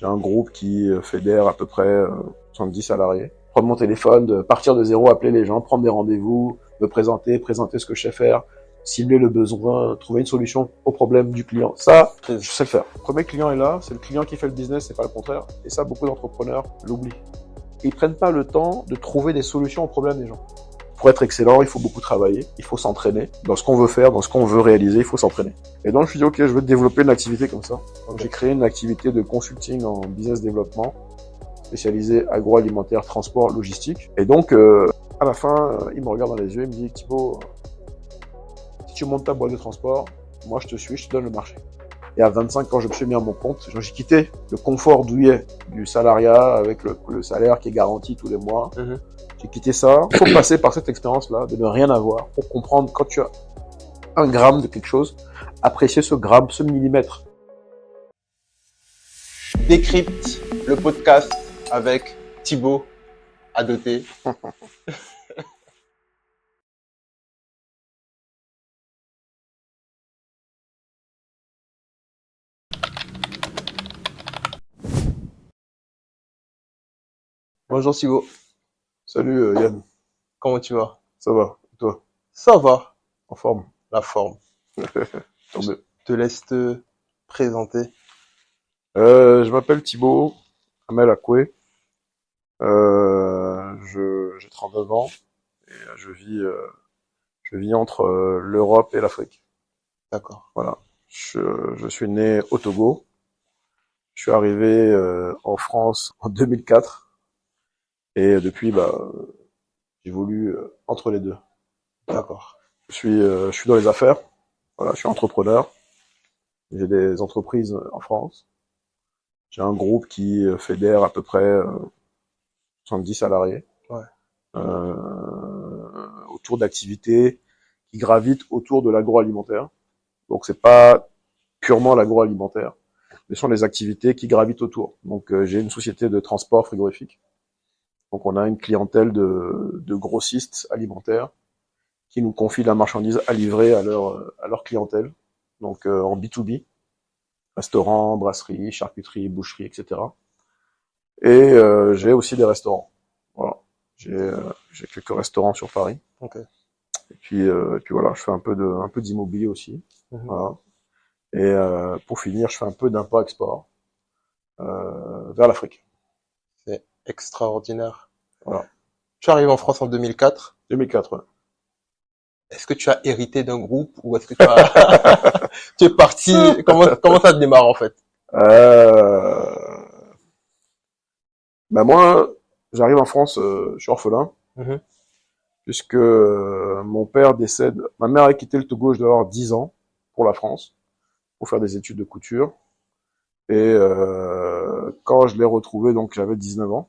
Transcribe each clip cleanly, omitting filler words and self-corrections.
J'ai un groupe qui fédère à peu près 70 salariés. Prendre mon téléphone, de partir de zéro, appeler les gens, prendre des rendez-vous, me présenter ce que je sais faire, cibler le besoin, trouver une solution au problème du client. Ça, je sais le faire. Le premier client est là, c'est le client qui fait le business, c'est pas le contraire. Et ça, beaucoup d'entrepreneurs l'oublient. Ils prennent pas le temps de trouver des solutions aux problèmes des gens. Pour être excellent, il faut beaucoup travailler, il faut s'entraîner. Dans ce qu'on veut faire, dans ce qu'on veut réaliser, il faut s'entraîner. Et donc, je me suis dit, ok, je veux développer une activité comme ça. Donc, j'ai créé une activité de consulting en business développement, spécialisée agroalimentaire, transport, logistique. Et donc, à la fin, il me regarde dans les yeux, il me dit, Thibaut, si tu montes ta boîte de transport, moi, je te suis, je te donne le marché. Et à 25 ans, je me suis mis à mon compte. J'ai quitté le confort douillet du salariat avec le salaire qui est garanti tous les mois. J'ai quitté ça. Il faut passer par cette expérience-là de ne rien avoir pour comprendre quand tu as un gramme de quelque chose, apprécier ce gramme, ce millimètre. Décrypte le podcast avec Thibaut Adoté. Bonjour Thibaut, Salut Yann, comment tu vas? ça va? Et toi? Ça va, En forme? la forme. Tant mieux. Je te laisse te présenter. Je m'appelle Thibaut Amel Akoué. J'ai 39 ans et je vis entre l'Europe et l'Afrique. D'accord. Voilà. Je suis né au Togo. Je suis arrivé en France en 2004 et depuis, j'évolue entre les deux. D'accord. Je suis dans les affaires. Voilà, je suis entrepreneur. J'ai des entreprises en France. J'ai un groupe qui fédère à peu près 70 salariés. Ouais. Autour d'activités qui gravitent autour de l'agroalimentaire. Donc c'est pas purement l'agroalimentaire, mais ce sont les activités qui gravitent autour. Donc j'ai une société de transport frigorifique. Donc on a une clientèle de grossistes alimentaires qui nous confient la marchandise à livrer à leur clientèle. Donc en B2B, restaurants, brasseries, charcuterie, boucherie, etc. Et j'ai aussi des restaurants. Voilà. J'ai quelques restaurants sur Paris. Ok. Et puis voilà, je fais un peu d'immobilier aussi. Voilà. Et pour finir, je fais un peu d'import-export vers l'Afrique. C'est extraordinaire. Voilà. Tu arrives en France en 2004. 2004, ouais. Est-ce que tu as hérité d'un groupe ou est-ce que tu es parti? Comment ça te démarre en fait? Moi, j'arrive en France, je suis orphelin, puisque mon père décède. Ma mère a quitté le Togo, je dois avoir 10 ans, pour la France, pour faire des études de couture. Et quand je l'ai retrouvé, donc j'avais 19 ans.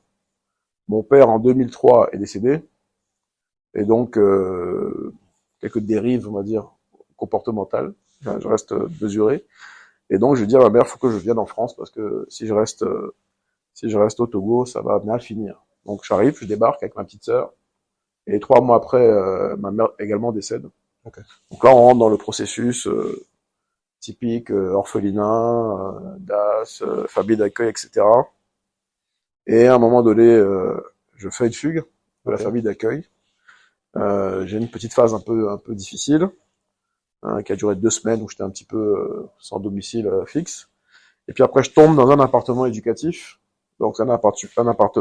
Mon père, en 2003, est décédé. Et donc, quelques dérives, on va dire, comportementales. Enfin, je reste mesuré. Et donc, je dis à ma mère, faut que je vienne en France, parce que si je reste au Togo, ça va mal finir. Donc, j'arrive, je débarque avec ma petite sœur. Et 3 mois après, ma mère également décède. Okay. Donc là, on rentre dans le processus typique, orphelinat, DAS, famille d'accueil, etc. Et à un moment donné, je fais une fugue de la famille d'accueil. J'ai une petite phase un peu difficile, qui a duré 2 semaines où j'étais un petit peu sans domicile fixe. Et puis après, je tombe dans un appartement éducatif. Donc c'est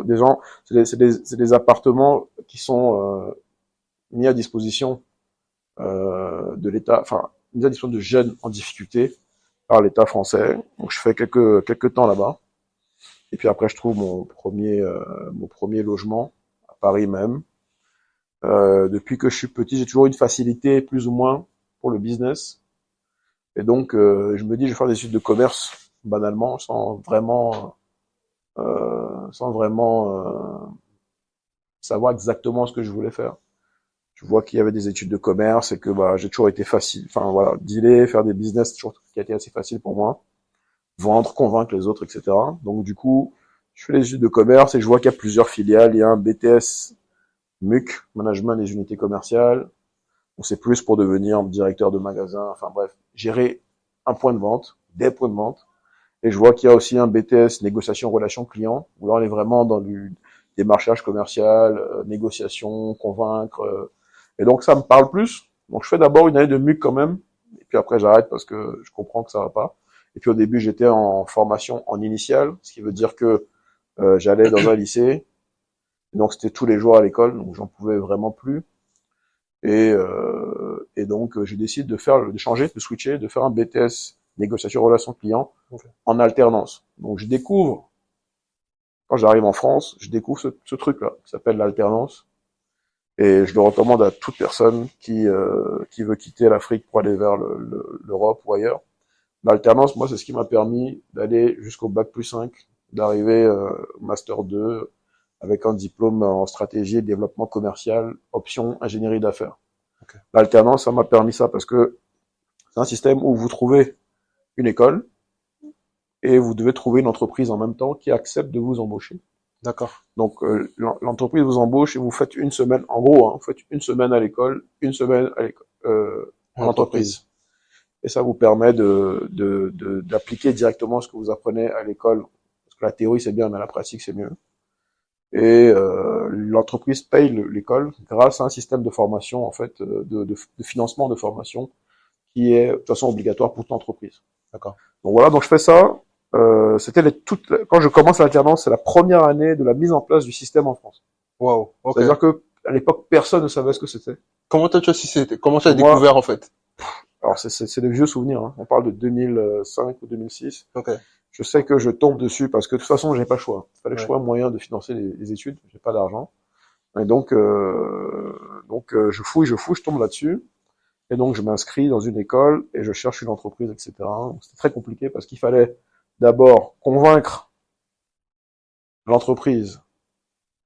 des gens, c'est des appartements qui sont mis à disposition de l'État, enfin mis à disposition de jeunes en difficulté par l'État français. Donc je fais quelques temps là-bas. Et puis après, je trouve mon premier logement à Paris même. Depuis que je suis petit, j'ai toujours eu une facilité, plus ou moins, pour le business. Et donc, je me dis, je vais faire des études de commerce, banalement, sans vraiment savoir exactement ce que je voulais faire. Je vois qu'il y avait des études de commerce et que j'ai toujours été facile. Enfin voilà, dealer, faire des business, toujours qui a été assez facile pour moi. Vendre, convaincre les autres, etc. Donc du coup, je fais les études de commerce et je vois qu'il y a plusieurs filiales. Il y a un BTS MUC, Management des unités commerciales. Donc c'est plus pour devenir directeur de magasin. Enfin bref, gérer un point de vente, des points de vente. Et je vois qu'il y a aussi un BTS négociation relation client, où là on est vraiment dans du démarchage commercial, négociation, convaincre. Et donc ça me parle plus. Donc je fais d'abord une année de MUC quand même, et puis après j'arrête parce que je comprends que ça va pas. Et puis au début j'étais en formation en initiale, ce qui veut dire que j'allais dans un lycée, et donc c'était tous les jours à l'école, donc j'en pouvais vraiment plus. Et donc je décide de changer, de switcher, de faire un BTS négociation relation client Ok. en alternance. Donc je découvre, quand j'arrive en France, je découvre ce truc-là, qui s'appelle l'alternance. Et je le recommande à toute personne qui veut quitter l'Afrique pour aller vers l'Europe ou ailleurs. L'alternance, moi, c'est ce qui m'a permis d'aller jusqu'au bac+5, d'arriver master 2 avec un diplôme en stratégie et développement commercial, option ingénierie d'affaires. Okay. L'alternance, ça m'a permis ça parce que c'est un système où vous trouvez une école et vous devez trouver une entreprise en même temps qui accepte de vous embaucher. D'accord. Donc l'entreprise vous embauche et vous faites une semaine, en gros, hein, vous faites une semaine à l'école, une semaine à l'école, en entreprise. Et ça vous permet d'appliquer directement ce que vous apprenez à l'école. Parce que la théorie c'est bien, mais la pratique c'est mieux. Et l'entreprise paye l'école grâce à un système de formation, en fait, de financement de formation qui est de toute façon obligatoire pour toute entreprise. D'accord. Donc voilà, donc je fais ça. C'était quand je commence l'alternance, c'est la première année de la mise en place du système en France. Wow. Okay. C'est-à-dire que à l'époque, personne ne savait ce que c'était. Comment tu as découvert en fait? Alors c'est des vieux souvenirs. Hein. On parle de 2005 ou 2006. Okay. Je sais que je tombe dessus parce que de toute façon, j'ai pas le choix. Il fallait que je trouve un moyen de financer les études. J'ai pas d'argent. Et donc je fouille, je tombe là-dessus. Et donc je m'inscris dans une école et je cherche une entreprise, etc. C'était très compliqué parce qu'il fallait d'abord convaincre l'entreprise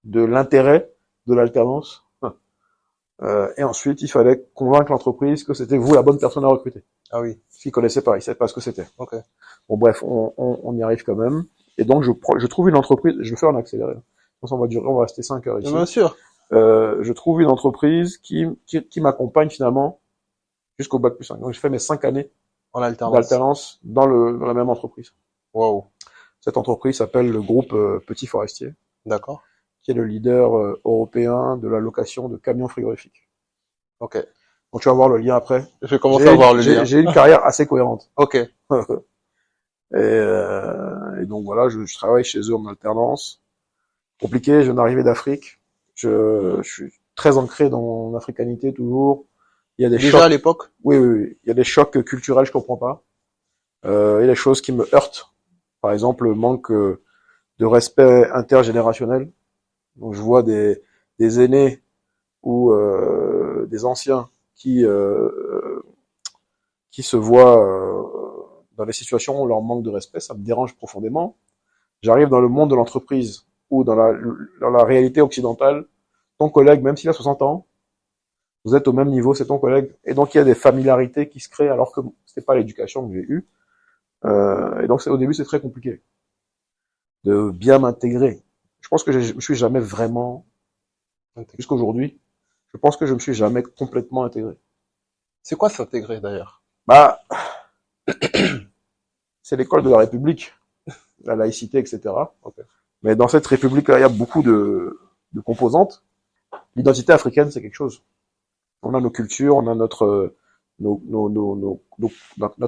de l'intérêt de l'alternance. Et ensuite, il fallait convaincre l'entreprise que c'était vous la bonne personne à recruter. Ah oui. Parce qu'ils connaissaient pas, ils savaient pas ce que c'était. Okay. Bon bref, on y arrive quand même. Et donc je trouve une entreprise, je vais faire un accéléré. On va rester 5 heures ici. Bien sûr. Je trouve une entreprise qui m'accompagne finalement jusqu'au bac+5. Donc j'ai fait mes 5 années en d'alternance dans la même entreprise. Wow. Cette entreprise s'appelle le groupe Petit Forestier. D'accord. Qui est le leader européen de la location de camions frigorifiques. Ok. Donc tu vas voir le lien après. Je vais commencer à voir le lien. J'ai une carrière assez cohérente. Ok. Et donc voilà, je travaille chez eux en alternance. Compliqué, je viens d'arriver d'Afrique. Je suis très ancré dans mon africanité toujours. Il y a des Déjà chocs. à l'époque? Oui. Il y a des chocs culturels, je comprends pas. Il y a des choses qui me heurtent. Par exemple, le manque de respect intergénérationnel. Donc je vois des aînés ou des anciens qui se voient dans des situations où leur manque de respect, ça me dérange profondément. J'arrive dans le monde de l'entreprise ou dans la réalité occidentale, ton collègue, même s'il a 60 ans, vous êtes au même niveau, c'est ton collègue. Et donc il y a des familiarités qui se créent alors que c'était pas l'éducation que j'ai eue. Et donc au début c'est très compliqué de bien m'intégrer. Je pense que je me suis jamais vraiment, jusqu'à aujourd'hui, je pense que je me suis jamais complètement intégré. C'est quoi s'intégrer d'ailleurs? Bah, c'est l'école de la République, la laïcité, etc. Okay. Mais dans cette République-là, il y a beaucoup de composantes. L'identité africaine, c'est quelque chose. On a nos cultures, on a notre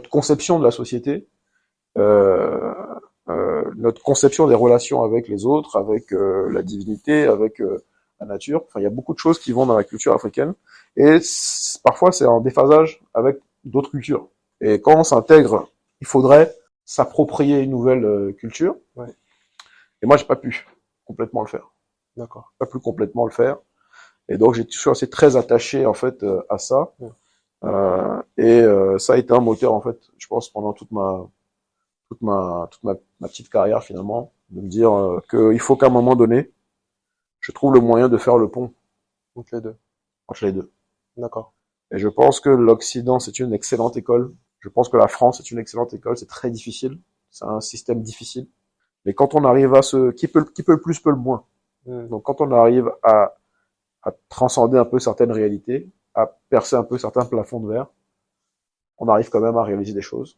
conception de la société, notre conception des relations avec les autres, avec la divinité, avec la nature. Enfin, il y a beaucoup de choses qui vont dans la culture africaine. Et parfois, c'est en déphasage avec d'autres cultures. Et quand on s'intègre, il faudrait s'approprier une nouvelle culture. Ouais. Et moi, j'ai pas pu complètement le faire. D'accord. Pas pu complètement le faire. Et donc, je suis assez très attaché en fait à ça. Ouais. Ça a été un moteur en fait, je pense, pendant toute ma petite carrière finalement, de me dire qu'il faut qu'à un moment donné, je trouve le moyen de faire le pont entre les deux. Entre les deux. D'accord. Et je pense que l'Occident, c'est une excellente école. Je pense que la France est une excellente école. C'est très difficile. C'est un système difficile. Mais quand on arrive à qui peut le plus, peut le moins. Donc quand on arrive à transcender un peu certaines réalités, à percer un peu certains plafonds de verre, on arrive quand même à réaliser des choses.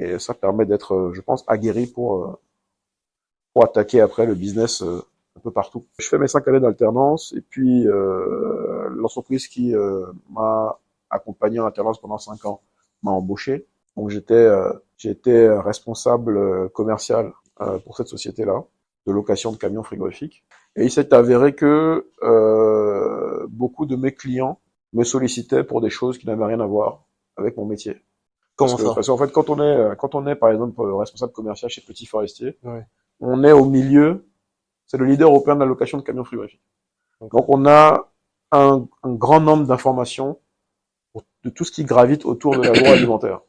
Et ça permet d'être, je pense, aguerri pour attaquer après le business un peu partout. Je fais mes 5 années d'alternance et puis l'entreprise qui m'a accompagné en alternance pendant 5 ans m'a embauché. Donc j'étais responsable commercial pour cette société-là de location de camions frigorifiques. Et il s'est avéré que beaucoup de mes clients me sollicitaient pour des choses qui n'avaient rien à voir avec mon métier. Comment ça? Parce qu'en fait, quand on est par exemple responsable commercial chez Petit Forestier, Ouais. on est au milieu, c'est le leader européen de la location de camions frigorifiques. Okay. Donc on a un grand nombre d'informations de tout ce qui gravite autour de l'agroalimentaire.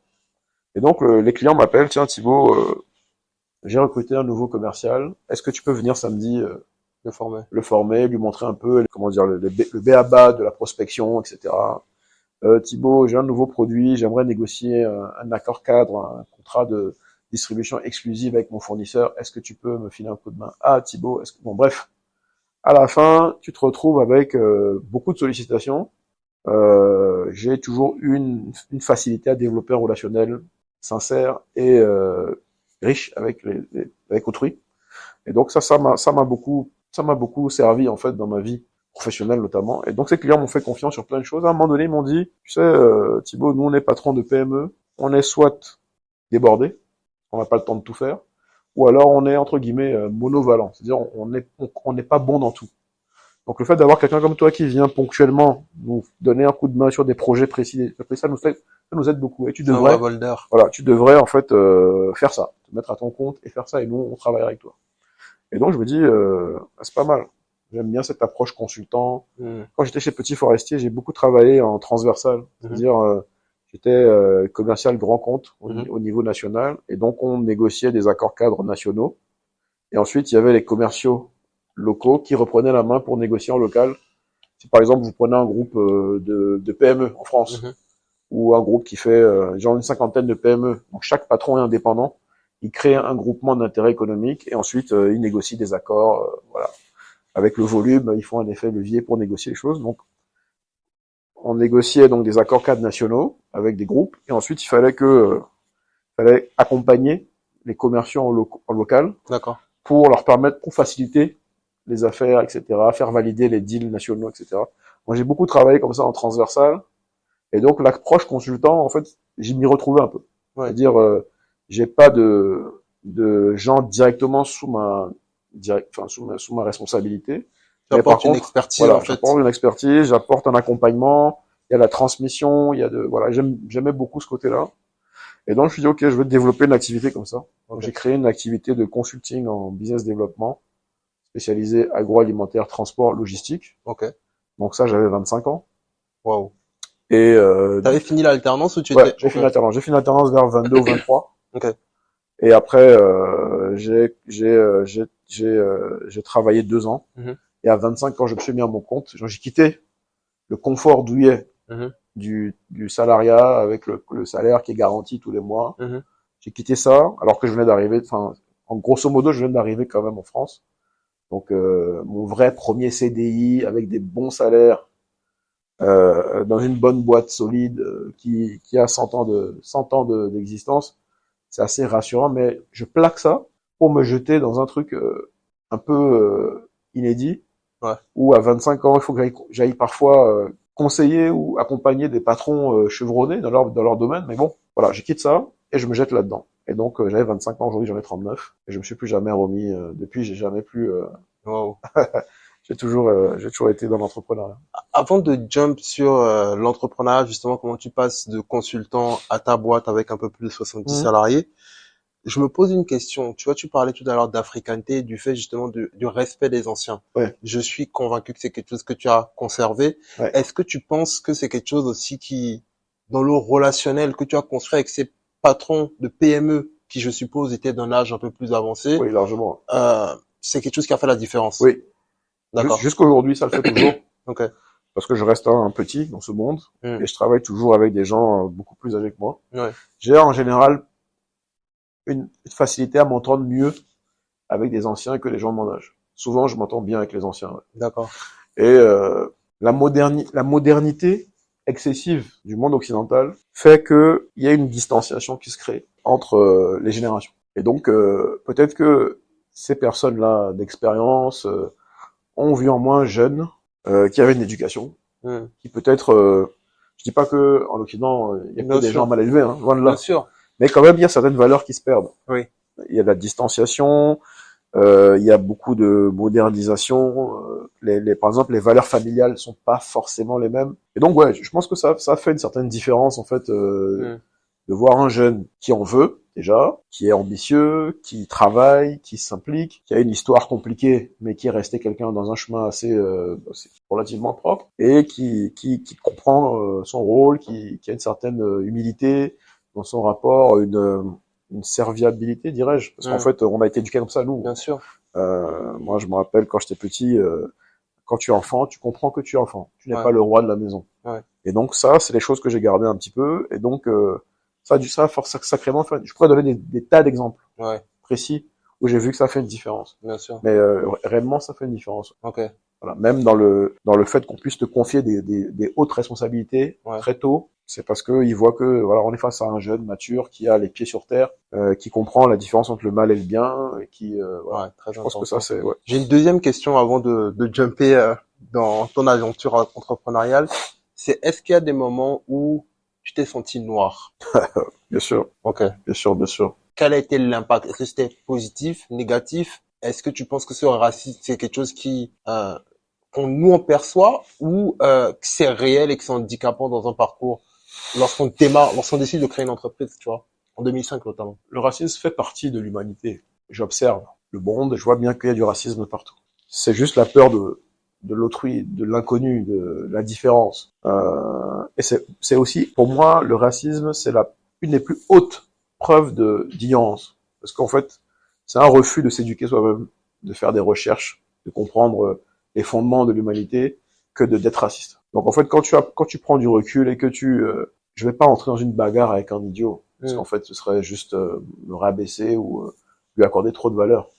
Et donc les clients m'appellent, tiens Thibaut, j'ai recruté un nouveau commercial, est-ce que tu peux venir samedi le former, lui montrer un peu comment dire le b.a.-ba de la prospection, etc. Thibaut, j'ai un nouveau produit, j'aimerais négocier un accord cadre, un contrat de distribution exclusive avec mon fournisseur, est-ce que tu peux me filer un coup de main? Ah Thibaut, bon bref, à la fin, tu te retrouves avec beaucoup de sollicitations. J'ai toujours eu une facilité à développer un relationnel sincère et riche avec avec autrui. Et donc ça m'a beaucoup servi en fait dans ma vie professionnelle notamment. Et donc ces clients m'ont fait confiance sur plein de choses. À un moment donné, ils m'ont dit, tu sais, Thibaut, nous on est patron de PME, on est soit débordé, on n'a pas le temps de tout faire, ou alors on est entre guillemets monovalent, c'est-à-dire on n'est pas bon dans tout. Donc le fait d'avoir quelqu'un comme toi qui vient ponctuellement nous donner un coup de main sur des projets précis, ça nous aide beaucoup. Et tu devrais en fait faire ça, te mettre à ton compte et faire ça. Et nous on travaille avec toi. Et donc je me dis c'est pas mal. J'aime bien cette approche consultant. Quand j'étais chez Petit Forestier, j'ai beaucoup travaillé en transversal, c'est-à-dire j'étais commercial grand compte au niveau national, et donc on négociait des accords cadres nationaux. Et ensuite il y avait les commerciaux locaux qui reprenaient la main pour négocier en local. Si par exemple vous prenez un groupe de PME en France, ou un groupe qui fait genre une 50aine de PME, donc chaque patron est indépendant, il crée un groupement d'intérêt économique et ensuite il négocie des accords, voilà. Avec le volume, ils font un effet levier pour négocier les choses. Donc on négociait donc des accords cadres nationaux avec des groupes et ensuite il fallait accompagner les commerciaux en local. D'accord. Pour leur permettre, pour faciliter les affaires, etc., faire valider les deals nationaux, etc. Moi, j'ai beaucoup travaillé comme ça en transversal, et donc l'approche consultant, en fait, j'y m'y retrouvais un peu. Ouais. C'est-à-dire, j'ai pas de gens directement sous ma responsabilité. Tu apportes une expertise, voilà, en fait. J'apporte une expertise, j'apporte un accompagnement, il y a la transmission, voilà, j'aimais beaucoup ce côté-là. Et donc, je me suis dit, OK, je veux développer une activité comme ça. Donc, j'ai créé une activité de consulting en business développement, spécialisée agroalimentaire, transport, logistique. Donc ça, j'avais 25 ans. Waouh. Et t'avais fini l'alternance ou tu étais... j'ai fini l'alternance. J'ai fini l'alternance vers 22 ou 23. Et après, j'ai travaillé 2 ans. Et à 25 ans, je me suis mis à mon compte. J'ai quitté le confort douillet du salariat avec le salaire qui est garanti tous les mois. J'ai quitté ça alors que je venais d'arriver, en grosso modo, je venais d'arriver quand même en France. Donc mon vrai premier CDI avec des bons salaires dans une bonne boîte solide qui a 100 ans d'existence, c'est assez rassurant, mais je plaque ça pour me jeter dans un truc un peu inédit, où à 25 ans, il faut que j'aille parfois conseiller ou accompagner des patrons chevronnés dans leur domaine, mais bon, voilà, je quitte ça et je me jette là-dedans. Et donc j'avais 25 ans, aujourd'hui j'en ai 39, et je me suis plus jamais remis, depuis j'ai jamais plus... Wow. j'ai toujours été dans l'entrepreneuriat. Avant de jump sur l'entrepreneuriat, justement, comment tu passes de consultant à ta boîte avec un peu plus de 70 salariés, je me pose une question. Tu vois, tu parlais tout à l'heure d'africanité, du fait justement du respect des anciens. Je suis convaincu que c'est quelque chose que tu as conservé. Est-ce que tu penses que c'est quelque chose aussi qui, dans le relationnel que tu as construit avec ces patrons de PME, qui je suppose étaient d'un âge un peu plus avancé? Oui, largement. C'est quelque chose qui a fait la différence. Oui. D'accord. Jusqu'aujourd'hui, ça le fait toujours. Parce que je reste un petit dans ce monde et je travaille toujours avec des gens beaucoup plus âgés que moi. J'ai en général une facilité à m'entendre mieux avec des anciens que les gens de mon âge. Souvent, je m'entends bien avec les anciens. D'accord. Et la modernité excessive du monde occidental fait que il y a une distanciation qui se crée entre les générations. Et donc peut-être que ces personnes-là d'expérience ont vu en moi un jeune qui avait une éducation, qui peut-être, je dis pas que en Occident il y a que des gens mal élevés, hein, loin de là. Bien sûr. Mais quand même il y a certaines valeurs qui se perdent. Oui. Il y a de la distanciation, il y a beaucoup de modernisation. Par exemple, les valeurs familiales sont pas forcément les mêmes. Et donc ouais, je pense que ça fait une certaine différence en fait de voir un jeune qui en veut déjà, qui est ambitieux, qui travaille, qui s'implique, qui a une histoire compliquée, mais qui est resté quelqu'un dans un chemin assez relativement propre, et qui comprend son rôle, qui a une certaine humilité dans son rapport, une serviabilité, dirais-je, parce qu'en fait, on a été éduqués comme ça, nous. Bien sûr. Moi, je me rappelle quand j'étais petit, quand tu es enfant, tu comprends que tu es enfant. Tu n'es pas le roi de la maison. Ouais. Et donc ça, c'est les choses que j'ai gardées un petit peu. Et donc ça force sacrément. Je pourrais donner des tas d'exemples précis où j'ai vu que ça fait une différence. Bien sûr. Mais réellement, ça fait une différence. Ok. Voilà. Même dans le fait qu'on puisse te confier des hautes responsabilités très tôt, c'est parce que ils voient que voilà, on est face à un jeune mature qui a les pieds sur terre, qui comprend la différence entre le mal et le bien, et qui voilà. Très je pense que ça c'est. Ouais. J'ai une deuxième question avant de jumper dans ton aventure entrepreneuriale. C'est est-ce qu'il y a des moments où tu t'es senti noir? Bien sûr. Ok. Bien sûr, bien sûr. Quel a été l'impact? Est-ce que c'était positif, négatif? Est-ce que tu penses que ce racisme c'est quelque chose qui qu'on perçoit ou que c'est réel et que c'est handicapant dans un parcours lorsqu'on décide de créer une entreprise, tu vois, en 2005 notamment? Le racisme fait partie de l'humanité. J'observe le monde, je vois bien qu'il y a du racisme partout. C'est juste la peur de l'autrui, de l'inconnu, de la différence. Et c'est aussi, pour moi, le racisme, c'est une des plus hautes preuves d'ignorance. Parce qu'en fait, c'est un refus de s'éduquer soi-même, de faire des recherches, de comprendre les fondements de l'humanité, que d'être raciste. Donc en fait, quand tu prends du recul et que je vais pas entrer dans une bagarre avec un idiot, parce qu'en fait, ce serait juste me rabaisser ou lui accorder trop de valeur.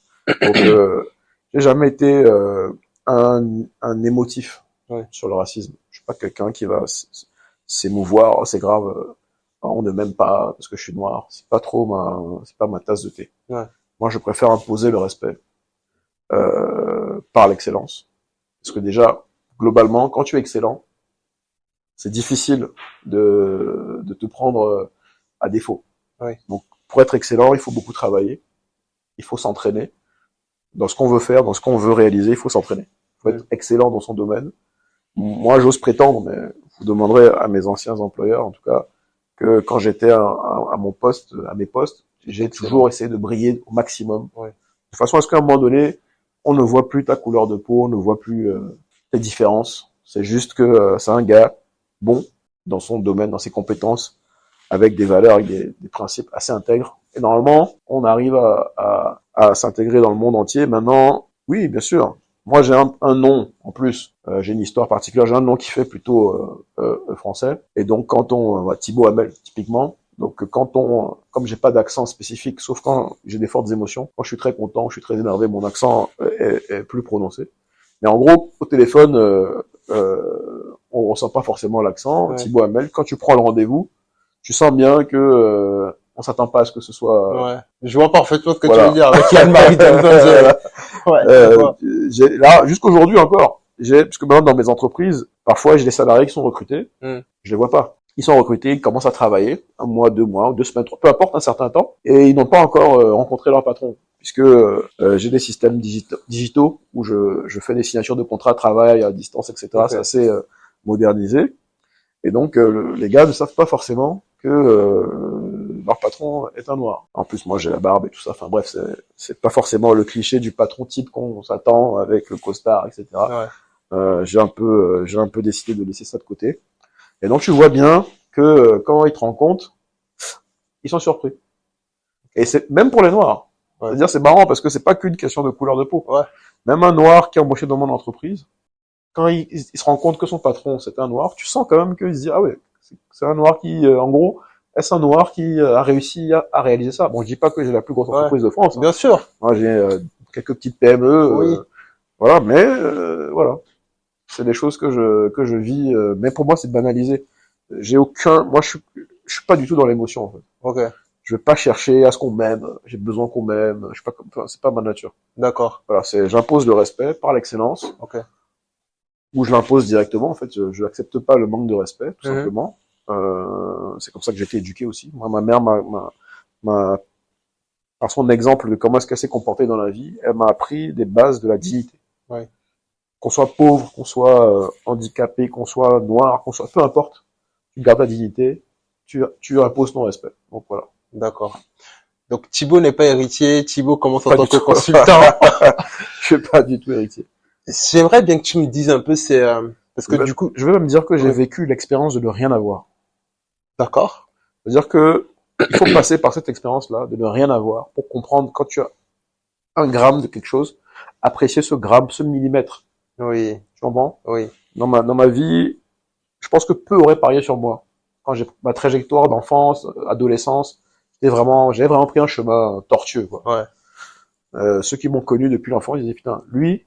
Donc, j'ai jamais été un émotif sur le racisme. Je suis pas quelqu'un qui va s'émouvoir, oh, c'est grave, on ne m'aime pas parce que je suis noir. C'est pas ma tasse de thé. Ouais. Moi, je préfère imposer le respect par l'excellence. Parce que déjà, globalement, quand tu es excellent, c'est difficile de te prendre à défaut. Ouais. Donc, pour être excellent, il faut beaucoup travailler, il faut s'entraîner. Dans ce qu'on veut faire, dans ce qu'on veut réaliser, il faut s'entraîner. Il faut être excellent dans son domaine. Moi, j'ose prétendre, mais vous demanderez à mes anciens employeurs, en tout cas, que quand j'étais à mes postes, j'ai toujours essayé de briller au maximum. De façon à ce qu'à un moment donné, on ne voit plus ta couleur de peau, on ne voit plus tes différences. C'est juste que c'est un gars bon dans son domaine, dans ses compétences, avec des valeurs, avec des principes assez intègres. Et normalement, on arrive à s'intégrer dans le monde entier. Maintenant, oui, bien sûr. Moi, j'ai un nom en plus. J'ai une histoire particulière. J'ai un nom qui fait plutôt français. Et donc, quand Thibaut Hamel, typiquement. Donc, comme j'ai pas d'accent spécifique, sauf quand j'ai des fortes émotions, quand je suis très content, je suis très énervé, mon accent est plus prononcé. Mais en gros, au téléphone, on ressent pas forcément l'accent. Thibaut Hamel, quand tu prends le rendez-vous, tu sens bien que on s'attend pas à ce que ce soit. Je vois parfaitement ce que tu veux dire avec Yann-Marie là, jusqu'aujourd'hui encore, parce que maintenant dans mes entreprises, parfois j'ai des salariés qui sont recrutés, je les vois pas. Ils sont recrutés, ils commencent à travailler, 1 mois, 2 mois, 2 semaines, peu importe, un certain temps, et ils n'ont pas encore rencontré leur patron, puisque j'ai des systèmes digitaux où je fais des signatures de contrats, travail à distance, etc. C'est assez modernisé, et donc les gars ne savent pas forcément que leur patron est un noir. En plus, moi, j'ai la barbe et tout ça. Enfin bref, c'est pas forcément le cliché du patron type qu'on s'attend avec le costard, etc. J'ai un peu décidé de laisser ça de côté. Et donc, tu vois bien que quand ils te rencontrent, ils sont surpris. Et c'est même pour les noirs. C'est-à-dire, c'est marrant parce que c'est pas qu'une question de couleur de peau. Même un noir qui est embauché dans mon entreprise, quand il se rend compte que son patron c'est un noir, tu sens quand même qu'il se dit ah ouais, c'est un noir qui, en gros, est-ce un noir qui a réussi à réaliser ça? Bon, je dis pas que j'ai la plus grosse entreprise de France. Bien sûr. Moi, j'ai quelques petites PME. Voilà, mais voilà. C'est des choses que je vis, mais pour moi, c'est banalisé. Moi, je suis pas du tout dans l'émotion, en fait. Ok, Je vais pas chercher à ce qu'on m'aime. J'ai besoin qu'on m'aime. Je suis pas comme, enfin, c'est pas ma nature. d'accord. Voilà, j'impose le respect par l'excellence, Ok. ou je l'impose directement. En fait, je n'accepte pas le manque de respect, tout Mhm. simplement. C'est comme ça que j'ai été éduqué aussi. Moi, ma mère par son exemple de comment est-ce qu'elle s'est comportée dans la vie, elle m'a appris des bases de la dignité. Ouais, Qu'on soit pauvre, qu'on soit handicapé, qu'on soit noir, qu'on soit, peu importe, tu gardes ta dignité, tu imposes ton respect. Donc voilà. d'accord. Donc Thibaut n'est pas héritier, Thibaut commence en Pas tant du que tout. consultant. Je suis pas du tout héritier. J'aimerais bien que tu me dises un peu, parce que du coup, Je vais même dire que j'ai ouais, vécu l'expérience de ne rien avoir. d'accord, C'est-à-dire que il faut passer par cette expérience-là de ne rien avoir pour comprendre quand tu as un gramme de quelque chose, apprécier ce gramme, ce millimètre. oui, Tu comprends? oui, Dans ma vie, je pense que peu auraient parié sur moi. Quand j'ai ma trajectoire d'enfance, adolescence, j'avais vraiment pris un chemin tortueux, quoi. ouais, Ceux qui m'ont connu depuis l'enfance, ils disaient, putain, lui,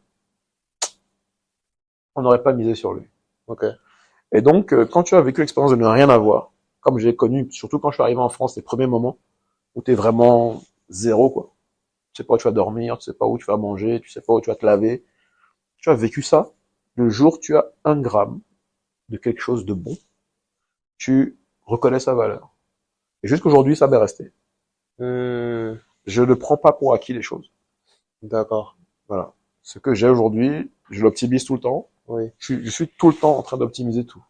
on n'aurait pas misé sur lui. ok, Et donc, quand tu as vécu l'expérience de ne rien avoir, comme j'ai connu, surtout quand je suis arrivé en France, les premiers moments où t'es vraiment zéro, quoi. Tu sais pas où tu vas dormir, tu sais pas où tu vas manger, tu sais pas où tu vas te laver. Tu as vécu ça. Le jour où tu as un gramme de quelque chose de bon, tu reconnais sa valeur. Et jusqu'aujourd'hui, ça m'est resté. hmm, Je ne prends pas pour acquis les choses. d'accord, Voilà. Ce que j'ai aujourd'hui, je l'optimise tout le temps. oui, Je suis tout le temps en train d'optimiser tout.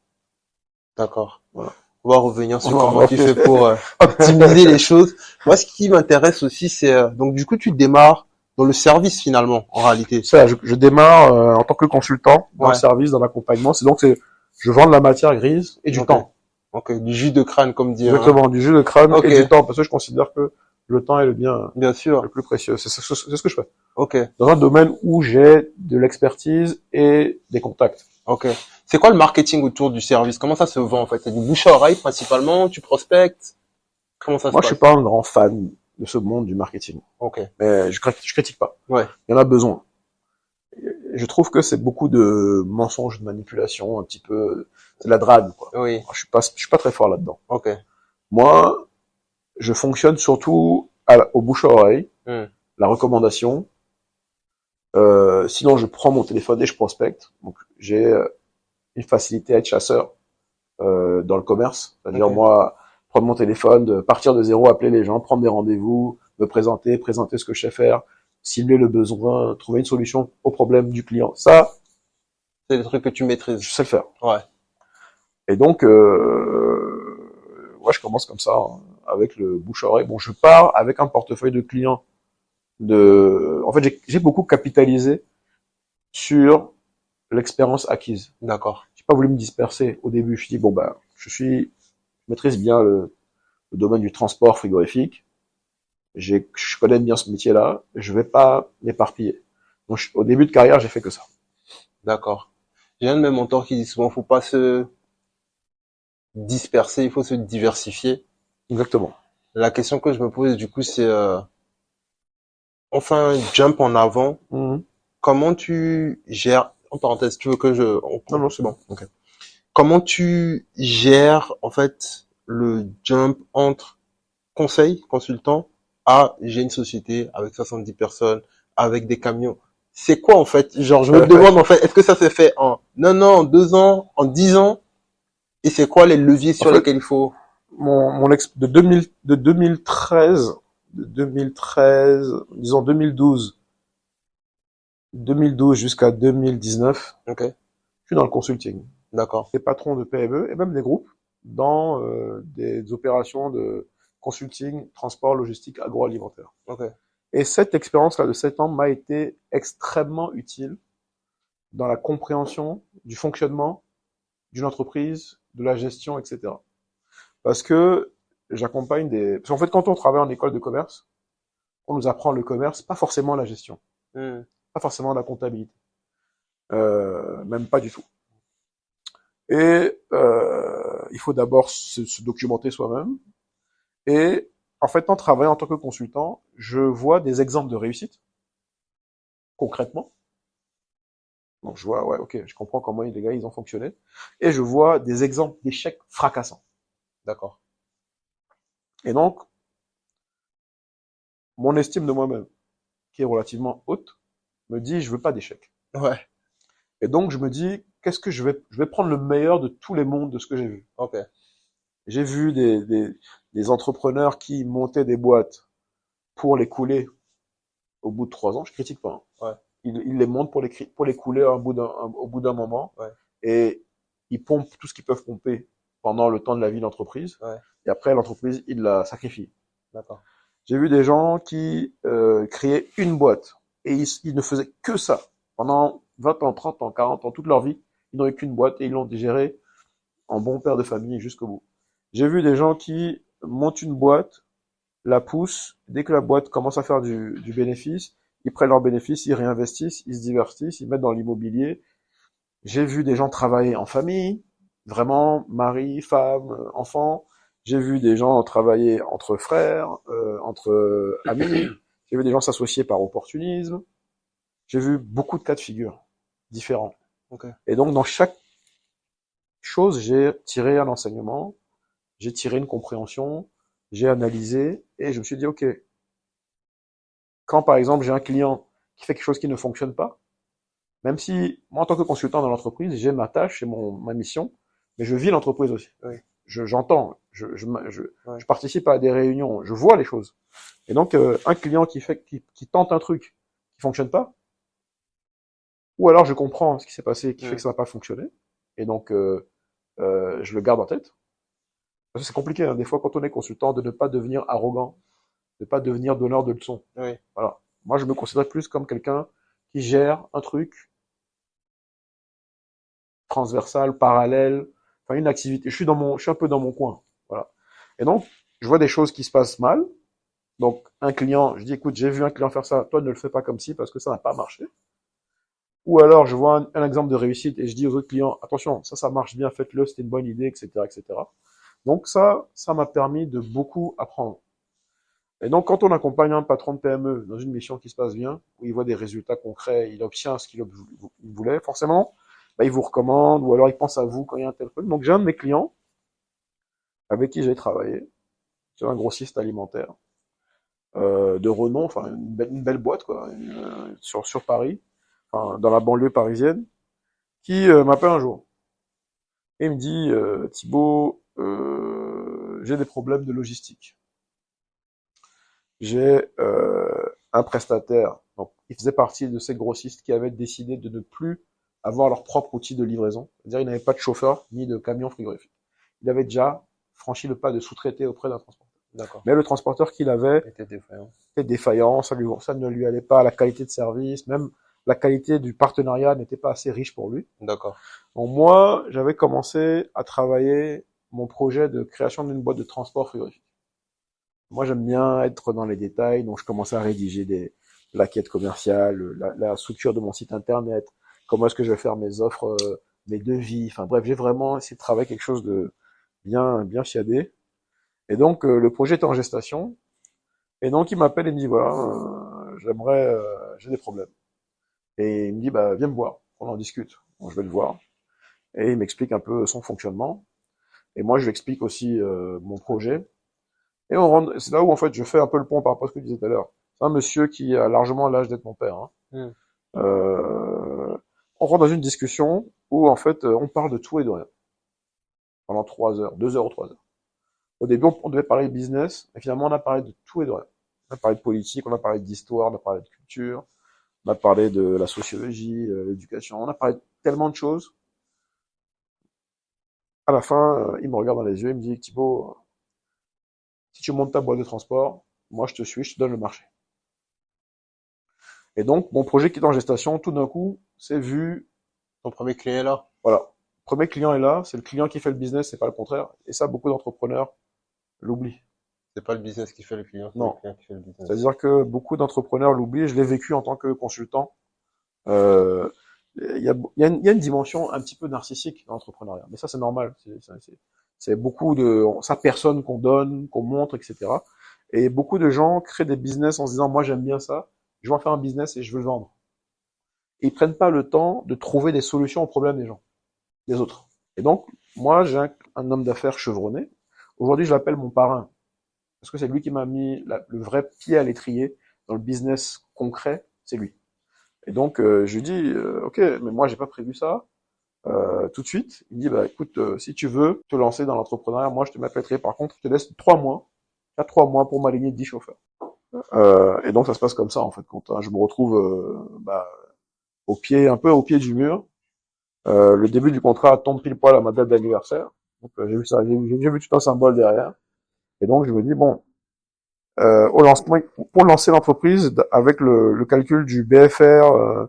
d'accord. Voilà. On va revenir sur On comment va tu fais pour optimiser les choses. Moi, ce qui m'intéresse aussi, c'est donc du coup, tu démarres dans le service finalement, en réalité. Ça, je démarre en tant que consultant dans le Ouais, service, dans l'accompagnement. Je vends de la matière grise et du ok, temps. ok, du jus de crâne comme dit, hein. Exactement, du jus de crâne Ok, et du temps, parce que je considère que le temps est le bien bien le sûr. plus précieux. C'est ce que je fais. Ok, Dans un domaine où j'ai de l'expertise et des contacts. ok. C'est quoi le marketing autour du service? Comment ça se vend en fait? C'est du bouche à oreille principalement? Tu prospectes? Comment ça se Moi, je suis passe? pas un grand fan de ce monde du marketing. Ok, Mais je critique pas. ouais, Il y en a besoin. Je trouve que c'est beaucoup de mensonges, de manipulation, un petit peu, c'est de la drague, quoi. oui, Je suis pas très fort là-dedans. ok. Moi, je fonctionne surtout au bouche à oreille, Hmm, la recommandation. Sinon, je prends mon téléphone et je prospecte. Donc, j'ai une facilité à être chasseur dans le commerce. C'est-à-dire, ok, moi, prendre mon téléphone, partir de zéro, appeler les gens, prendre des rendez-vous, me présenter ce que je sais faire, cibler le besoin, trouver une solution au problème du client. Ça, c'est des trucs que tu maîtrises. je sais le faire. Ouais, Et donc, ouais, je commence comme ça, hein, avec le bouche à oreille. Bon, je pars avec un portefeuille de clients. En fait, j'ai beaucoup capitalisé sur l'expérience acquise. d'accord. J'ai pas voulu me disperser au début. Je dis bon ben, je maîtrise bien le domaine du transport frigorifique. Je connais bien ce métier-là. Je vais pas m'éparpiller. Donc, au début de carrière, j'ai fait que ça. D'accord. J'ai un de mes mentors qui dit souvent, faut pas se disperser, il faut se diversifier. Exactement. La question que je me pose du coup, c'est, on fait un jump en avant. Mhm. Comment tu gères, en parenthèse, tu veux que Non, non, c'est bon. ok. Comment tu gères, en fait, le jump entre conseil, consultant, à j'ai une société avec 70 personnes, avec des camions. C'est quoi, en fait? Genre, je me demande, en fait, est-ce que ça s'est fait en un an, en 2 ans, en 10 ans? Et c'est quoi les leviers En sur fait, lesquels il faut? de 2000, de 2013, de 2013, disons 2012 jusqu'à 2019, Ok, je suis dans le consulting. d'accord. Des patrons de PME et même des groupes dans des opérations de consulting, transport, logistique, agroalimentaire. Ok, Et cette expérience-là de 7 ans m'a été extrêmement utile dans la compréhension du fonctionnement d'une entreprise, de la gestion, etc. Parce que Parce qu'en fait, quand on travaille en école de commerce, on nous apprend le commerce, pas forcément la gestion, hmm, pas forcément la comptabilité, même pas du tout. Et il faut d'abord se documenter soi-même. Et en fait, en travaillant en tant que consultant, je vois des exemples de réussite, concrètement. Donc je vois, ouais, ok, je comprends comment les gars, ils ont fonctionné. Et je vois des exemples d'échecs fracassants. D'accord. Et donc, mon estime de moi-même, qui est relativement haute, me dit, je veux pas d'échecs. Ouais. Et donc, je me dis, qu'est-ce que je vais prendre le meilleur de tous les mondes de ce que j'ai vu. Ok. J'ai vu des entrepreneurs qui montaient des boîtes pour les couler au bout de 3 ans. Je critique pas, hein. Ouais. Ils les montent pour les couler au bout d'un moment. Ouais. Et ils pompent tout ce qu'ils peuvent pomper pendant le temps de la vie de l'entreprise. Ouais. Et après, l'entreprise, ils la sacrifient. D'accord. J'ai vu des gens qui créaient une boîte et ils ne faisaient que ça pendant 20 ans, 30 ans, 40 ans, toute leur vie. Ils n'ont eu qu'une boîte et ils l'ont gérée en bon père de famille jusqu'au bout. J'ai vu des gens qui montent une boîte, la poussent, dès que la boîte commence à faire du bénéfice, ils prennent leur bénéfice, ils réinvestissent, ils se divertissent, ils mettent dans l'immobilier. J'ai vu des gens travailler en famille, vraiment mari, femme, enfant. J'ai vu des gens travailler entre frères, entre amis. J'ai vu des gens s'associer par opportunisme. J'ai vu beaucoup de cas de figure différents. Ok. Et donc, dans chaque chose, j'ai tiré un enseignement, j'ai tiré une compréhension, j'ai analysé et je me suis dit, OK, quand par exemple j'ai un client qui fait quelque chose qui ne fonctionne pas, même si moi en tant que consultant dans l'entreprise, j'ai ma tâche, c'est ma mission, mais je vis l'entreprise aussi. Oui. J'entends, Ouais. je participe à des réunions, je vois les choses. Et donc un client qui tente un truc qui fonctionne pas, ou alors je comprends ce qui s'est passé qui fait que ça n'a pas fonctionné, et donc je le garde en tête. Parce que c'est compliqué, hein, des fois quand on est consultant, de ne pas devenir arrogant, de ne pas devenir donneur de leçons. Oui. Voilà. Moi, je me considère plus comme quelqu'un qui gère un truc transversal, parallèle, enfin une activité. Je suis un peu dans mon coin. Voilà. Et donc, je vois des choses qui se passent mal. Donc, un client, je dis, écoute, j'ai vu un client faire ça, toi ne le fais pas comme ci parce que ça n'a pas marché. Ou alors, je vois un exemple de réussite et je dis aux autres clients, attention, ça marche bien, faites-le, c'était une bonne idée, etc., etc. Donc ça m'a permis de beaucoup apprendre. Et donc, quand on accompagne un patron de PME dans une mission qui se passe bien, où il voit des résultats concrets, il obtient ce qu'il voulait, forcément, bah, il vous recommande, ou alors il pense à vous quand il y a un tel truc. Donc, j'ai un de mes clients avec qui j'ai travaillé, c'est un grossiste alimentaire, de renom, enfin, une belle boîte, quoi, sur Paris, enfin, dans la banlieue parisienne, qui m'appelle un jour. Et il me dit, Thibaut, j'ai des problèmes de logistique. J'ai un prestataire, donc il faisait partie de ces grossistes qui avaient décidé de ne plus avoir leur propre outil de livraison. C'est-à-dire il n'avait pas de chauffeur ni de camion frigorifique. Il avait déjà franchi le pas de sous-traiter auprès d'un transporteur. D'accord. Mais le transporteur qu'il avait Était défaillant. était défaillant, ça ne lui allait pas, la qualité de service, même la qualité du partenariat n'était pas assez riche pour lui. D'accord. Donc moi, j'avais commencé à travailler mon projet de création d'une boîte de transport frigorifique. Moi, j'aime bien être dans les détails, donc je commençais à rédiger des plaquettes commerciales, la structure de mon site internet, comment est-ce que je vais faire mes offres, mes devis, enfin bref, j'ai vraiment essayé de travailler quelque chose de bien fiadé. Et donc, le projet était en gestation, et donc il m'appelle et me dit, voilà, j'ai des problèmes. Et il me dit, bah, viens me voir, on en discute. Bon, je vais le voir. Et il m'explique un peu son fonctionnement. Et moi, je lui explique aussi mon projet. Et c'est là où en fait je fais un peu le pont par rapport à ce que tu disais tout à l'heure. C'est un monsieur qui a largement l'âge d'être mon père, hein. Mm. On rentre dans une discussion où en fait on parle de tout et de rien pendant 3 heures, 2 heures ou 3 heures. Au début on devait parler de business, et finalement on a parlé de tout et de rien. On a parlé de politique, on a parlé d'histoire, on a parlé de culture, on a parlé de la sociologie, l'éducation, on a parlé de tellement de choses. À la fin, il me regarde dans les yeux, il me dit, Thibaut, si tu montes ta boîte de transport, moi je te suis, je te donne le marché. Et donc, mon projet qui est en gestation, tout d'un coup, c'est vu, Ton premier client est là. voilà. Premier client est là, c'est le client qui fait le business, c'est pas le contraire. Et ça, beaucoup d'entrepreneurs l'oublient. C'est pas le business qui fait le client, c'est le Non. client qui fait le business. C'est-à-dire que beaucoup d'entrepreneurs l'oublient. Je l'ai vécu en tant que consultant. Euh, il y a une dimension un petit peu narcissique dans l'entrepreneuriat. Mais ça, c'est normal. C'est beaucoup de sa personne qu'on donne, qu'on montre, etc. Et beaucoup de gens créent des business en se disant, moi, j'aime bien ça. Je vais en faire un business et je veux le vendre. et ils prennent pas le temps de trouver des solutions aux problèmes des gens, des autres. Et donc, moi, j'ai un homme d'affaires chevronné. Aujourd'hui, je l'appelle mon parrain. Parce que c'est lui qui m'a mis le vrai pied à l'étrier dans le business concret, c'est lui. Et donc, je lui dis, ok, mais moi, j'ai pas prévu ça. Tout de suite, il me dit, bah, écoute, si tu veux te lancer dans l'entrepreneuriat, moi, je te mets à pétrer. Par contre, je te laisse 3 mois. Il y a 3 mois pour m'aligner 10 chauffeurs. Et donc, ça se passe comme ça, en fait, quand je me retrouve, un peu au pied du mur. Le début du contrat tombe pile poil à ma date d'anniversaire. Donc, j'ai vu ça, j'ai vu tout un symbole derrière. Et donc, je me dis, bon, au lancement, pour lancer l'entreprise, avec le calcul du BFR,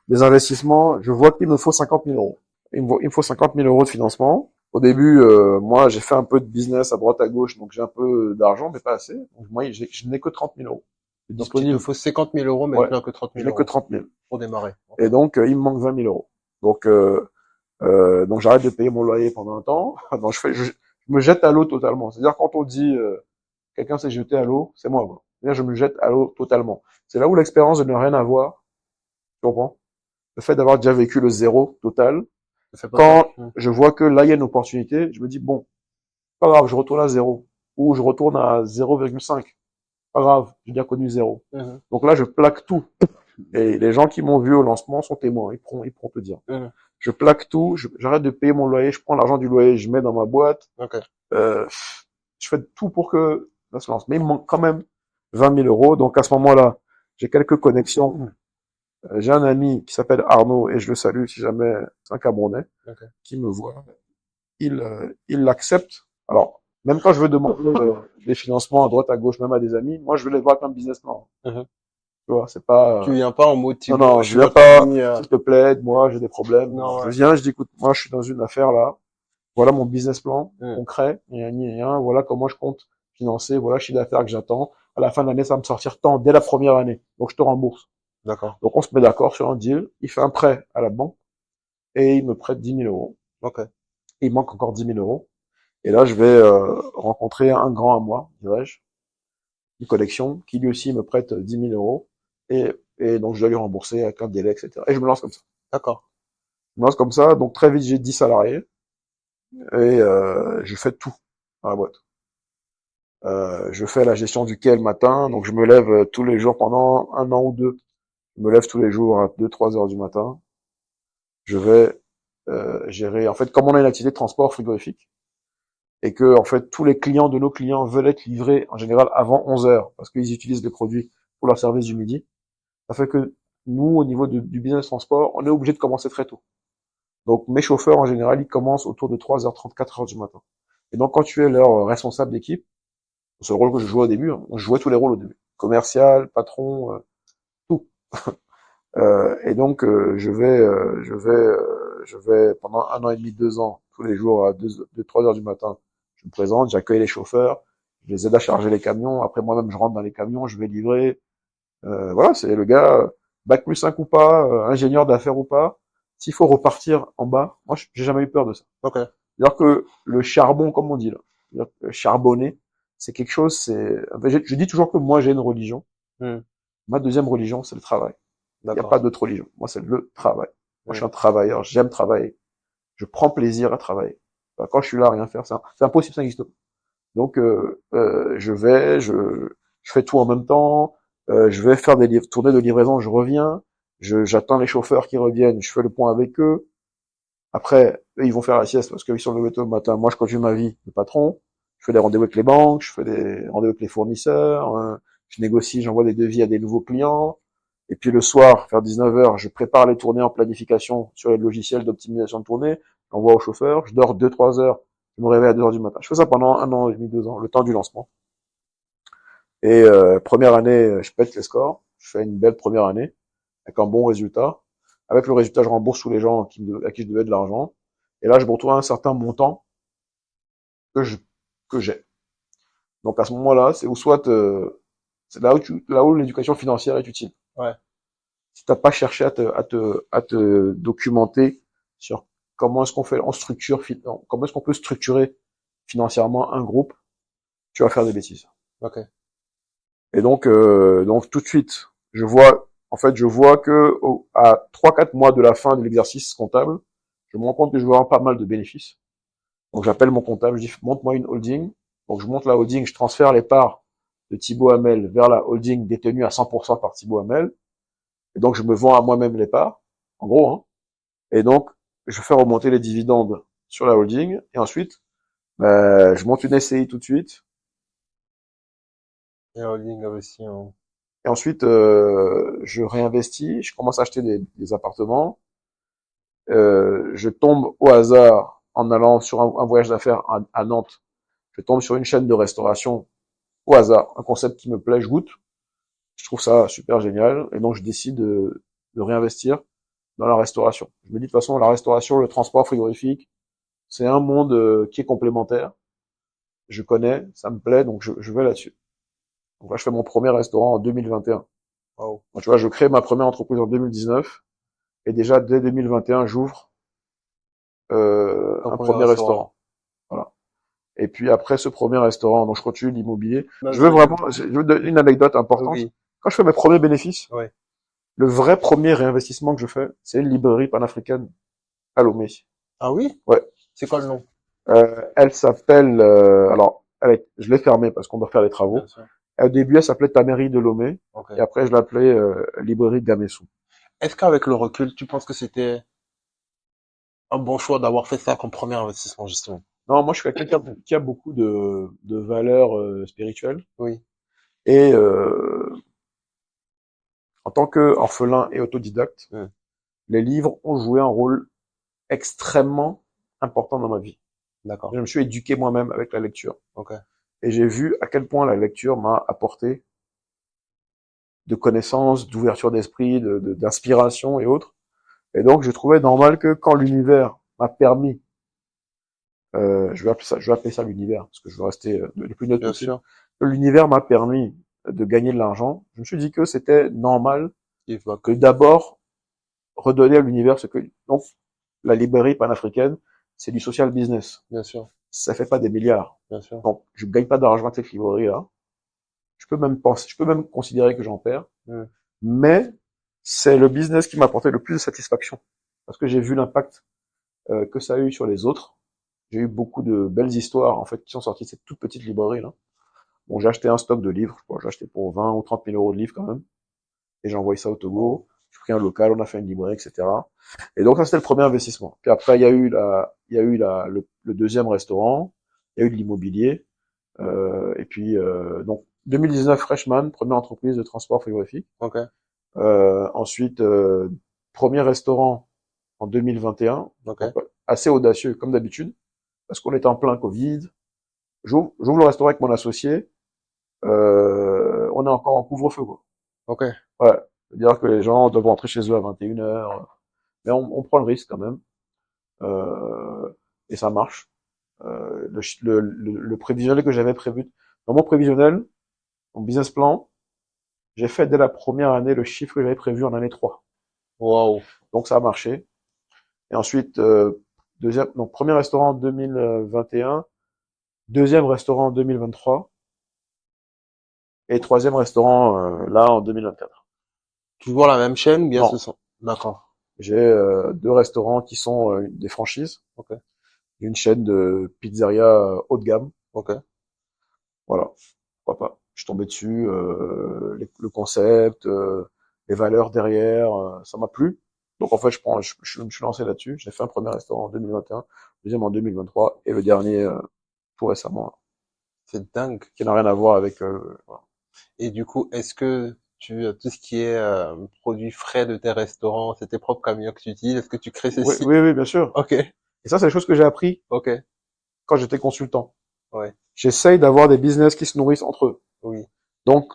des investissements, je vois qu'il me faut 50 000 euros. Il me faut 50 000 euros de financement. Au début, moi, j'ai fait un peu de business à droite à gauche, donc j'ai un peu d'argent, mais pas assez. Donc, moi, je n'ai que 30 000 euros. Donc, il te faut 50 000 euros, mais Ouais, tu n'as que 30 je 000 n'ai que euros 30 000. pour démarrer. Et donc, il me manque 20 000 euros. Donc j'arrête de payer mon loyer pendant un temps. Donc je me jette à l'eau totalement. C'est-à-dire quand on dit quelqu'un s'est jeté à l'eau, c'est moi. Quoi. C'est-à-dire je me jette à l'eau totalement. C'est là où l'expérience de ne rien avoir, tu comprends? Le fait d'avoir déjà vécu le zéro total. Quand je vois que là il y a une opportunité, je me dis bon, pas grave, je retourne à zéro ou je retourne à 0,5. Pas grave, j'ai déjà connu zéro. Donc là je plaque tout. Et les gens qui m'ont vu au lancement sont témoins, ils pourront te dire. Je plaque tout, j'arrête de payer mon loyer, je prends l'argent du loyer, je mets dans ma boîte. Euh, je fais tout pour que ça se lance. Mais il me manque quand même 20 000 euros. Donc à ce moment-là, j'ai quelques connexions. J'ai un ami qui s'appelle Arnaud, et je le salue si jamais c'est un Camerounais, qui me voit. Il l'accepte. Alors, même quand je veux demander des financements à droite, à gauche, même à des amis, moi je veux les voir comme business plan. Tu vois, c'est pas. Tu viens pas en mode non, non, je viens pas. S'il te plaît, moi j'ai des problèmes. Non, je viens, je dis écoute, moi je suis dans une affaire là. Voilà mon business plan concret. Voilà comment je compte financer. Voilà le chiffre d'affaires que j'attends. À la fin de l'année, ça va me sortir tant dès la première année. Donc je te rembourse. D'accord. Donc on se met d'accord sur un deal. Il fait un prêt à la banque et il me prête 10 000 euros. Ok. Et il manque encore 10 000 euros. Et là, je vais rencontrer un grand à moi, dirais-je, une collection, qui lui aussi me prête 10 000 euros. Et donc, je dois lui rembourser avec un délai, etc. Et je me lance comme ça. D'accord. Je me lance comme ça. Donc, très vite, j'ai 10 salariés. Et je fais tout dans la boîte. Je fais la gestion du quai le matin. Donc, je me lève tous les jours pendant 1 an ou 2. Je me lève tous les jours à 2-3 heures du matin. Je vais gérer... En fait, comme on a une activité de transport frigorifique, et que en fait tous les clients de nos clients veulent être livrés en général avant 11 heures parce qu'ils utilisent les produits pour leur service du midi. Ça fait que nous, au niveau du business transport, on est obligé de commencer très tôt. Donc mes chauffeurs en général, ils commencent autour de 3h30, 4h du matin. Et donc quand tu es leur responsable d'équipe, c'est le rôle que je jouais au début, hein, je jouais tous les rôles au début, commercial, patron, tout. Et donc je vais pendant 1 an et demi, 2 ans, tous les jours à 3 heures du matin, je me présente, j'accueille les chauffeurs, je les aide à charger les camions. Après moi-même, je rentre dans les camions, je vais livrer. Voilà, c'est le gars, bac+5 ou pas, ingénieur d'affaires ou pas. S'il faut repartir en bas, moi, j'ai jamais eu peur de ça. Ok. C'est-à-dire que le charbon, comme on dit là, c'est-à-dire que charbonner, c'est quelque chose. Je dis toujours que moi, j'ai une religion. Ma deuxième religion, c'est le travail. Il n'y a pas d'autre religion. Moi, c'est le travail. Moi, je suis un travailleur, j'aime travailler. Je prends plaisir à travailler. Enfin, quand je suis là à rien faire, c'est impossible, ça n'existe pas. Donc, je fais tout en même temps. Je vais faire des tournées de livraison, je reviens. J'attends les chauffeurs qui reviennent, je fais le point avec eux. Après, eux, ils vont faire la sieste parce qu'ils sont levés tôt le matin. Moi, je continue ma vie de patron. Je fais des rendez-vous avec les banques, je fais des rendez-vous avec les fournisseurs. Je négocie, j'envoie des devis à des nouveaux clients. Et puis le soir, vers 19 heures, je prépare les tournées en planification sur les logiciels d'optimisation de tournée. J'envoie au chauffeur. Je dors 2-3 heures. Je me réveille à 2 heures du matin. Je fais ça pendant 1 an et demi, 2 ans, le temps du lancement. Et première année, je pète les scores. Je fais une belle première année avec un bon résultat. Avec le résultat, je rembourse tous les gens à qui je devais de l'argent. Et là, je me retrouve à un certain montant que j'ai. Donc à ce moment-là, c'est où soit c'est là où l'éducation financière est utile. Ouais. Si t'as pas cherché à te documenter sur comment est-ce qu'on fait, comment est-ce qu'on peut structurer financièrement un groupe, tu vas faire des bêtises. Ok. Et donc tout de suite, je vois En fait, je vois que à 3-4 mois de la fin de l'exercice comptable, je me rends compte que je vais avoir pas mal de bénéfices. Donc j'appelle mon comptable, je dis monte-moi une holding. Donc je monte la holding, je transfère les parts de Thibaut Hamel vers la holding détenue à 100% par Thibaut Hamel. Et donc je me vends à moi-même les parts, en gros. Hein. Et donc je fais remonter les dividendes sur la holding. Et ensuite, je monte une SCI tout de suite. Et la holding aussi, hein. Et ensuite, je réinvestis, je commence à acheter des appartements. Je tombe au hasard en allant sur un voyage d'affaires à Nantes. Je tombe sur une chaîne de restauration au hasard, un concept qui me plaît, je goûte. Je trouve ça super génial. Et donc, je décide de réinvestir dans la restauration. Je me dis de toute façon, la restauration, le transport frigorifique, c'est un monde qui est complémentaire. Je connais, ça me plaît, donc je vais là-dessus. Donc là, je fais mon premier restaurant en 2021. Wow. Donc, tu vois, je crée ma première entreprise en 2019. Et déjà, dès 2021, j'ouvre un premier restaurant. Voilà. Et puis après ce premier restaurant, donc je continue l'immobilier. Je veux donner une anecdote importante. Oui. Quand je fais mes premiers bénéfices, Ouais. le vrai premier réinvestissement que je fais, c'est une librairie panafricaine à Lomé. Ah oui? Ouais. C'est quoi le nom? Elle s'appelle, je l'ai fermée parce qu'on doit faire les travaux. Bien sûr. Au début, elle s'appelait Tamerie de Lomé. Ok. Et après, je l'appelais librairie Gamessou. Est-ce qu'avec le recul, tu penses que c'était un bon choix d'avoir fait ça comme premier investissement, justement? Non, moi, je suis quelqu'un qui a beaucoup de valeurs spirituelles. Oui. Et en tant qu'orphelin et autodidacte, Mm. les livres ont joué un rôle extrêmement important dans ma vie. D'accord. Je me suis éduqué moi-même avec la lecture. Ok. Et j'ai vu à quel point la lecture m'a apporté de connaissances, d'ouverture d'esprit, d'inspiration et autres. Et donc, je trouvais normal que quand l'univers m'a permis, je vais appeler ça l'univers, parce que je veux rester le plus neutre Bien possible. sûr. L'univers m'a permis de gagner de l'argent. Je me suis dit que c'était normal Il va que d'abord redonner à l'univers ce que, donc, la librairie panafricaine, c'est du social business. Bien sûr. Ça fait pas des milliards. Bien sûr. Donc, je gagne pas d'argent avec cette librairie-là. Je peux même considérer que j'en perds. Mm. Mais c'est le business qui m'a apporté le plus de satisfaction. Parce que j'ai vu l'impact que ça a eu sur les autres. J'ai eu beaucoup de belles histoires, en fait, qui sont sorties de cette toute petite librairie-là. Bon, j'ai acheté un stock de livres. J'ai acheté pour 20 ou 30 000 euros de livres quand même. Et j'ai envoyé ça au Togo. J'ai pris un local, on a fait une librairie, etc. Et donc ça c'était le premier investissement. Puis après il y a eu le deuxième restaurant, il y a eu de l'immobilier, et puis donc 2019 Freshman, première entreprise de transport frigorifique. Ok. Ensuite premier restaurant en 2021, Ok. donc, assez audacieux comme d'habitude, parce qu'on était en plein Covid. J'ouvre le restaurant avec mon associé, on est encore en couvre-feu quoi. Ok. Ouais, c'est-à-dire que les gens doivent rentrer chez eux à 21h. Mais on prend le risque quand même. Et ça marche. Le prévisionnel que j'avais prévu, dans mon prévisionnel, mon business plan, j'ai fait dès la première année le chiffre que j'avais prévu en année 3. Wow. Donc ça a marché. Et ensuite, donc premier restaurant en 2021, deuxième restaurant en 2023, et troisième restaurant là en 2024. Toujours la même chaîne ou bien Non, ce sont? D'accord. j'ai deux restaurants qui sont des franchises. Ok. D'une chaîne de pizzeria haut de gamme. Ok. Voilà, pourquoi pas. Je suis tombé dessus, le concept, les valeurs derrière, ça m'a plu. Donc en fait, je me suis lancé là-dessus. J'ai fait un premier restaurant en 2021, deuxième en 2023 et le dernier tout récemment, C'est dingue. qui n'a rien à voir avec. Voilà. Et du coup, est-ce que tout ce qui est produits frais de tes restaurants, c'est tes propres camions que tu utilises, est-ce que tu crées Oui, ceci? oui, oui, bien sûr. Ok. Et ça, c'est les choses que j'ai appris Ok. quand j'étais consultant. Ouais. J'essaye d'avoir des business qui se nourrissent entre eux. Oui. Donc,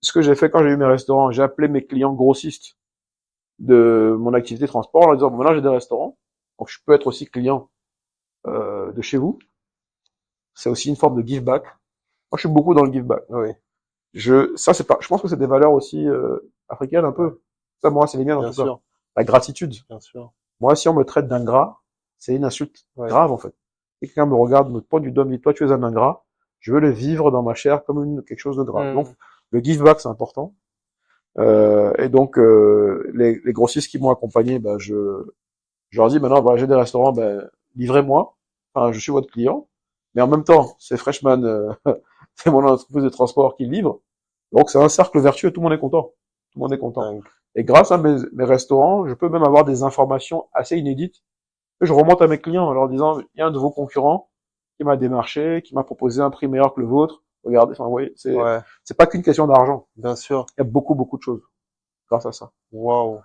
ce que j'ai fait quand j'ai eu mes restaurants, j'ai appelé mes clients grossistes de mon activité transport en leur disant, bon, maintenant j'ai des restaurants, donc je peux être aussi client de chez vous. C'est aussi une forme de give back. Moi, je suis beaucoup dans le give back. Oui. Je pense que c'est des valeurs aussi africaines un peu. Ça, moi, c'est les miennes en Bien tout cas. sûr. La gratitude. Bien sûr. Moi, si on me traite d'ingrat, c'est une insulte Ouais. grave en fait. Et quelqu'un me regarde, me pointe du doigt, me dit, toi, tu es un ingrat. Je veux le vivre dans ma chair comme quelque chose de grave. Donc, le give back, c'est important. Et donc, les grossistes qui m'ont accompagné, ben, je leur dis maintenant, voilà, j'ai des restaurants, ben, livrez-moi. Enfin, je suis votre client. Mais en même temps, c'est Freshman, c'est mon entreprise de transport qui livre. Donc, c'est un cercle vertueux, tout le monde est content. Tout le monde est content. Dingue. Et grâce à mes restaurants, je peux même avoir des informations assez inédites que je remonte à mes clients en leur disant, il y a un de vos concurrents qui m'a démarché, qui m'a proposé un prix meilleur que le vôtre. Regardez, enfin, vous voyez, Ouais, c'est pas qu'une question d'argent. bien sûr. Il y a beaucoup, beaucoup de choses grâce à ça. Waouh.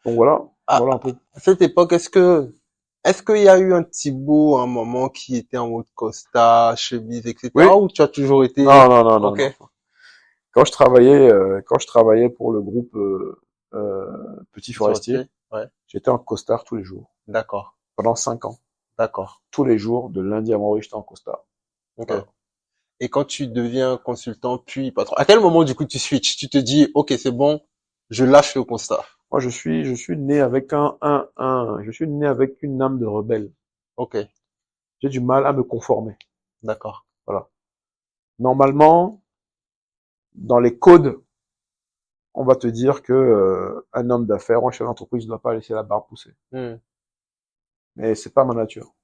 Donc voilà, À, voilà un peu. à cette époque, est-ce qu'il y a eu un Thibaut, un moment qui était en mode costard, chemise, Oui. etc., ou tu as toujours été, Non, non, non, non, ok, non. Quand je travaillais pour le groupe Petit Forestier, sorti, ouais, j'étais en costard tous les jours. d'accord, Pendant 5 ans. d'accord, Tous les jours, de lundi à vendredi, j'étais en costard. ok. Voilà. Et quand tu deviens consultant puis patron, à quel moment du coup tu switches? Tu te dis, ok, c'est bon, je lâche le constat. Moi, je suis né avec je suis né avec une âme de rebelle. Ok, J'ai du mal à me conformer. d'accord. Voilà. Normalement, dans les codes, on va te dire que un homme d'affaires, un chef d'entreprise ne doit pas laisser la barbe pousser. Hmm, Mais c'est pas ma nature.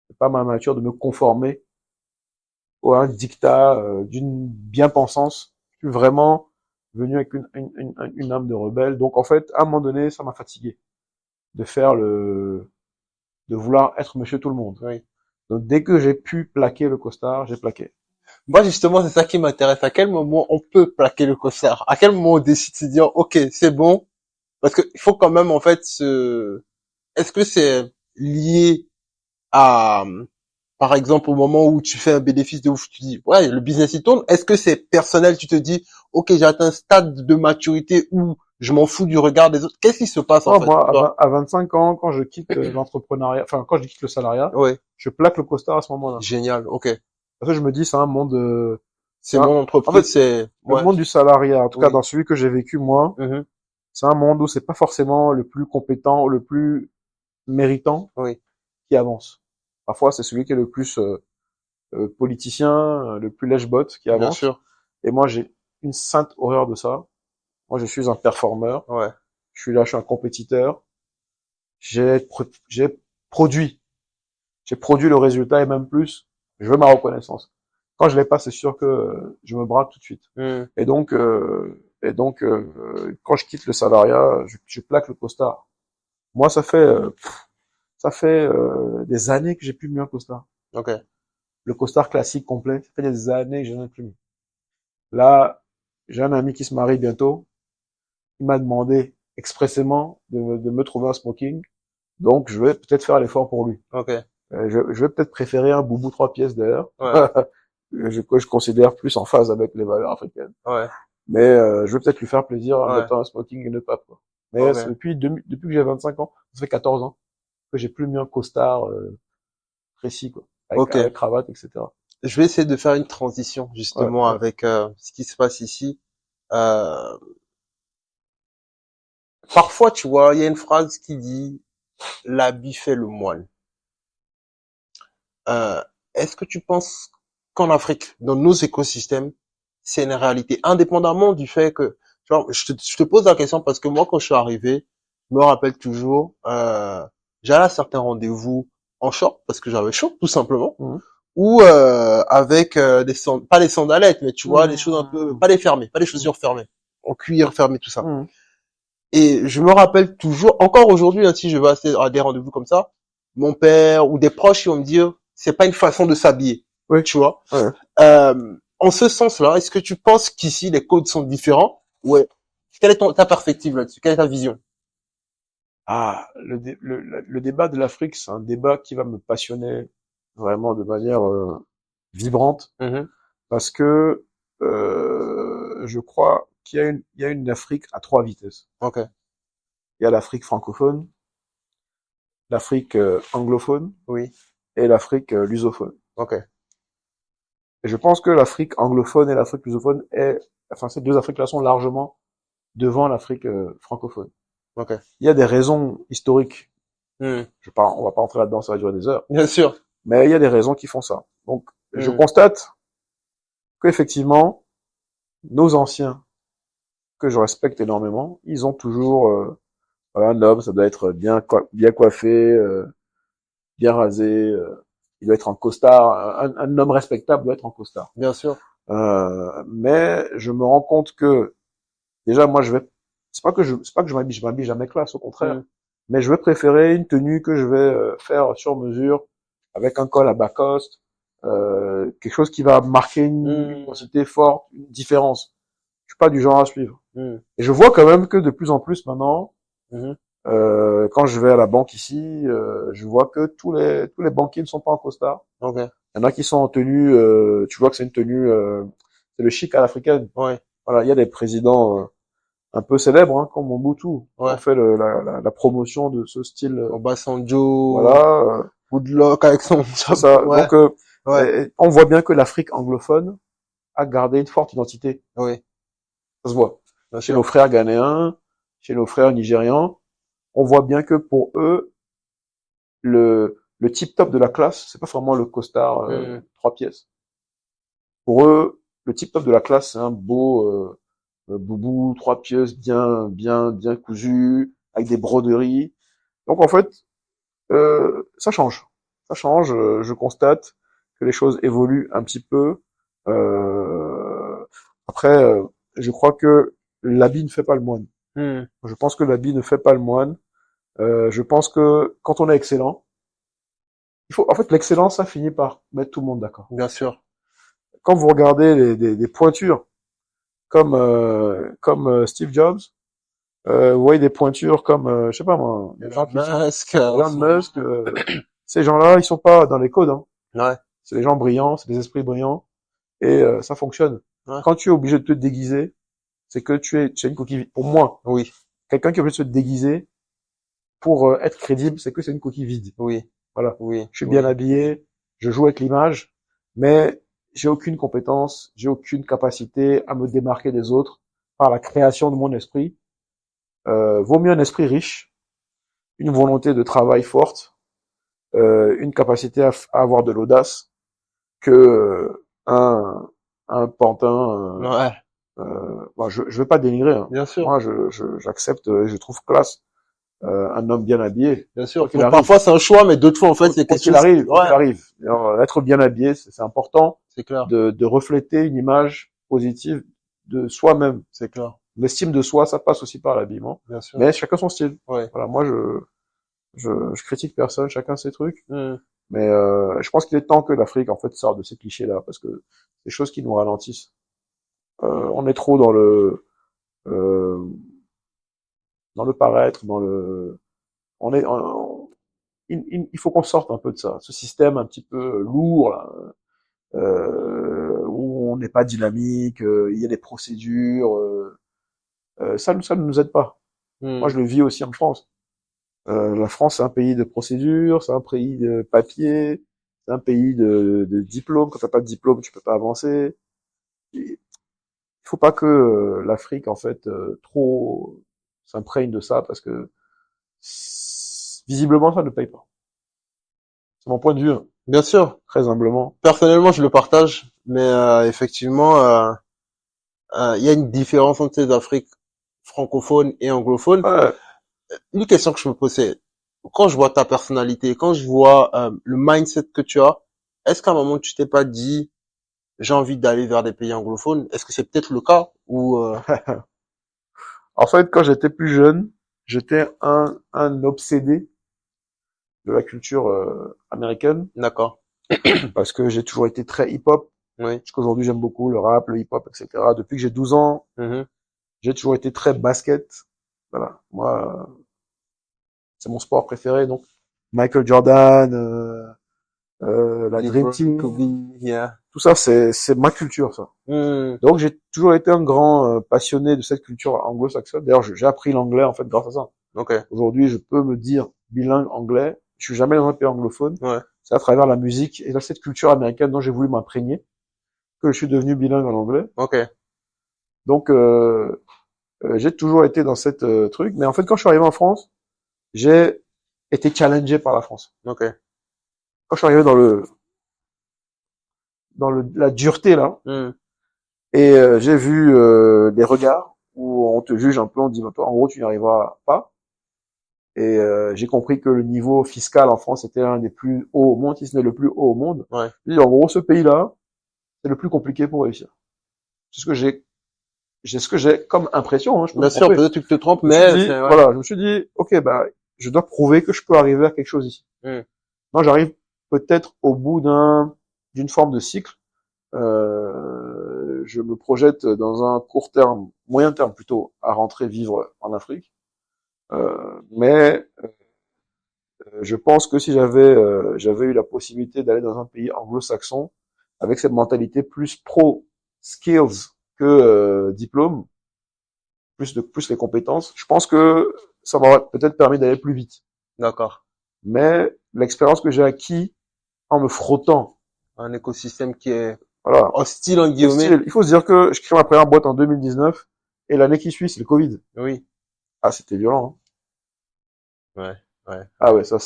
C'est pas ma nature de me conformer à un dictat d'une bien-pensance. Je suis vraiment venu avec une âme de rebelle. Donc en fait, à un moment donné, ça m'a fatigué de de vouloir être monsieur tout le monde. oui. Donc dès que j'ai pu plaquer le costard, j'ai plaqué. Moi, justement, c'est ça qui m'intéresse. À quel moment on peut plaquer le costard? À quel moment on décide de se dire, ok, c'est bon? Parce que il faut quand même, en fait, est-ce que c'est lié à, par exemple, au moment où tu fais un bénéfice de ouf, tu dis, ouais, le business il tourne. Est-ce que c'est personnel? Tu te dis, ok, j'ai atteint un stade de maturité où je m'en fous du regard des autres. Qu'est-ce qui se passe, en Oh, fait, pour moi, toi? à 25 ans, quand je quitte l'entrepreneuriat, enfin quand je quitte le salariat, Ouais, je plaque le costard à ce moment-là. génial, ok. Parce que je me dis, c'est un monde, C'est mon en entreprise, fait, c'est, le ouais, monde du salariat, en tout cas oui, dans celui que j'ai vécu moi, mhm, c'est un monde où c'est pas forcément le plus compétent, le plus méritant oui, qui avance. Parfois, c'est celui qui est le plus politicien, le plus lèche-botte qui bien avance. sûr, Et moi, j'ai une sainte horreur de ça. Moi, je suis un performeur. ouais, Je suis là, je suis un compétiteur. J'ai produit. J'ai produit le résultat et même plus. Je veux ma reconnaissance. Quand je l'ai pas, c'est sûr que je me brade tout de suite. hmm, Et donc, quand je quitte le salariat, je plaque le costard. Moi, ça fait des années que j'ai plus mis un costard. ok, Le costard classique complet, ça fait des années que je n'en ai plus mis. Là, j'ai un ami qui se marie bientôt. Il m'a demandé expressément de me trouver un smoking. Donc, je vais peut-être faire l'effort pour lui. ok, Je vais peut-être préférer un boubou 3 pièces d'ailleurs, ouais, que je considère plus en phase avec les valeurs africaines. ouais, Mais je vais peut-être lui faire plaisir en ouais, mettant un smoking et une pape, quoi. Mais ok, depuis que j'ai 25 ans, ça fait 14 ans que j'ai plus mis un costard précis, quoi, ok. avec cravate, etc. Je vais essayer de faire une transition, Ouais, justement, ouais. avec ce qui se passe ici. Euh, Parfois, tu vois, il y a une phrase qui dit l'habit fait le moine. Euh, Est-ce que tu penses qu'en Afrique, dans nos écosystèmes, c'est une réalité, indépendamment du fait que, tu vois, je te pose la question parce que moi, quand je suis arrivé, je me rappelle toujours, j'allais à certains rendez-vous en short parce que j'avais chaud, tout simplement, Mhm. ou avec pas les sandalettes, mais tu vois, des choses un peu, Mhm. pas les fermées, pas les Mhm. chaussures fermées, en cuir fermé, tout ça. Mhm. Et je me rappelle toujours, encore aujourd'hui, hein, si je vais à des rendez-vous comme ça, mon père ou des proches, ils vont me dire, c'est pas une façon de s'habiller, Oui, tu vois. ouais. En ce sens-là, est-ce que tu penses qu'ici les codes sont différents? Ouais. Quelle est ta perspective là-dessus? Quelle est ta vision? Ah, le débat de l'Afrique, c'est un débat qui va me passionner vraiment de manière vibrante Mhm. parce que je crois il y a une Afrique à 3 vitesses. Ok. Il y a l'Afrique francophone, l'Afrique anglophone Oui. et l'Afrique lusophone. Ok. Et je pense que l'Afrique anglophone et l'Afrique lusophone enfin ces deux Afriques-là sont largement devant l'Afrique francophone. Ok. Il y a des raisons historiques. Mhm. On va pas entrer là-dedans, ça va durer des heures. Bien sûr. Mais il y a des raisons qui font ça. Donc, je Mhm. constate qu'effectivement, nos anciens que je respecte énormément, ils ont toujours, voilà, un homme, ça doit être bien coiffé, bien rasé, il doit être en costard. Un homme respectable doit être en costard. Bien sûr. Mais je me rends compte que déjà, moi, c'est pas que je m'habille jamais classe, au contraire. Mm. Mais je vais préférer une tenue que je vais faire sur mesure, avec un col à bas coste, quelque chose qui va marquer une identité forte, une différence. Je suis pas du genre à suivre. Mm. Et je vois quand même que de plus en plus maintenant, Mhm. quand je vais à la banque ici, je vois que tous les banquiers ne sont pas en costard. Ok. Il y en a qui sont en tenue, tu vois que c'est une tenue, c'est le chic à l'africaine. Ouais. Voilà, il y a des présidents un peu célèbres, hein, comme Mobutu, Ouais. on fait la promotion de ce style. Obasanjo, Voilà, Goodluck avec son c'est ça. Ouais. Donc, Ouais. on voit bien que l'Afrique anglophone a gardé une forte identité. Oui. Ça se voit. Bien Chez sûr. nos frères ghanéens, chez nos frères nigérians, on voit bien que pour eux, le tip top de la classe, c'est pas vraiment le costard 3 pièces. Pour eux, le tip top de la classe, c'est un beau boubou 3 pièces, bien cousu, avec des broderies. Donc en fait, ça change. Ça change. Je constate que les choses évoluent un petit peu. Après, je crois que l'habit ne fait pas le moine. Mm. Je pense que l'habit ne fait pas le moine. Je pense que quand on est excellent, en fait, l'excellence, ça finit par mettre tout le monde d'accord. Bien sûr. Quand vous regardez des pointures comme Steve Jobs, vous voyez des pointures comme, je sais pas moi, des gens qui Masque. Elon Musk, ces gens-là, ils sont pas dans les codes, hein. Ouais. C'est des gens brillants, c'est des esprits brillants, et ça fonctionne. Ouais. Quand tu es obligé de te déguiser, c'est que tu es une coquille vide. Pour moi, Oui. quelqu'un qui est obligé de se déguiser pour être crédible, c'est que c'est une coquille vide. Oui. Voilà. Oui. Je suis bien Oui. habillé, je joue avec l'image, mais j'ai aucune compétence, j'ai aucune capacité à me démarquer des autres par la création de mon esprit. Vaut mieux un esprit riche, une volonté de travail forte, une capacité à avoir de l'audace que un pantin. Ouais. Bon, je veux pas dénigrer, hein. Bien sûr. Moi, j'accepte, je trouve classe un homme bien habillé. Bien Quoi sûr. qu'il Donc, arrive, parfois, c'est un choix, mais d'autres fois, en fait, c'est quoi quelque qu'il chose. arrive, quoi qu'il Ouais. arrive. Alors, être bien habillé, c'est important C'est clair. de refléter une image positive de soi-même. C'est clair. L'estime de soi, ça passe aussi par l'habillement. Bien sûr. Mais chacun son style. Ouais. Voilà, moi, je critique personne, chacun ses trucs. Mm. Mais je pense qu'il est temps que l'Afrique, en fait, sorte de ces clichés-là, parce que c'est des choses qui nous ralentissent. On est trop euh, dans le paraître, on est, il faut qu'on sorte un peu de ça, ce système un petit peu lourd là, où on n'est pas dynamique, il y a des procédures, ça ne nous aide pas. Moi, Mm. je le vis aussi en France. La France, c'est un pays de procédures, c'est un pays de papier, c'est un pays de diplôme. Quand t'as pas de diplôme, tu peux pas avancer. Il faut pas que l'Afrique, en fait, trop s'imprègne de ça, parce que visiblement, ça ne paye pas. C'est mon point de vue, hein, Bien sûr. très humblement. Personnellement, je le partage, mais effectivement, il y a une différence entre les Afriques francophones et anglophones. Ouais, Une question que je me pose, c'est quand je vois ta personnalité, quand je vois le mindset que tu as, est-ce qu'à un moment tu t'es pas dit j'ai envie d'aller vers des pays anglophones? Est-ce que c'est peut-être le cas ou en fait, quand j'étais plus jeune, j'étais un obsédé de la culture américaine, D'accord. parce que j'ai toujours été très hip-hop. Oui. Jusqu'aujourd'hui, j'aime beaucoup le rap, le hip-hop, etc. Depuis que j'ai 12 ans, Mhm. j'ai toujours été très basket. Voilà, moi, c'est mon sport préféré. Donc, Michael Jordan, la Dream LeBron, Team, Kobe, yeah. tout ça, c'est ma culture, ça. Hmm. Donc, j'ai toujours été un grand passionné de cette culture anglo-saxonne. D'ailleurs, j'ai appris l'anglais, en fait, grâce à ça. Ok. Aujourd'hui, je peux me dire bilingue anglais. Je suis jamais dans un pays anglophone. Ouais. C'est à travers la musique et cette culture américaine dont j'ai voulu m'imprégner que je suis devenu bilingue en anglais. Ok. Donc, j'ai toujours été dans cette truc. Mais en fait, quand je suis arrivé en France, j'ai été challengé par la France. Ok. Quand je suis arrivé la dureté là, Hmm. et j'ai vu les regards, où on te juge un peu, on te dit, bah, toi, en gros, tu n'y arriveras pas. Et j'ai compris que le niveau fiscal en France était un des plus hauts au monde, si ce n'est le plus haut au monde. Ouais. Je dis, en gros, ce pays-là, c'est le plus compliqué pour réussir. C'est ce que j'ai comme impression, hein, je peux me Bien sûr, tromper. peut-être que tu te trompes, Je me suis mais dit, c'est, ouais. voilà, je me suis dit, ok, bah, je dois prouver que je peux arriver à quelque chose ici. Non, j'arrive peut-être au bout d'une forme de cycle. Je me projette dans un court terme, moyen terme plutôt, à rentrer vivre en Afrique. Mais je pense que si j'avais eu la possibilité d'aller dans un pays anglo-saxon avec cette mentalité plus pro skills que diplôme, plus les compétences, je pense que ça m'aurait peut-être permis d'aller plus vite. D'accord. Mais l'expérience que j'ai acquis en me frottant, Un écosystème qui est voilà, hostile, en guillemets. il faut se dire que je crée ma première boîte en 2019 et l'année qui suit, c'est le Covid. Oui. Ah, c'était violent, hein. Ouais. Ouais. Ah ouais, ça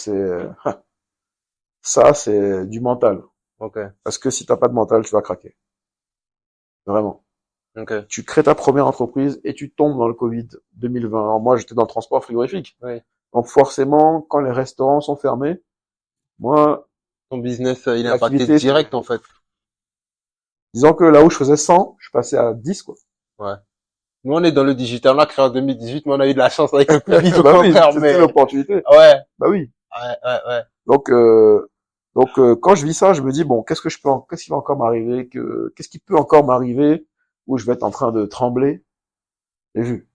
c'est du mental. Ok. Parce que si t'as pas de mental, tu vas craquer. Vraiment. Ok. Tu crées ta première entreprise et tu tombes dans le Covid 2020. Alors moi, j'étais dans le transport frigorifique. Oui. Donc forcément, quand les restaurants sont fermés, moi, Ton business, il est impacté l'activité, direct, en fait. disons que là où je faisais 100, je passais à 10, quoi. Ouais. Nous, on est dans le digital. On a créé en 2018, mais on a eu de la chance avec le Covid, au Bah oui, contraire, c'était mais, l'opportunité. ouais. Bah oui. Ouais. Donc, quand je vis ça, je me dis bon, qu'est-ce qui va encore m'arriver, qu'est-ce qui peut encore m'arriver où je vais être en train de trembler. J'ai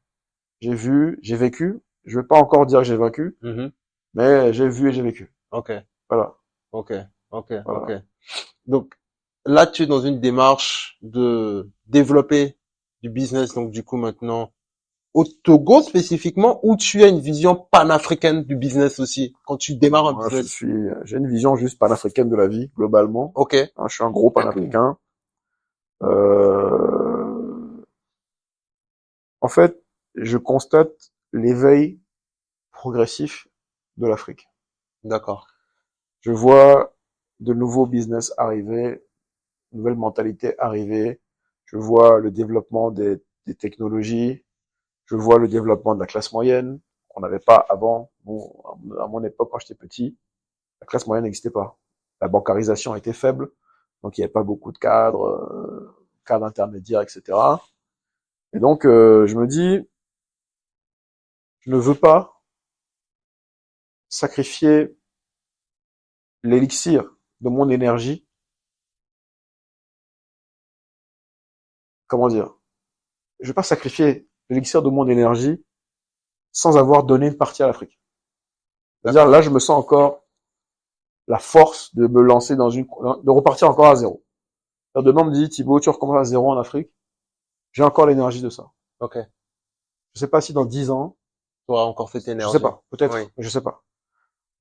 vécu. Je vais pas encore dire que j'ai vaincu, Mhm. mais j'ai vu et j'ai vécu. Ok. Voilà, Ok. Ok. Ok. voilà. Donc, là, tu es dans une démarche de développer du business, donc, du coup, maintenant, au Togo spécifiquement, où tu as une vision panafricaine du business aussi, quand tu démarres un Moi, business. j'ai une vision juste panafricaine de la vie globalement. Ok. Hein, je suis un gros panafricain. Euh, En fait, je constate l'éveil progressif de l'Afrique. D'accord. Je vois de nouveaux business arriver, nouvelles mentalités arriver. Je vois le développement des technologies. Je vois le développement de la classe moyenne qu'on n'avait pas avant. Bon, à mon époque, quand j'étais petit, la classe moyenne n'existait pas. La bancarisation était faible, donc il n'y avait pas beaucoup de cadres intermédiaires, etc. Et donc, je me dis, je ne veux pas sacrifier l'élixir de mon énergie. Comment dire? Je ne veux pas sacrifier l'élixir de mon énergie sans avoir donné une partie à l'Afrique. C'est-à-dire, D'accord. là, je me sens encore la force de me lancer de repartir encore à zéro. Demain, on me dit, Thibaut, tu recommences à zéro en Afrique. J'ai encore l'énergie de ça. Ok. Je sais pas si dans 10 ans, Tu auras encore cette je sais énergie. pas, peut-être, Oui. mais je sais pas.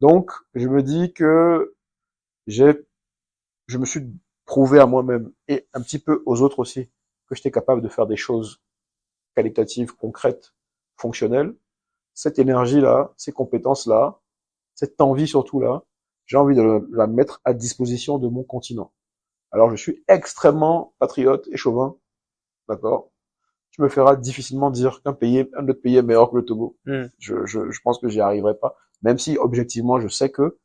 Donc, je me dis que j'ai, je me suis prouvé à moi-même et un petit peu aux autres aussi que j'étais capable de faire des choses qualitatives, concrètes, fonctionnelles. Cette énergie-là, ces compétences-là, cette envie surtout là, j'ai envie de la mettre à disposition de mon continent. Alors, je suis extrêmement patriote et chauvin, d'accord? Tu me feras difficilement dire un autre pays est meilleur que le Togo. Hmm. Je pense que j'y arriverai pas. Même si, objectivement, je sais que,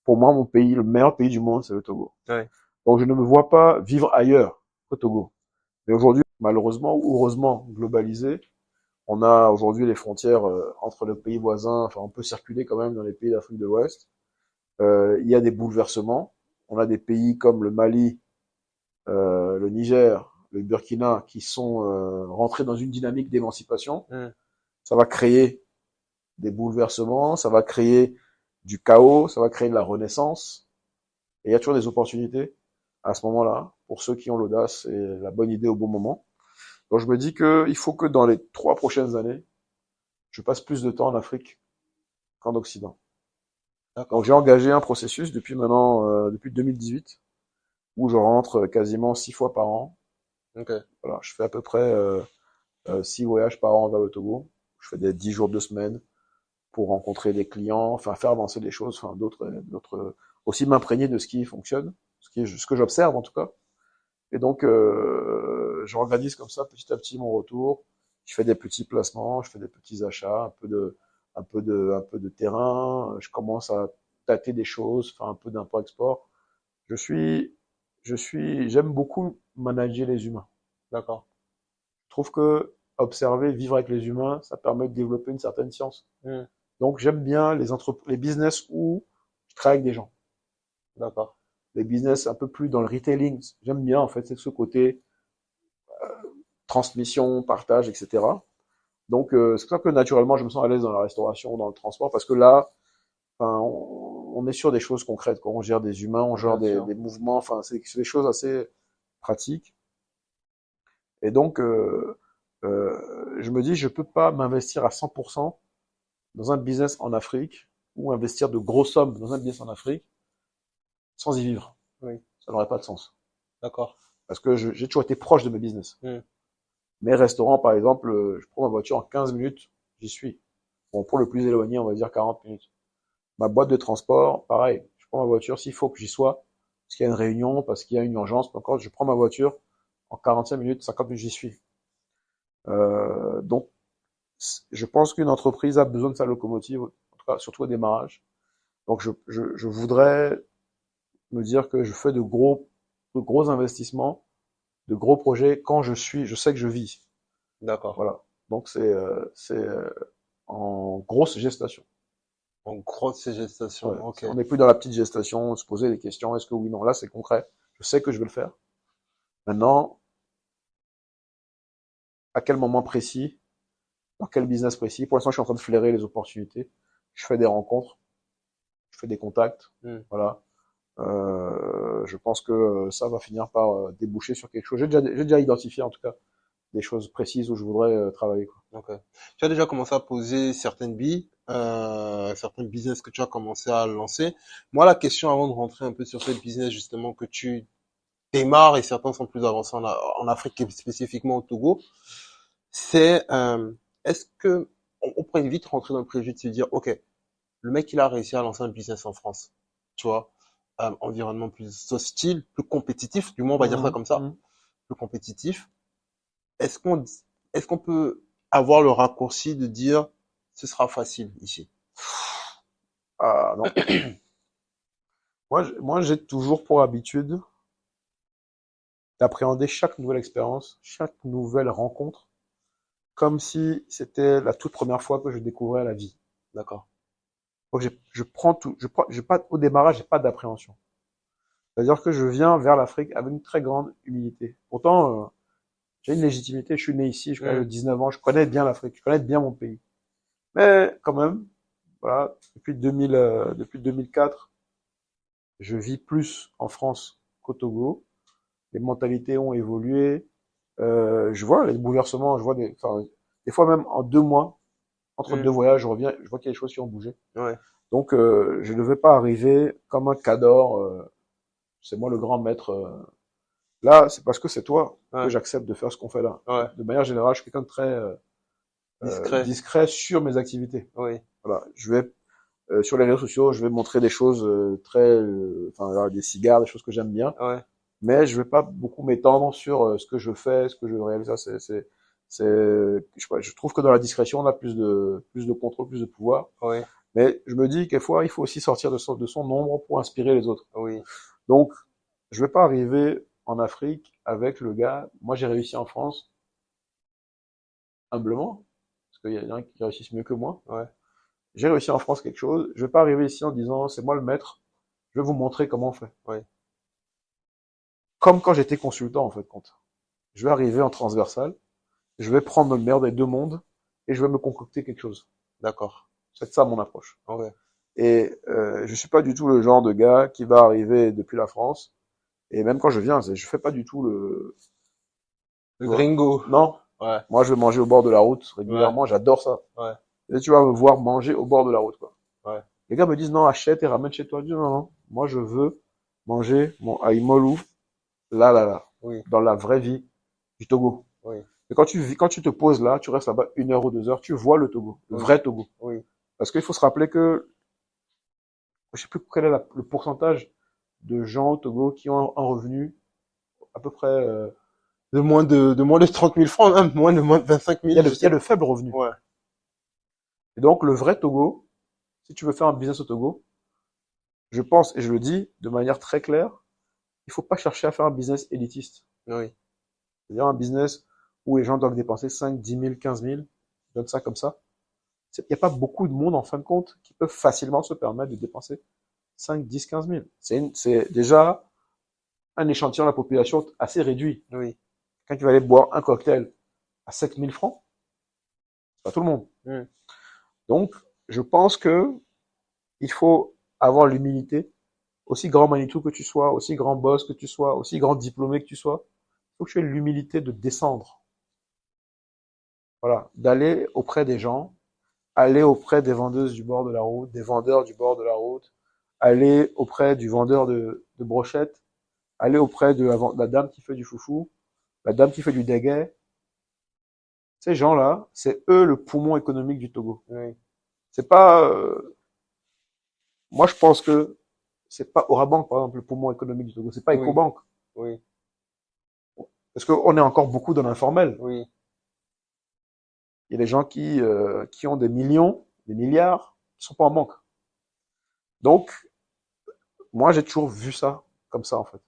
pour moi, mon pays, le meilleur pays du monde, c'est le Togo. Ouais. Donc, je ne me vois pas vivre ailleurs qu'au Togo. Mais aujourd'hui, malheureusement ou heureusement, globalisé, on a aujourd'hui les frontières entre les pays voisins. Enfin, on peut circuler quand même dans les pays d'Afrique de l'Ouest. Il y a des bouleversements. On a des pays comme le Mali, le Niger, le Burkina qui sont rentrés dans une dynamique d'émancipation. Hmm. Ça va créer des bouleversements, ça va créer du chaos, ça va créer de la renaissance. Et il y a toujours des opportunités à ce moment-là pour ceux qui ont l'audace et la bonne idée au bon moment. Donc je me dis qu'il faut que dans les 3 prochaines années, je passe plus de temps en Afrique qu'en Occident. Donc D'accord. j'ai engagé un processus depuis 2018, où je rentre quasiment 6 fois par an. Ok. Voilà, je fais à peu près 6 voyages par an vers le Togo. Je fais des 10 jours, 2 semaines pour rencontrer des clients, enfin faire avancer des choses, enfin d'autres, aussi m'imprégner de ce qui fonctionne, ce que j'observe en tout cas. Et donc j'organise comme ça petit à petit mon retour. Je fais des petits placements, je fais des petits achats, un peu de terrain. Je commence à tâter des choses, faire un peu d'import-export. Je suis, j'aime beaucoup manager les humains. D'accord. Je trouve que observer, vivre avec les humains, ça permet de développer une certaine science. Hmm. Donc j'aime bien les business où je travaille avec des gens. D'accord. Les business un peu plus dans le retailing, j'aime bien en fait, c'est ce côté transmission, partage, etc. Donc c'est pour ça que naturellement je me sens à l'aise dans la restauration, dans le transport, parce que là, enfin, on est sur des choses concrètes, quoi. On gère des humains, on gère Bien sûr. des mouvements, enfin c'est des choses assez pratiques. Et donc je me dis je peux pas m'investir à 100% dans un business en Afrique ou investir de grosses sommes dans un business en Afrique sans y vivre. Oui. Ça n'aurait pas de sens. D'accord. Parce que j'ai toujours été proche de mes business. Hmm. Mes restaurants, par exemple, je prends ma voiture en 15 minutes, j'y suis. Bon, pour le plus éloigné, on va dire 40 minutes. Ma boîte de transport, pareil. Je prends ma voiture, s'il faut que j'y sois, parce qu'il y a une réunion, parce qu'il y a une urgence, peu importe, je prends ma voiture, en 45 minutes, 50 minutes, j'y suis. Donc, je pense qu'une entreprise a besoin de sa locomotive, en tout cas, surtout au démarrage. Donc, je voudrais me dire que je fais de gros investissements, de gros projets quand je sais que je vis. D'accord. Voilà. Donc, c'est en grosse gestation. En grosse gestation. Ouais. Ok. On n'est plus dans la petite gestation, se poser des questions, est-ce que oui, non. Là, c'est concret. Je sais que je vais le faire. Maintenant, à quel moment précis, dans quel business précis. Pour l'instant, je suis en train de flairer les opportunités. Je fais des rencontres, je fais des contacts. Hmm. Voilà. Je pense que ça va finir par déboucher sur quelque chose. J'ai déjà identifié, en tout cas, des choses précises où je voudrais travailler, quoi. Ok. Tu as déjà commencé à poser certaines billes, certains business que tu as commencé à lancer. Moi, la question avant de rentrer un peu sur ces business justement que tu démarres et certains sont plus avancés en Afrique et spécifiquement au Togo, c'est est-ce que on pourrait vite rentrer dans le préjugé de se dire, ok, le mec il a réussi à lancer un business en France, tu vois, environnement plus hostile, plus compétitif, du moins on va dire ça Mhm, comme ça, mhm. plus compétitif. Est-ce qu'on est-ce qu'on peut avoir le raccourci de dire ce sera facile ici? Ah non. Moi, j'ai toujours pour habitude d'appréhender chaque nouvelle expérience, chaque nouvelle rencontre, comme si c'était la toute première fois que je découvrais la vie. D'accord. Donc je prends tout, j'ai pas, au démarrage, j'ai pas d'appréhension. C'est-à-dire que je viens vers l'Afrique avec une très grande humilité. Pourtant, j'ai une légitimité, je suis né ici, je Hmm. connais 19 ans, je connais bien l'Afrique, je connais bien mon pays. Mais quand même, voilà, depuis 2004, je vis plus en France qu'au Togo. Les mentalités ont évolué. Je vois les bouleversements, enfin, des fois même en 2 mois, entre Hmm. deux voyages, je reviens, je vois qu'il y a des choses qui ont bougé. Ouais. Donc, je ne vais pas arriver comme un cador. C'est moi le grand maître. Là, c'est parce que c'est toi que Ouais. j'accepte de faire ce qu'on fait là. Ouais. De manière générale, je suis quelqu'un de très Discret. discret sur mes activités. Oui. Voilà, je vais sur les réseaux sociaux, je vais montrer des choses enfin voilà, des cigares, des choses que j'aime bien, Ouais. mais je vais pas beaucoup m'étendre sur ce que je fais, ce que je réalise. Ça, je trouve que dans la discrétion, on a plus de contrôle, plus de pouvoir. Oui. Mais je me dis quelquefois, il faut aussi sortir de son ombre pour inspirer les autres. Oui. Donc, je vais pas arriver en Afrique avec le gars. Moi, j'ai réussi en France humblement, parce qu'il y en a qui réussissent mieux que moi. Ouais. J'ai réussi en France quelque chose. Je vais pas arriver ici en disant c'est moi le maître. Je vais vous montrer comment on fait. Oui. Comme quand j'étais consultant en fait compte. Je vais arriver en transversal. Je vais prendre le meilleur des deux mondes et je vais me concocter quelque chose. D'accord. C'est ça mon approche. Ok. Et je suis pas du tout le genre de gars qui va arriver depuis la France. Et même quand je viens, je fais pas du tout Le tu vois. gringo. Non. Ouais. Moi, je vais manger au bord de la route Ouais. régulièrement. J'adore ça. Ouais. Et tu vas me voir manger au bord de la route, quoi. Ouais. Les gars me disent non, achète et ramène chez toi. Je dis non, non. Moi, je veux manger mon aïmolou là, Oui. dans la vraie vie du Togo. Oui. Et quand tu te poses là, tu restes là-bas 1 heure ou 2 heures, tu vois le Togo, le Oui. vrai Togo. Oui. Parce qu'il faut se rappeler que, je sais plus quel est le pourcentage de gens au Togo qui ont un revenu à peu près De moins de 30 000 francs, même, moins de 25 000. Il y a le faible revenu. Ouais. Et donc, le vrai Togo, si tu veux faire un business au Togo, je pense, et je le dis de manière très claire, il faut pas chercher à faire un business élitiste. Oui. C'est-à-dire un business où les gens doivent dépenser 5, 10 000, 15 000. Je donne ça comme ça. Il n'y a pas beaucoup de monde, en fin de compte, qui peuvent facilement se permettre de dépenser 5, 10, 15 000. C'est déjà un échantillon de la population assez réduit. Oui. Quand tu vas aller boire un cocktail à 7 000 francs, c'est pas tout le monde. Donc, je pense que il faut avoir l'humilité, aussi grand Manitou que tu sois, aussi grand boss que tu sois, aussi grand diplômé que tu sois, il faut que tu aies l'humilité de descendre. Voilà, d'aller auprès des gens, aller auprès des vendeuses du bord de la route, des vendeurs du bord de la route, aller auprès du vendeur de brochettes, aller auprès de la dame qui fait du foufou, la dame qui fait du déguet. Ces gens-là, c'est eux le poumon économique du Togo. Oui. C'est pas, moi je pense que c'est pas Orabank par exemple le poumon économique du Togo, c'est pas Oui. Ecobank. Oui. Parce qu'on est encore beaucoup dans l'informel. Oui. Il y a des gens qui ont des millions, des milliards, qui sont pas en banque. Donc, moi, j'ai toujours vu ça comme ça, en fait.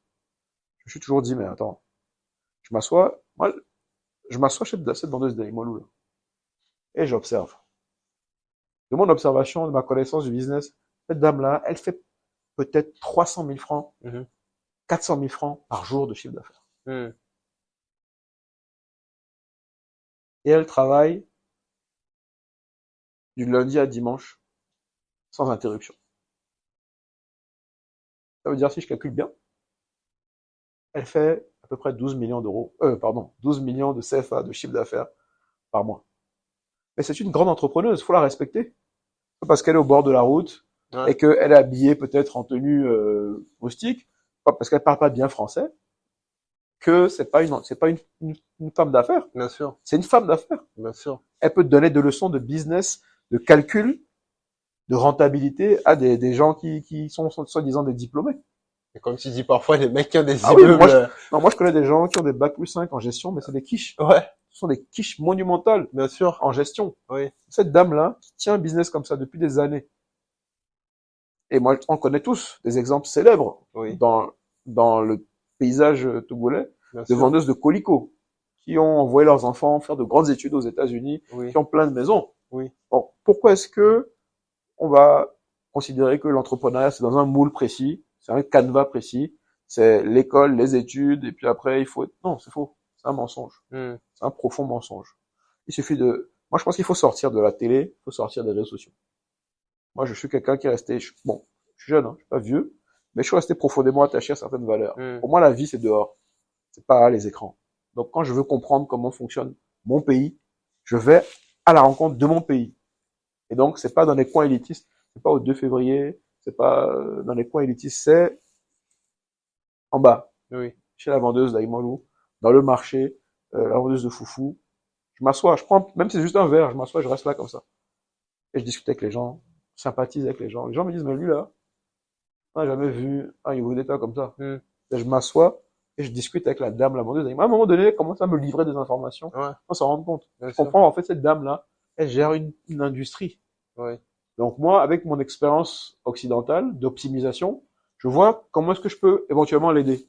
Je me suis toujours dit, mais attends, je m'assois chez cette vendeuse d'Alimolou, là, et j'observe. De mon observation, de ma connaissance du business, cette dame-là, elle fait peut-être 300 000 francs, 400 000 francs par jour de chiffre d'affaires. Et elle travaille du lundi à dimanche, sans interruption. Ça veut dire, si je calcule bien, elle fait à peu près 12 millions d'euros, 12 millions de CFA de chiffre d'affaires par mois. Mais c'est une grande entrepreneuse, faut la respecter. Pas parce qu'elle est au bord de la route et qu'elle est habillée peut-être en tenue rustique, pas parce qu'elle parle pas bien français, que c'est pas une femme d'affaires. Bien sûr. C'est une femme d'affaires. Bien sûr. Elle peut donner des leçons de business, de calcul, de rentabilité à des gens qui sont soi-disant des diplômés. Et comme tu dis parfois, les mecs qui ont des Oui, immeubles. moi je connais des gens qui ont des bac+5 en gestion, mais c'est des quiches. Ouais. Ce sont des quiches monumentales. Bien sûr. En gestion. Oui. Cette dame-là, qui tient un business comme ça depuis des années. Et moi, on connaît tous des exemples célèbres dans le paysage togolais de vendeuses de colicot qui ont envoyé leurs enfants faire de grandes études aux États-Unis, qui ont plein de maisons. Oui. Bon, pourquoi est-ce que on va considérer que l'entrepreneuriat c'est dans un moule précis, c'est un canevas précis, c'est l'école, les études, et puis après il faut... Non, c'est faux. C'est un mensonge. C'est un profond mensonge. Il suffit de... Moi, je pense qu'il faut sortir de la télé, il faut sortir des réseaux sociaux. Moi, je suis quelqu'un qui est resté... Bon, je suis jeune, hein, je suis pas vieux, mais je suis resté profondément attaché à certaines valeurs. Pour moi, la vie, c'est dehors. C'est pas les écrans. Donc, quand je veux comprendre comment fonctionne mon pays, je vais à la rencontre de mon pays. Et donc, c'est pas dans les coins élitistes, c'est pas au 2 février, c'est pas dans les coins élitistes, c'est en bas. Oui. Chez la vendeuse d'Aïmolou, dans le marché, la vendeuse de foufou. Je m'assois, je prends, même si c'est juste un verre, je m'assois, je reste là comme ça. Et je discute avec les gens, je sympathise avec les gens. Les gens me disent, mais lui là, on n'a jamais vu un niveau d'état comme ça. Et je m'assois et je discute avec la dame, la vendeuse. À un moment donné, elle commence à me livrer des informations. On s'en rend compte. Je comprends, en fait, cette dame-là, elle gère une industrie. Donc moi, avec mon expérience occidentale d'optimisation, je vois comment est-ce que je peux éventuellement l'aider.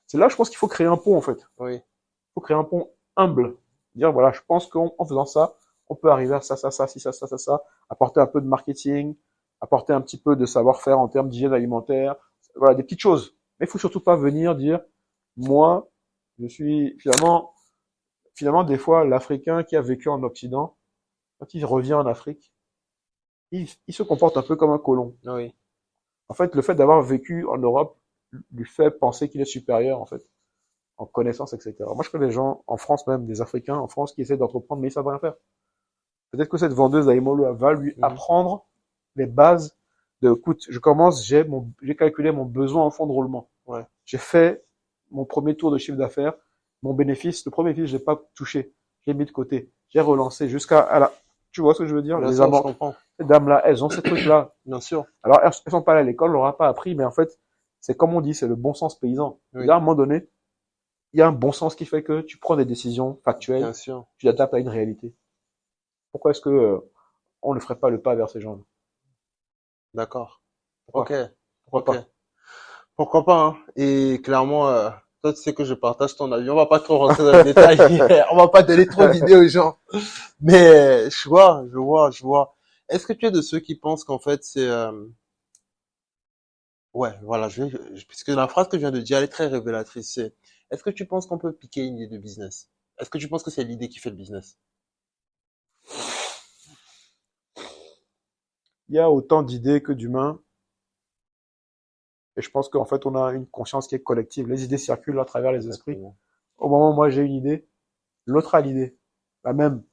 C'est là, je pense qu'il faut créer un pont, en fait. Il faut créer un pont humble. Dire, voilà, je pense qu'en faisant ça, on peut arriver à ça, apporter un peu de marketing, apporter un petit peu de savoir-faire en termes d'hygiène alimentaire, voilà, des petites choses. Mais il faut surtout pas venir dire, moi, je suis finalement, des fois, l'Africain qui a vécu en Occident, quand il revient en Afrique, il se comporte un peu comme un colon. En fait, le fait d'avoir vécu en Europe lui fait penser qu'il est supérieur, en fait, en connaissance, etc. Moi, je connais des gens, en France même, des Africains en France, qui essaient d'entreprendre, mais ils savent rien faire. Peut-être que cette vendeuse d'Aïmolo va lui apprendre les bases de, écoute, je commence, j'ai calculé mon besoin en fonds de roulement. J'ai fait mon premier tour de chiffre d'affaires, mon bénéfice, le premier bénéfice, je l'ai pas touché. J'ai mis de côté. J'ai relancé tu vois ce que je veux dire? Bien sûr, je comprends. Ces dames-là, elles ont ces trucs-là. Bien sûr. Alors, elles sont pas allées à l'école, on leur a pas appris, mais en fait, c'est comme on dit, c'est le bon sens paysan. À un moment donné, il y a un bon sens qui fait que tu prends des décisions factuelles, bien sûr. tu t'adaptes à une réalité. Pourquoi est-ce que on ne ferait pas le pas vers ces gens-là? D'accord. Ok. Pourquoi? Pourquoi Ok. pas? Pourquoi pas, hein. Et clairement, toi, tu sais que je partage ton avis. On va pas trop rentrer dans les détails. On va pas donner trop d'idées aux gens. Mais je vois. Est-ce que tu es de ceux qui pensent qu'en fait, ouais, voilà, puisque la phrase que je viens de dire, elle est très révélatrice. Est-ce que tu penses qu'on peut piquer une idée de business? Est-ce que tu penses que c'est l'idée qui fait le business? Il y a autant d'idées que d'humains, et je pense qu'en fait, on a une conscience qui est collective. Les idées circulent à travers les esprits. Exactement. Au moment où moi j'ai une idée, l'autre a l'idée. La même.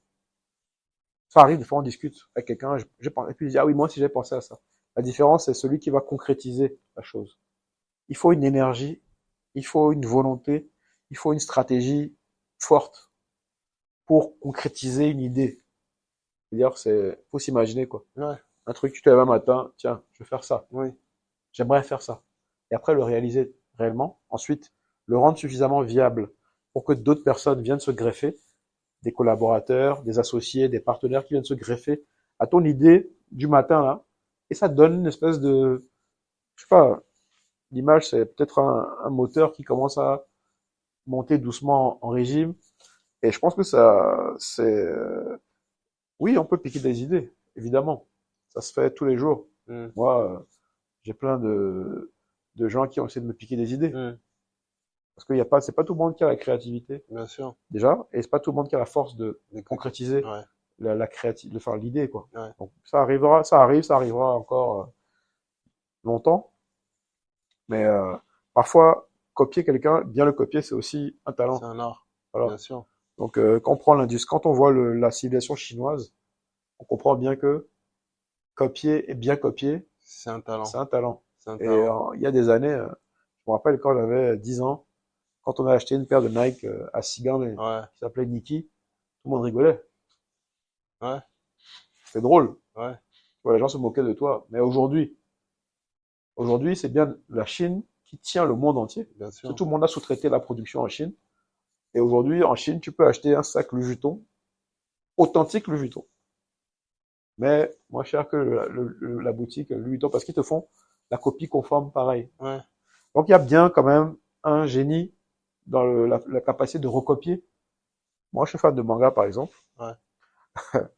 Ça arrive, des fois on discute avec quelqu'un, et puis il dit, ah oui, moi aussi j'ai pensé à ça. La différence, c'est celui qui va concrétiser la chose. Il faut une énergie, il faut une volonté, il faut une stratégie forte pour concrétiser une idée. C'est-à-dire, faut s'imaginer, quoi. Ouais, Un truc, tu te lèves un matin, tiens, je vais faire ça. oui, J'aimerais faire ça. Et après, le réaliser réellement. Ensuite, le rendre suffisamment viable pour que d'autres personnes viennent se greffer, des collaborateurs, des associés, des partenaires qui viennent se greffer à ton idée du matin, là. Et ça te donne une espèce de, je sais pas, l'image, c'est peut-être un moteur qui commence à monter doucement en régime. Et je pense que ça, oui, on peut piquer des idées, évidemment. Ça se fait tous les jours. hmm, Moi, j'ai plein de gens qui ont essayé de me piquer des idées. hmm, Parce qu'il y a pas, c'est pas tout le monde qui a la créativité, bien sûr. déjà, et c'est pas tout le monde qui a la force de Écoute, concrétiser ouais, la créativité, enfin, l'idée, quoi. ouais, Donc, ça arrivera encore longtemps. Mais, parfois, copier quelqu'un, bien le copier, c'est aussi un c'est talent. un art, Voilà. bien sûr. Donc, quand on voit la civilisation chinoise, on comprend bien que copier et bien copier, C'est un c'est talent, un talent. c'est un Et talent. il y a des années, je me rappelle quand j'avais 10 ans, quand on a acheté une paire de Nike à Sigan Ouais, qui s'appelait Nike, tout le monde rigolait. ouais, C'était drôle. ouais, Ouais, les gens se moquaient de toi. Mais aujourd'hui, c'est bien la Chine qui tient le monde entier. bien Parce que sûr. tout le monde a sous-traité la production en Chine. Et aujourd'hui, en Chine, tu peux acheter un sac Louis Vuitton, authentique Louis Vuitton, mais moins cher que la boutique Louis Vuitton parce qu'ils te font la copie conforme pareil. Ouais, Donc il y a bien quand même un génie dans la capacité de recopier. Moi, je suis fan de manga, par exemple. ouais.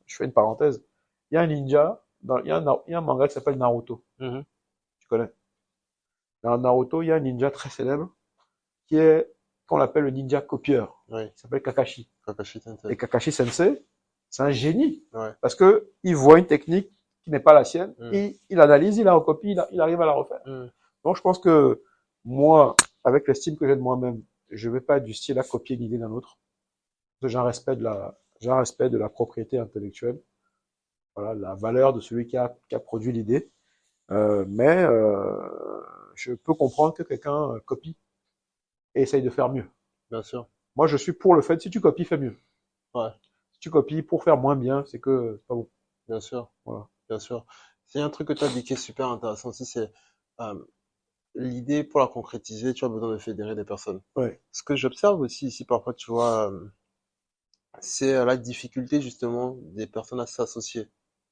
Je fais une parenthèse. Il y a un ninja, il y a un manga qui s'appelle Naruto. Mhm. Tu connais? Dans Naruto, il y a un ninja très célèbre qui est, qu'on appelle le ninja copieur. Oui, Il s'appelle Kakashi. Kakashi Tensei. Et Kakashi Sensei, c'est un génie. Ouais. Parce que il voit une technique qui n'est pas la sienne, Hmm, et il analyse, il la recopie, il arrive à la refaire. hmm, Donc je pense que moi, avec l'estime que j'ai de moi-même, je vais pas être du style à copier une idée d'un autre. Parce que j'ai un respect de la propriété intellectuelle. Voilà, la valeur de celui qui a produit l'idée. Mais je peux comprendre que quelqu'un copie et essaye de faire mieux. bien sûr. Moi, je suis pour le fait, si tu copies, fais mieux. Ouais, Si tu copies pour faire moins bien, c'est que c'est pas bon. bien sûr, Voilà. bien sûr. C'est un truc que tu as dit qui est super intéressant aussi, c'est euh, l'idée pour la concrétiser, tu as besoin de fédérer des personnes. Ouais. Ce que j'observe aussi ici parfois, tu vois, c'est la difficulté justement des personnes à s'associer.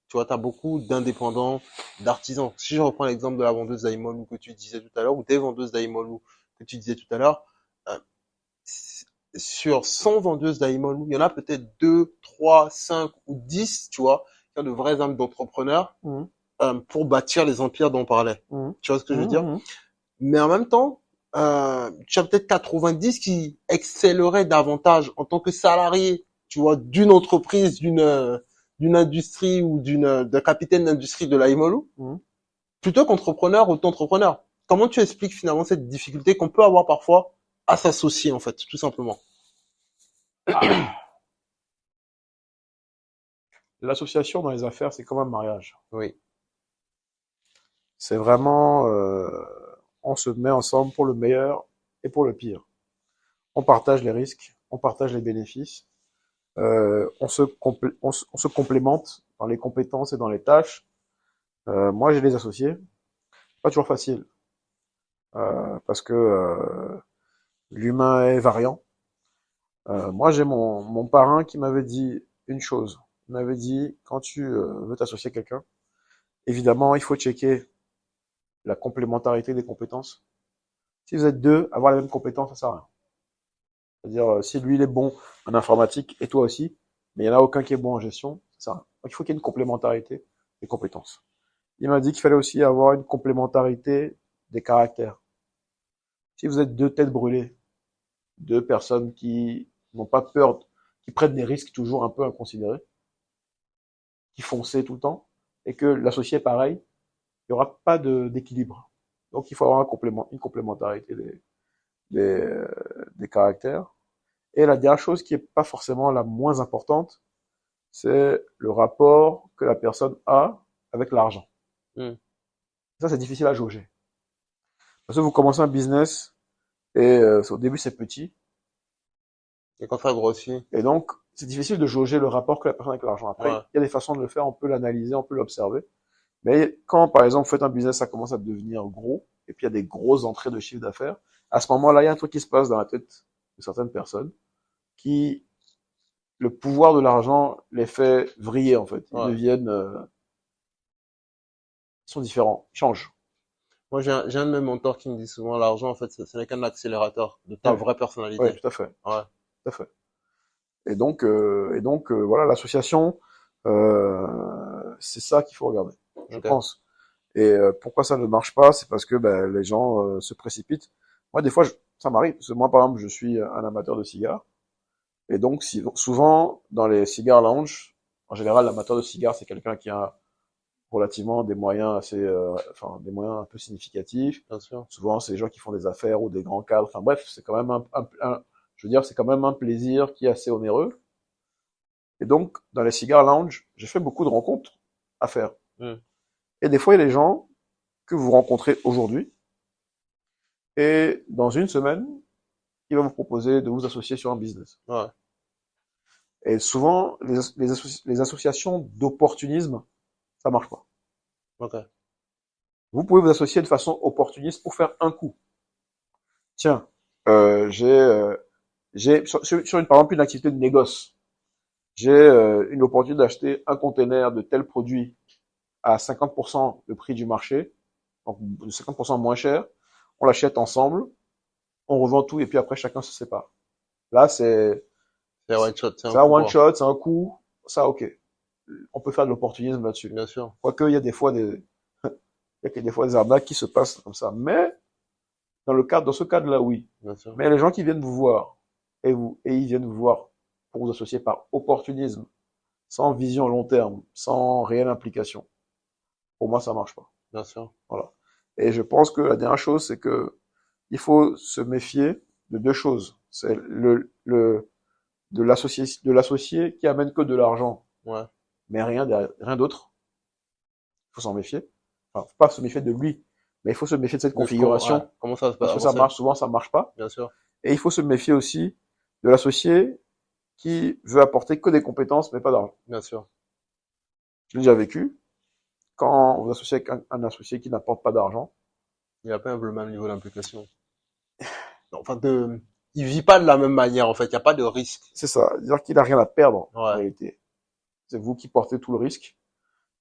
Tu vois, tu as beaucoup d'indépendants, d'artisans. Si je reprends l'exemple de la vendeuse d'Aimolou que tu disais tout à l'heure, ou des vendeuses d'Aimolou que tu disais tout à l'heure, euh, sur 100 vendeuses d'Aimolou, il y en a peut-être 2, 3, 5 ou 10, tu vois, qui ont de vraies âmes d'entrepreneurs Mhm. pour bâtir les empires dont on parlait. Mhm. Tu vois ce que je veux dire? Mhm. Mais en même temps, tu as peut-être 90 qui excelleraient davantage en tant que salarié, tu vois, d'une entreprise, d'une industrie ou d'un capitaine d'industrie de l'Aimolou, Mhm. plutôt qu'entrepreneur ou auto-entrepreneur. Comment tu expliques finalement cette difficulté qu'on peut avoir parfois à s'associer, en fait, tout simplement? L'association dans les affaires, c'est comme un mariage. Oui, C'est vraiment, on se met ensemble pour le meilleur et pour le pire. On partage les risques, on partage les bénéfices, on se complémente dans les compétences et dans les tâches. Moi, j'ai des associés, pas toujours facile, parce que L'humain est variant. Moi, j'ai mon parrain qui m'avait dit une chose. Il m'avait dit, quand tu veux t'associer à quelqu'un, évidemment, il faut checker la complémentarité des compétences. Si vous êtes deux, avoir les mêmes compétences, ça sert à rien. C'est-à-dire, si lui, il est bon en informatique et toi aussi, mais il n'y en a aucun qui est bon en gestion, ça sert à rien. Donc, il faut qu'il y ait une complémentarité des compétences. Il m'a dit qu'il fallait aussi avoir une complémentarité des caractères. Si vous êtes deux têtes brûlées, deux personnes qui n'ont pas peur, qui prennent des risques toujours un peu inconsidérés, qui foncent tout le temps, et que l'associé est pareil, il n'y aura pas d'équilibre. Donc il faut avoir une complémentarité des caractères. Et la dernière chose qui n'est pas forcément la moins importante, c'est le rapport que la personne a avec l'argent. Hmm. Ça, c'est difficile à jauger. Parce que vous commencez un business et au début, c'est petit. Et quand ça grossit, Et donc, c'est difficile de jauger le rapport que la personne a avec l'argent. Après, ouais, il y a des façons de le faire, on peut l'analyser, on peut l'observer. Mais quand, par exemple, vous faites un business, ça commence à devenir gros, et puis il y a des grosses entrées de chiffre d'affaires, à ce moment-là, il y a un truc qui se passe dans la tête de certaines personnes qui, le pouvoir de l'argent les fait vriller, en fait. Ils ouais. deviennent, ils sont différents, ils changent. Moi, j'ai un de mes mentors qui me dit souvent, l'argent, en fait, ce n'est qu'un accélérateur de ta Ouais, vraie ouais, personnalité. tout à fait, Ouais, tout à fait. Voilà, l'association, c'est ça qu'il faut regarder, je ok. pense. Et pourquoi ça ne marche pas, c'est parce que ben, les gens se précipitent. Moi, des fois, ça m'arrive. Parce que moi, par exemple, je suis un amateur de cigares. Et donc, souvent, dans les cigares lounge, en général, l'amateur de cigares, c'est quelqu'un qui a relativement des moyens assez, enfin, des moyens un peu significatifs. Bien sûr. Souvent, c'est des gens qui font des affaires ou des grands cadres. Enfin, bref, c'est quand même je veux dire, c'est quand même un plaisir qui est assez onéreux. Et donc, dans les cigares lounge, j'ai fait beaucoup de rencontres à faire. Hmm. Et des fois, il y a des gens que vous rencontrez aujourd'hui, et dans une semaine, il va vous proposer de vous associer sur un business. Ouais, Et souvent, les associations d'opportunisme, ça marche pas. ok. Vous pouvez vous associer de façon opportuniste pour faire un coup. Tiens, j'ai sur une, par exemple, une activité de négoce, j'ai une opportunité d'acheter un container de tel produit à 50% le prix du marché, donc 50% moins cher. On l'achète ensemble, on revend tout et puis après chacun se sépare. Là, C'est one shot, c'est un c'est un coup, one quoi. shot, c'est un coup, ça ok. On peut faire de l'opportunisme là-dessus. Bien sûr, Quoique, il y a des fois il y a des fois des arnaques qui se passent comme ça. Mais, dans ce cadre-là, oui. bien sûr. Mais les gens qui viennent vous voir, et ils viennent vous voir pour vous associer par opportunisme, sans vision long terme, sans réelle implication, pour moi, ça marche pas. Bien sûr. Voilà. Et je pense que la dernière chose, c'est que il faut se méfier de deux choses. C'est de l'associé qui amène que de l'argent, Ouais. mais rien d'autre. Il faut s'en méfier. Enfin, faut pas se méfier de lui, mais il faut se méfier de cette Ouais. configuration, Comment ça se parce passe? que Avant ça ça, marche souvent, ça marche pas. bien sûr. Et il faut se méfier aussi de l'associé qui veut apporter que des compétences, mais pas d'argent. Bien sûr. Je l'ai déjà vécu. Quand vous associez avec un associé qui n'apporte pas d'argent, Il a pas le même niveau d'implication. Enfin, il vit pas de la même manière, en fait. Il n'y a pas de risque. c'est ça. C'est-à-dire qu'il n'a rien à perdre, en Ouais. réalité. C'est vous qui portez tout le risque.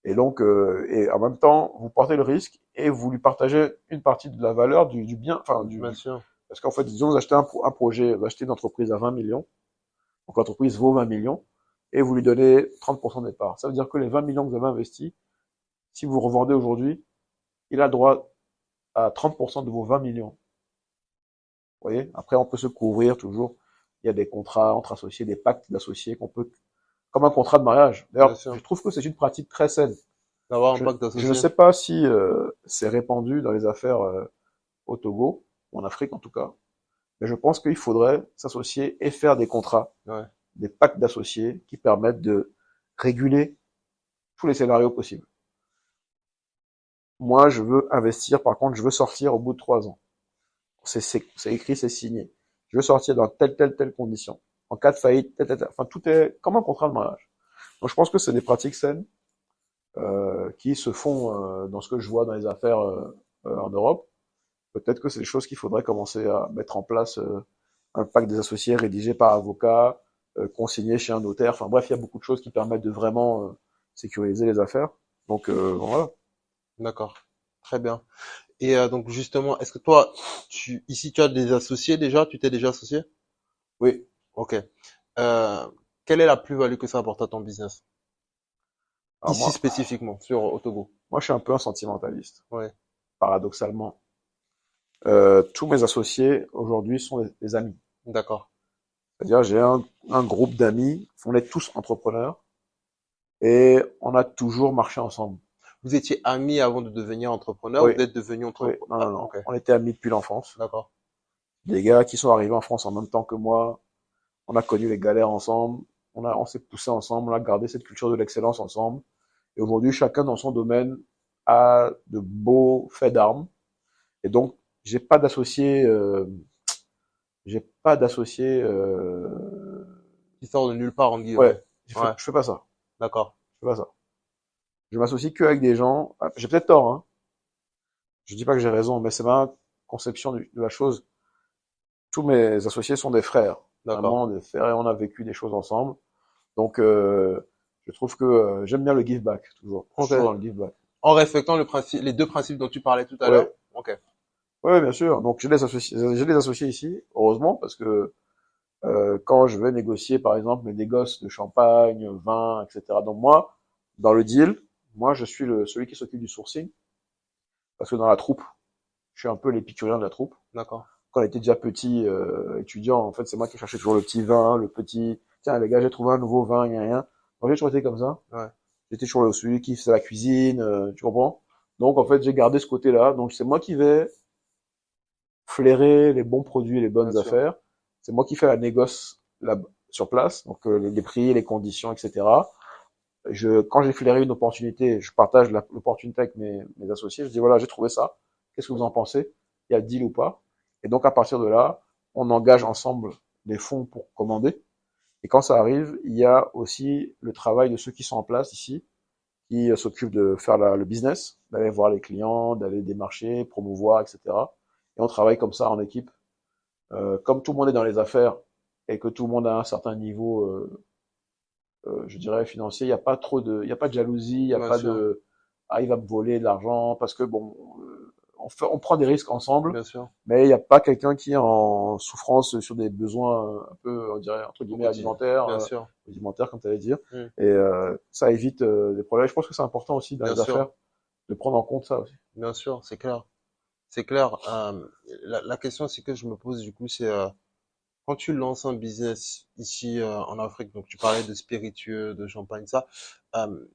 Et donc, et en même temps, vous portez le risque et vous lui partagez une partie de la valeur du bien, enfin, Bien sûr. parce qu'en fait, disons, vous achetez un projet, vous achetez une entreprise à 20 millions, donc l'entreprise vaut 20 millions, et vous lui donnez 30% des parts. Ça veut dire que les 20 millions que vous avez investis, si vous revendez aujourd'hui, il a le droit à 30% de vos 20 millions. Vous voyez? Après, on peut se couvrir toujours. Il y a des contrats entre associés, des pactes d'associés qu'on peut, comme un contrat de mariage. Bien D'ailleurs, je sûr. trouve que c'est une pratique très saine. D'avoir un Je, pacte je ne associé. sais pas si c'est répandu dans les affaires au Togo, ou en Afrique en tout cas, mais je pense qu'il faudrait s'associer et faire des contrats, Ouais. des pactes d'associés qui permettent de réguler tous les scénarios possibles. Moi, je veux investir, par contre, je veux sortir au bout de 3 ans. C'est écrit, c'est signé. Je veux sortir dans telle condition. En cas de faillite, enfin, tout est comme un contrat de mariage. Donc, je pense que c'est des pratiques saines qui se font dans ce que je vois dans les affaires en Europe. peut-être que c'est des choses qu'il faudrait commencer à mettre en place, un pacte des associés rédigé par avocat, consigné chez un notaire. Enfin bref, il y a beaucoup de choses qui permettent de vraiment sécuriser les affaires. Donc voilà. D'accord. Très bien. Et donc justement, est-ce que toi, ici tu as des associés déjà? Tu t'es déjà associé? Oui. Ok. Euh, Quelle est la plus-value que ça apporte à ton business? Alors Ici moi, spécifiquement, sur Autogo. moi je suis un peu un sentimentaliste, Ouais. paradoxalement. Tous mes associés aujourd'hui sont des amis. D'accord. C'est-à-dire j'ai un groupe d'amis, on est tous entrepreneurs et on a toujours marché ensemble. Vous étiez amis avant de devenir entrepreneur ou Oui, vous êtes devenu oui, entrepreneur? non, non, Ah, non. ok. On était amis depuis l'enfance. D'accord. Des gars qui sont arrivés en France en même temps que moi. On a connu les galères ensemble. On s'est poussé ensemble. On a gardé cette culture de l'excellence ensemble. Et aujourd'hui, chacun dans son domaine a de beaux faits d'armes. Et donc, j'ai pas d'associé, j'ai pas d'associé, Qui sort de nulle part, en guillemets. ouais, Ouais. je fais pas ça. D'accord. Je fais pas ça. Je m'associe que avec des gens, ah, j'ai peut-être tort, hein. Je dis pas que j'ai raison, mais c'est ma conception de la chose. Tous mes associés sont des frères. D'accord. Vraiment des frères et on a vécu des choses ensemble. Donc, je trouve que j'aime bien le give back, toujours. Je Ok. suis toujours dans le give back. En respectant le principe, les deux principes dont tu parlais tout à l'heure? Ouais, Ok. ouais, bien sûr. Donc, j'ai des associés ici, heureusement, parce que quand je vais négocier, par exemple, mes négoces de champagne, vin, etc. Donc moi, dans le deal, moi, je suis celui qui s'occupe du sourcing, parce que dans la troupe, je suis un peu l'épicurien de la troupe. D'accord. Quand on était déjà petit étudiant, en fait, c'est moi qui cherchais toujours le petit vin, le petit. Tiens, les gars, j'ai trouvé un nouveau vin, rien. Donc j'ai toujours été comme ça. Ouais. J'étais toujours celui qui faisait la cuisine, tu comprends? Donc en fait, j'ai gardé ce côté-là. Donc c'est moi qui vais flairer les bons produits, les Bien bonnes sûr. affaires. C'est moi qui fais la négoce là, sur place, donc les prix, les conditions, etc. Quand j'ai flairé une opportunité, je partage l'opportunité avec mes associés. Je dis voilà, j'ai trouvé ça. Qu'est-ce que vous en pensez? Il y a deal ou pas? Et donc à partir de là, on engage ensemble des fonds pour commander. Et quand ça arrive, il y a aussi le travail de ceux qui sont en place ici, qui s'occupent de faire le business, d'aller voir les clients, d'aller démarcher, promouvoir, etc. Et on travaille comme ça en équipe. Comme tout le monde est dans les affaires et que tout le monde a un certain niveau, je dirais financier, il y a pas de jalousie, il y a Bien pas sûr. de ah il va me voler de l'argent parce que bon, on prend des risques ensemble, Bien sûr. mais il n'y a pas quelqu'un qui est en souffrance sur des besoins un peu, on dirait entre Au guillemets quotidien. alimentaires, Bien sûr. alimentaires comme tu allais dire, Hmm. et ça évite des problèmes. Je pense que c'est important aussi dans Bien les sûr. affaires de prendre en compte ça aussi. Bien sûr. C'est clair. C'est clair. La question c'est que je me pose du coup, c'est quand tu lances un business ici en Afrique, donc tu parlais de spiritueux, de champagne, ça, euh,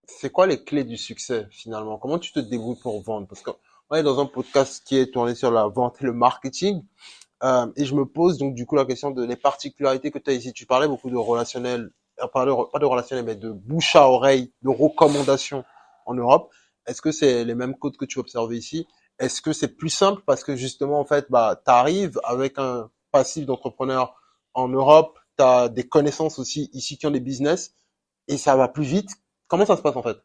c'est quoi les clés du succès finalement? Comment tu te débrouilles pour vendre? Parce qu'on est dans un podcast qui est tourné sur la vente et le marketing. Et je me pose donc du coup la question de les particularités que tu as ici. Tu parlais beaucoup de relationnel, pas de relationnel, mais de bouche à oreille, de recommandations en Europe. Est-ce que c'est les mêmes codes que tu observes ici? Est-ce que c'est plus simple parce que justement en fait bah tu arrives avec un passif d'entrepreneur en Europe, tu as des connaissances aussi ici qui ont des business et ça va plus vite. Comment ça se passe en fait?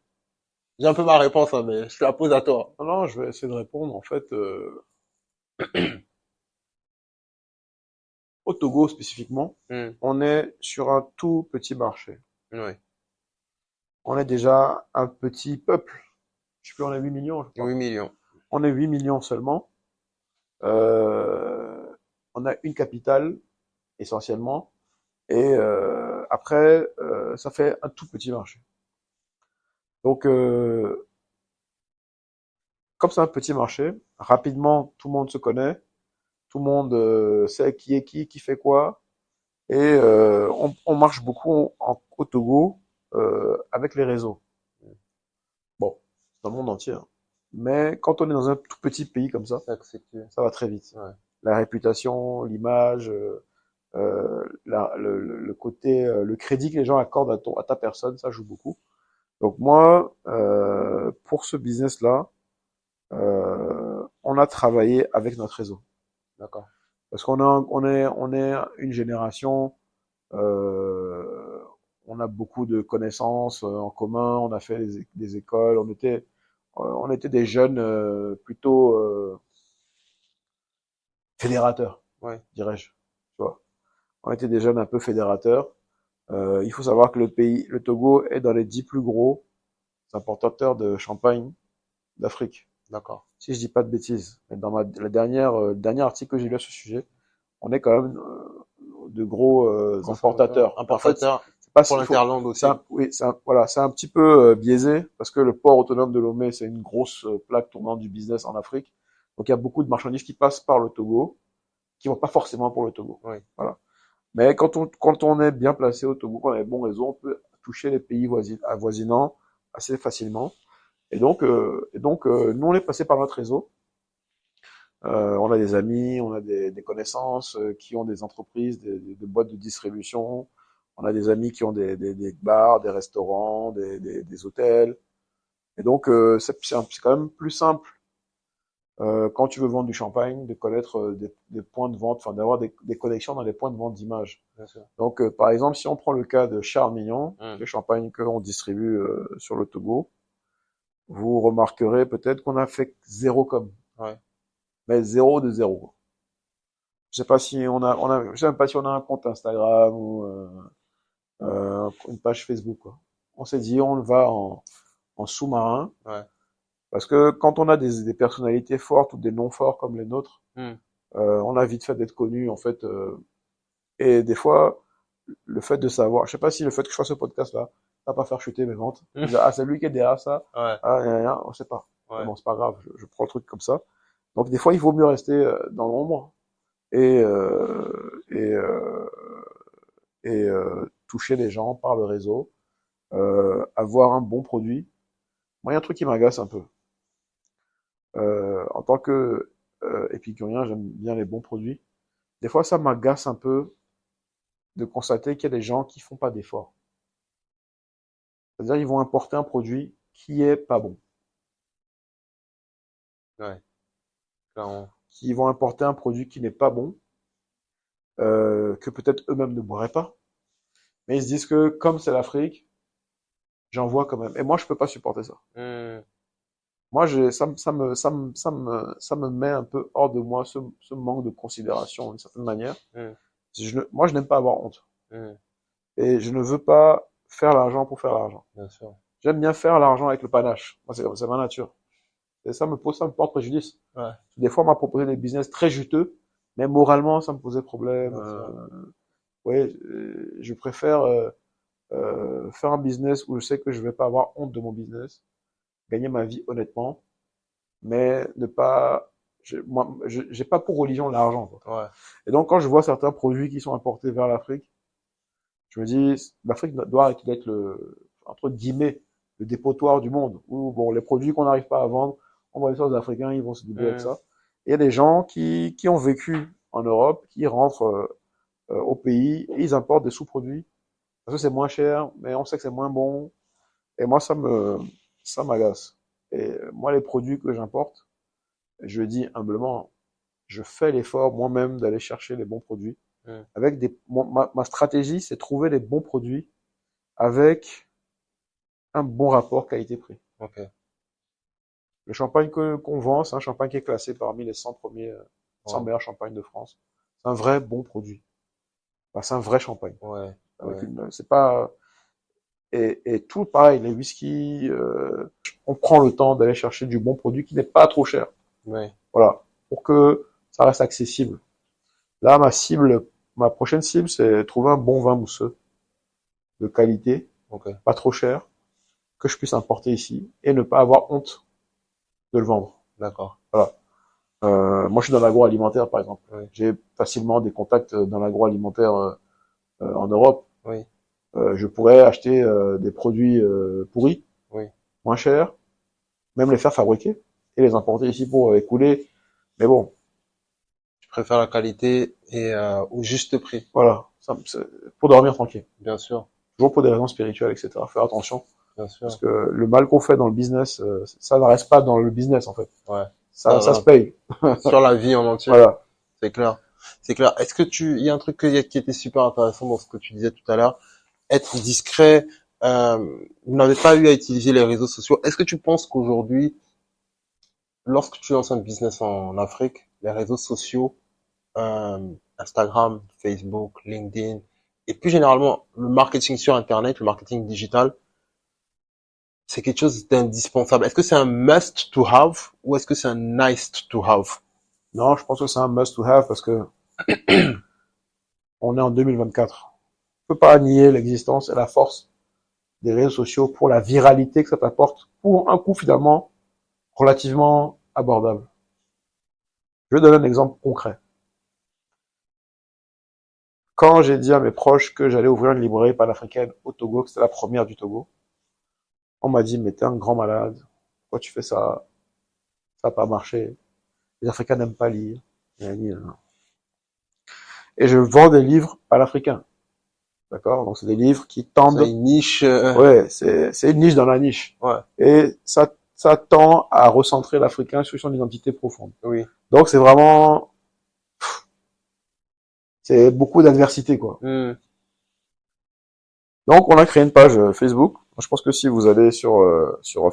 J'ai un peu ma réponse hein, mais je te la pose à toi. Non, non, je vais essayer de répondre. En fait, au Togo spécifiquement, Hmm. on est sur un tout petit marché. Ouais. On est déjà un petit peuple. Je sais plus, on est 8 millions, je 8 crois. millions. On est 8 millions seulement. Euh, on a une capitale, essentiellement. Et après, ça fait un tout petit marché. Donc, comme c'est un petit marché, rapidement, tout le monde se connaît. Tout le monde sait qui est qui fait quoi. Et on marche beaucoup au Togo avec les réseaux. Bon, dans le monde entier, hein. Mais quand on est dans un tout petit pays comme ça, C'est accepté. ça va très vite. Ouais. La réputation, l'image, le côté, le crédit que les gens accordent à ta personne, ça joue beaucoup. Donc moi, pour ce business-là, on a travaillé avec notre réseau. D'accord. Parce on est une génération, on a beaucoup de connaissances en commun, on a fait des écoles, on était des jeunes plutôt fédérateurs, Ouais. dirais-je. Tu vois. On était des jeunes un peu fédérateurs. Il faut savoir que le Togo est dans les 10 plus gros importateurs de champagne d'Afrique. D'accord. Si je dis pas de bêtises. Mais dans le dernier article que j'ai lu à ce sujet, on est quand même de gros importateurs. En fait, Importateur c'est pas pour s'il faut, l'Interland aussi. oui, voilà, c'est un petit peu biaisé parce que le port autonome de Lomé, c'est une grosse plaque tournante du business en Afrique. Donc il y a beaucoup de marchandises qui passent par le Togo, qui vont pas forcément pour le Togo. Oui. Voilà. Mais quand on est bien placé au Togo, quand on a les bons réseaux, on peut toucher les pays avoisinants assez facilement. Nous, on est passé par notre réseau. On a des amis, on a des connaissances qui ont des entreprises, des boîtes de distribution. On a des amis qui ont des bars, des restaurants, des hôtels. Et donc, c'est quand même plus simple quand tu veux vendre du champagne, de connaître des points de vente, enfin d'avoir des connexions dans les points de vente d'images. Bien sûr. Donc, par exemple, si on prend le cas de Charles Mignon, le champagne que l'on distribue sur le Togo, vous remarquerez peut-être qu'on a fait zéro com. Ouais. Mais zéro de zéro. Je sais pas si je sais même pas si on a un compte Instagram ou une page Facebook, quoi. On s'est dit, on va en sous-marin. Ouais. Parce que quand on a des personnalités fortes ou des noms forts comme les nôtres, on a vite fait d'être connu, en fait. Et des fois, le fait de savoir, je sais pas si le fait que je fasse ce podcast-là, ça va pas faire chuter mes ventes. Ah, c'est lui qui est derrière ça. Ouais. Ah, on sait pas. Ouais. Bon, c'est pas grave, je prends le truc comme ça. Donc, des fois, il vaut mieux rester dans l'ombre et, toucher les gens par le réseau, avoir un bon produit. Moi, il y a un truc qui m'agace un peu. En tant que épicurien, j'aime bien les bons produits. Des fois, ça m'agace un peu de constater qu'il y a des gens qui font pas d'efforts. C'est-à-dire, ils vont importer un produit qui est pas bon. Ouais. Clairement. Qui vont importer un produit qui n'est pas bon, que peut-être eux-mêmes ne boiraient pas. Mais ils se disent que comme c'est l'Afrique, j'en vois quand même. Et moi, je peux pas supporter ça. Moi, ça me met un peu hors de moi ce manque de considération d'une certaine manière. Moi, je n'aime pas avoir honte. Et je ne veux pas faire l'argent pour faire l'argent. Bien sûr. J'aime bien faire l'argent avec le panache. Moi, c'est ma nature. Et ça me porte préjudice. Ouais. Des fois, on m'a proposé des business très juteux, mais moralement, ça me posait problème. Ouais, je préfère faire un business où je sais que je vais pas avoir honte de mon business, gagner ma vie honnêtement, mais ne pas, moi, j'ai pas pour religion l'argent, quoi. Ouais. Et donc, quand je vois certains produits qui sont importés vers l'Afrique, je me dis, l'Afrique doit être entre guillemets, le dépotoir du monde, où, bon, les produits qu'on n'arrive pas à vendre, on va les faire aux Africains, ils vont se débrouiller avec ça. Et il y a des gens qui ont vécu en Europe, qui rentrent au pays, et ils importent des sous-produits, parce que c'est moins cher, mais on sait que c'est moins bon. Et moi, ça m'agace. Et moi, les produits que j'importe, je dis humblement, je fais l'effort moi-même d'aller chercher les bons produits. Avec ma stratégie, c'est trouver les bons produits avec un bon rapport qualité-prix. Okay. Le champagne qu'on vend, c'est un champagne qui est classé parmi les 100 premiers, 100 meilleurs champagnes de France. C'est un vrai bon produit. Enfin, c'est un vrai champagne. Ouais. C'est pas, et tout pareil, les whiskies, on prend le temps d'aller chercher du bon produit qui n'est pas trop cher. Ouais. Voilà. Pour que ça reste accessible. Là, ma prochaine cible, c'est trouver un bon vin mousseux de qualité, pas trop cher, que je puisse importer ici et ne pas avoir honte de le vendre. D'accord. Voilà. Moi, je suis dans l'agroalimentaire, par exemple. Oui. J'ai facilement des contacts dans l'agroalimentaire en Europe. Oui. Je pourrais acheter des produits pourris, moins chers, même les faire fabriquer et les importer ici pour écouler. Mais bon. Je préfère la qualité et au juste prix. Voilà. Pour dormir tranquille. Bien sûr. Toujours pour des raisons spirituelles, etc. Faire attention. Bien sûr. Parce que le mal qu'on fait dans le business, ça ne reste pas dans le business, en fait. Ouais. Ça se paye. Sur la vie en entier. Voilà. C'est clair. C'est clair. Est-ce que il y a un truc qui était super intéressant dans ce que tu disais tout à l'heure. Être discret, vous n'avez pas eu à utiliser les réseaux sociaux. Est-ce que tu penses qu'aujourd'hui, lorsque tu lances un business en Afrique, les réseaux sociaux, Instagram, Facebook, LinkedIn, et plus généralement le marketing sur Internet, le marketing digital, c'est quelque chose d'indispensable. Est-ce que c'est un must to have ou est-ce que c'est un nice to have? Non, je pense que c'est un must to have parce que on est en 2024. On peut pas nier l'existence et la force des réseaux sociaux pour la viralité que ça t'apporte pour un coût finalement relativement abordable. Je vais donner un exemple concret. Quand j'ai dit à mes proches que j'allais ouvrir une librairie panafricaine au Togo, que c'était la première du Togo, on m'a dit, mais t'es un grand malade. Pourquoi tu fais ça? Ça n'a pas marché. Les Africains n'aiment pas lire. Et je vends des livres panafricains. D'accord? Donc c'est des livres qui tendent. C'est une niche. Ouais, c'est une niche dans la niche. Ouais. Et ça tend à recentrer l'Africain sur son identité profonde. Oui. Donc c'est vraiment, c'est beaucoup d'adversité, quoi. Donc on a créé une page Facebook. Je pense que si vous allez sur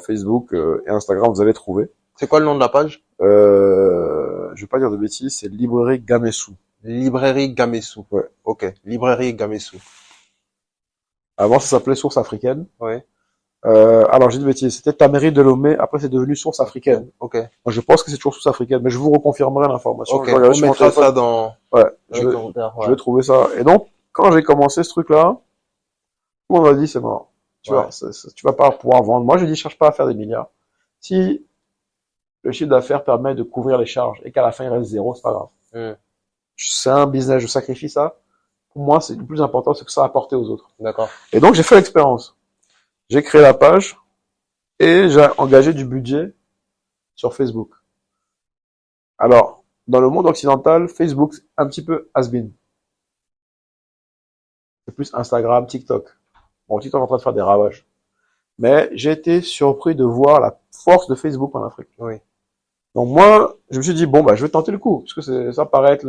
Facebook et Instagram, vous allez trouver. C'est quoi le nom de la page? Je vais pas dire de bêtises, c'est Librairie Gamessou. Librairie Gamessou. Ouais. Ok. Librairie Gamessou. Avant ça s'appelait Source Africaine. Ouais. Alors j'ai dit de bêtises, c'était Tamerie de Lomé. Après c'est devenu Source Africaine. Ok. Donc, je pense que c'est toujours Source Africaine, mais je vous reconfirmerai l'information. Ok. On mettra ça dans. Ouais. Je vais trouver ça. Et donc quand j'ai commencé ce truc-là, tout le monde m'a dit c'est mort. Tu vois, tu vas pas pouvoir vendre. Moi, je dis, cherche pas à faire des milliards. Si le chiffre d'affaires permet de couvrir les charges et qu'à la fin il reste zéro, c'est pas grave. C'est un business, je sacrifie ça. Pour moi, c'est le plus important, c'est que ça a apporté aux autres. D'accord. Et donc, j'ai fait l'expérience. J'ai créé la page et j'ai engagé du budget sur Facebook. Alors, dans le monde occidental, Facebook, c'est un petit peu has-been. C'est plus Instagram, TikTok. Bon, TikTok est en train de faire des ravages. Mais j'ai été surpris de voir la force de Facebook en Afrique. Oui. Donc moi, je me suis dit, bon, bah, je vais tenter le coup, parce que ça paraît être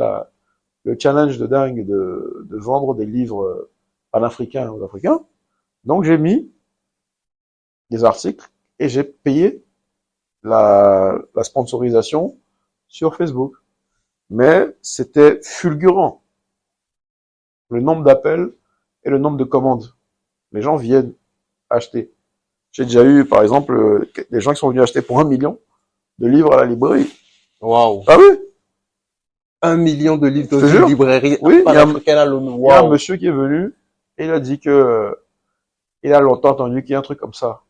le challenge de dingue de vendre des livres panafricains aux Africains. Donc j'ai mis des articles et j'ai payé la sponsorisation sur Facebook. Mais c'était fulgurant. Le nombre d'appels et le nombre de commandes. Les gens viennent acheter. J'ai déjà eu, par exemple, des gens qui sont venus acheter pour 1 million de livres à la librairie. Waouh. Ah oui? 1 million de livres dans une librairie oui, panafricaine à Lomé. Il y a un monsieur qui est venu et il a dit que il a longtemps entendu qu'il y a un truc comme ça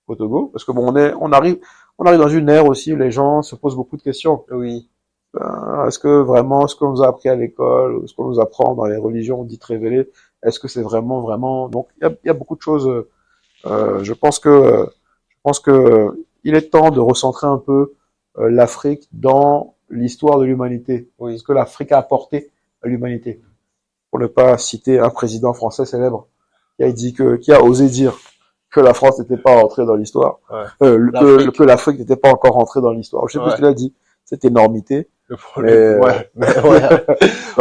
au Togo, parce que bon, on arrive dans une ère aussi où les gens se posent beaucoup de questions. Oui. Est-ce que vraiment ce qu'on nous a appris à l'école, ou ce qu'on nous apprend dans les religions dites révélées, est-ce que c'est vraiment donc il y a beaucoup de choses. Je pense que il est temps de recentrer un peu l'Afrique dans l'histoire de l'humanité. Oui. Ce que l'Afrique a apporté à l'humanité. Pour ne pas citer un président français célèbre qui a osé dire que la France n'était pas rentrée dans l'histoire, ouais. Que l'Afrique n'était pas encore rentrée dans l'histoire. Je sais plus ce qu'il a dit. Cette énormité. Le problème. En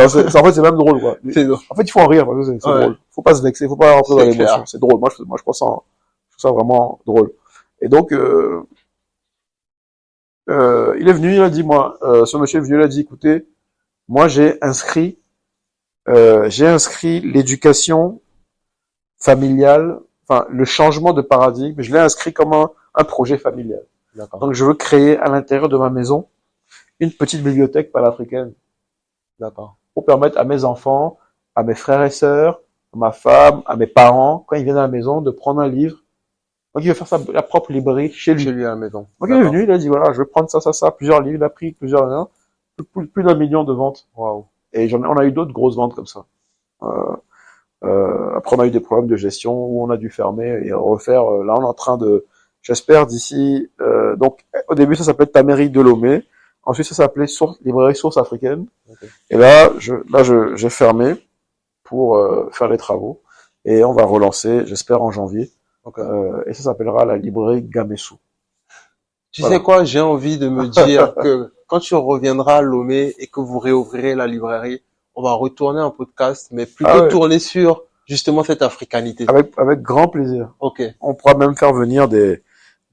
fait, c'est même drôle, quoi. En fait, il faut en rire, parce que c'est drôle. Faut pas se vexer, faut pas rentrer dans l'émotion. C'est drôle. Moi, je trouve ça vraiment drôle. Et donc, il est venu, il a dit, ce monsieur est venu, il a dit, écoutez, moi, j'ai inscrit l'éducation familiale, enfin, le changement de paradigme, je l'ai inscrit comme un projet familial. Donc, je veux créer à l'intérieur de ma maison une petite bibliothèque panafricaine. D'accord. Pour permettre à mes enfants, à mes frères et sœurs, à ma femme, à mes parents, quand ils viennent à la maison, de prendre un livre. Donc, il veut faire sa propre librairie chez lui. Chez lui à la maison. Donc, il est venu, il a dit, voilà, je vais prendre ça, plusieurs livres, il a pris plus d'1 million de ventes. Waouh. Et on a eu d'autres grosses ventes comme ça. Après, on a eu des problèmes de gestion où on a dû fermer et refaire. Là, on est en train de, j'espère d'ici. Donc, au début, ça s'appelait Tamerie de Lomé. Ensuite, ça s'appelait Librairie Source Africaine. Okay. Et là, j'ai fermé pour faire les travaux. Et on va relancer, j'espère, en janvier. Okay. Et ça s'appellera la librairie Gamessou. Tu sais quoi, j'ai envie de me dire que quand tu reviendras à Lomé et que vous réouvrirez la librairie, on va retourner un podcast, mais plutôt tourner sur justement cette africanité. Avec grand plaisir. Ok. On pourra même faire venir des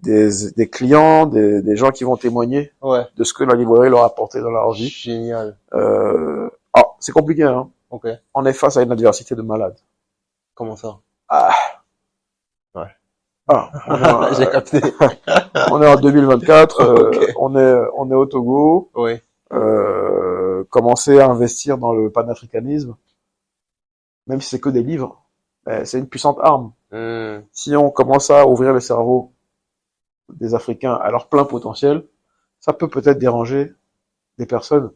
des clients, des gens qui vont témoigner Ouais. de ce que la librairie leur a apporté dans leur vie. Génial. C'est compliqué, hein. Ok. On est face à une adversité de malade. Comment ça? Ah, Ouais. on est en, J'ai capté. on est en 2024, Ok. on est au Togo, Oui. commencer à investir dans le panafricanisme, même si c'est que des livres, c'est une puissante arme. Si on commence à ouvrir le cerveau des Africains à leur plein potentiel, ça peut peut-être déranger des personnes.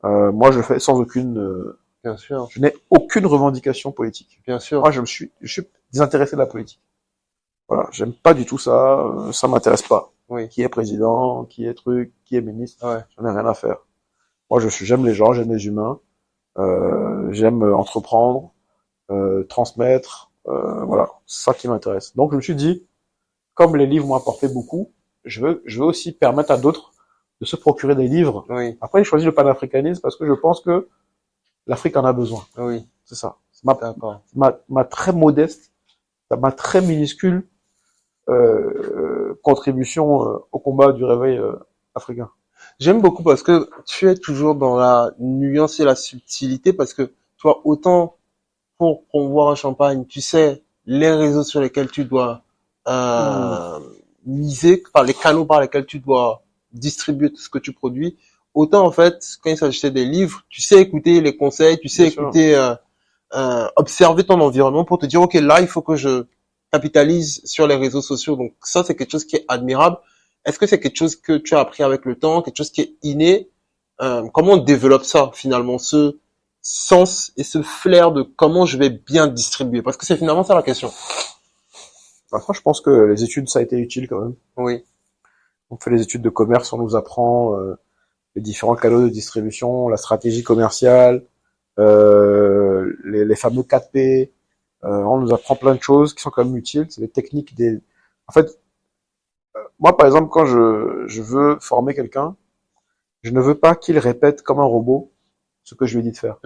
Moi, je le fais sans aucune, Bien sûr. je n'ai aucune revendication politique. Bien sûr. Moi, je suis désintéressé de la politique. Voilà, j'aime pas du tout ça, ça m'intéresse pas. Oui. Qui est président, qui est truc, qui est ministre, Ouais. j'en ai rien à faire. Moi, j'aime les gens, j'aime les humains, j'aime entreprendre, transmettre, voilà, c'est ça qui m'intéresse. Donc, je me suis dit, comme les livres m'ont apporté beaucoup, je veux aussi permettre à d'autres de se procurer des livres. Oui. Après, j'ai choisi le panafricanisme parce que je pense que l'Afrique en a besoin. Oui. C'est ça. D'accord. Ma très modeste, ma très minuscule contribution au combat du réveil africain. J'aime beaucoup parce que tu es toujours dans la nuance et la subtilité parce que toi, autant pour promouvoir un champagne, tu sais les réseaux sur lesquels tu dois miser, par les canaux par lesquels tu dois distribuer tout ce que tu produis. Autant en fait, quand il s'agissait des livres, tu sais écouter les conseils, tu sais Bien sûr. écouter, observer ton environnement pour te dire ok là il faut que je capitalise sur les réseaux sociaux. Donc ça c'est quelque chose qui est admirable. Est-ce que c'est quelque chose que tu as appris avec le temps, quelque chose qui est inné? Comment on développe ça finalement, ce sens et ce flair de comment je vais bien distribuer? Parce que c'est finalement ça la question. Après, je pense que les études, ça a été utile quand même. Oui, On fait les études de commerce, on nous apprend les différents canaux de distribution, la stratégie commerciale, les fameux 4P. On nous apprend plein de choses qui sont quand même utiles. C'est des techniques des. En fait, moi, par exemple, quand je veux former quelqu'un, je ne veux pas qu'il répète comme un robot ce que je lui ai dit de faire.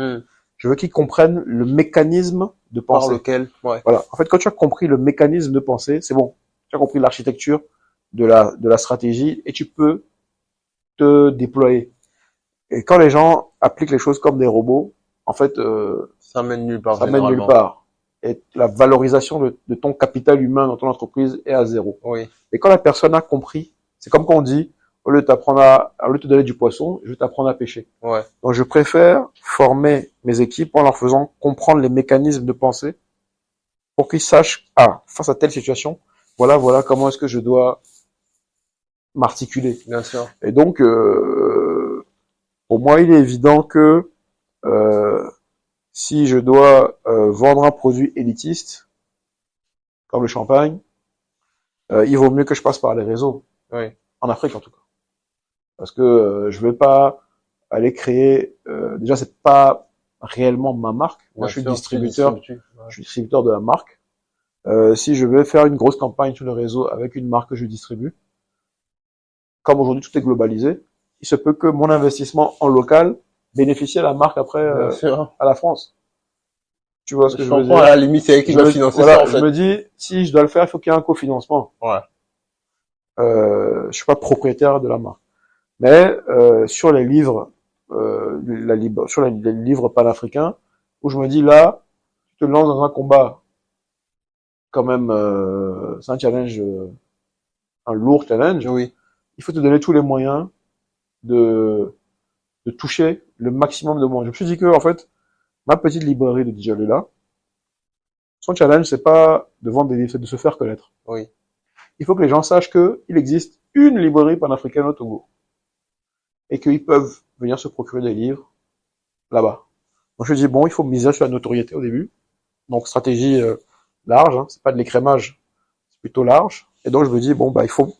Je veux qu'il comprenne le mécanisme de par pensée. lequel, ouais, Voilà. En fait, quand tu as compris le mécanisme de pensée, c'est bon. Tu as compris l'architecture de la stratégie et tu peux te déployer. Et quand les gens appliquent les choses comme des robots, en fait, ça mène nulle part ça mène nulle généralement. part. Et la valorisation de ton capital humain dans ton entreprise est à zéro. Oui, Et quand la personne a compris, c'est comme quand on dit, au lieu de te donner du poisson, je vais t'apprendre à pêcher. ouais, Donc, je préfère former mes équipes en leur faisant comprendre les mécanismes de pensée pour qu'ils sachent, face à telle situation, voilà comment est-ce que je dois m'articuler. bien sûr. Et donc, pour moi, il est évident que si je dois vendre un produit élitiste, comme le champagne, il vaut mieux que je passe par les réseaux, Oui, en Afrique en tout cas. Parce que je vais pas aller créer... déjà, c'est pas réellement ma marque. Moi, bien je suis sûr, distributeur. tu distribues, ouais. Je suis distributeur de la marque. Si je veux faire une grosse campagne sur le réseau avec une marque que je distribue, comme aujourd'hui tout est globalisé, il se peut que mon investissement en local bénéficie à la marque après Bien sûr. à la France. Tu vois ce que je veux comprends, dire? à la limite, c'est elle qui Je doit me- financer voilà, ça, en fait. je me dis, si je dois le faire, il faut qu'il y ait un cofinancement. Ouais. Je suis pas propriétaire de la marque. Mais sur les livres, les livres panafricains, où je me dis là, tu te lances dans un combat, quand même, c'est un challenge, un lourd challenge. Oui, Il faut te donner tous les moyens de toucher le maximum de monde. Je me suis dit que en fait, ma petite librairie de Djalula, son challenge c'est pas de vendre des livres, c'est de se faire connaître. oui, Il faut que les gens sachent que il existe une librairie panafricaine au Togo et qu'ils peuvent venir se procurer des livres là-bas. Donc je dis bon, il faut miser sur la notoriété au début. Donc stratégie large, hein, c'est pas de l'écrémage, c'est plutôt large. Et donc je me dis bon bah il faut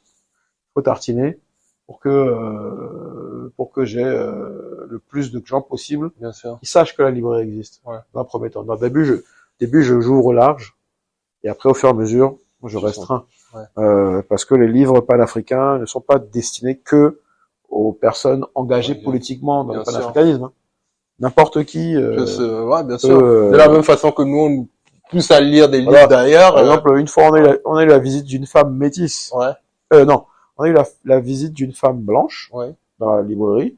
tartiner pour que j'ai le plus de gens possible bien sûr. qui sachent que la librairie existe. Ouais. Dans un premier temps. Dans le début j'ouvre large et après au fur et à mesure je restreins. Ouais. Parce que les livres panafricains ne sont pas destinés que aux personnes engagées Ouais, politiquement dans bien le panafricanisme. N'importe qui ouais, bien sûr. peut, De la même façon que nous, on nous pousse à lire des livres voilà. d'ailleurs. Par exemple, une fois on a eu la visite d'une femme métisse. Ouais, non, on a eu la visite d'une femme blanche Ouais. dans la librairie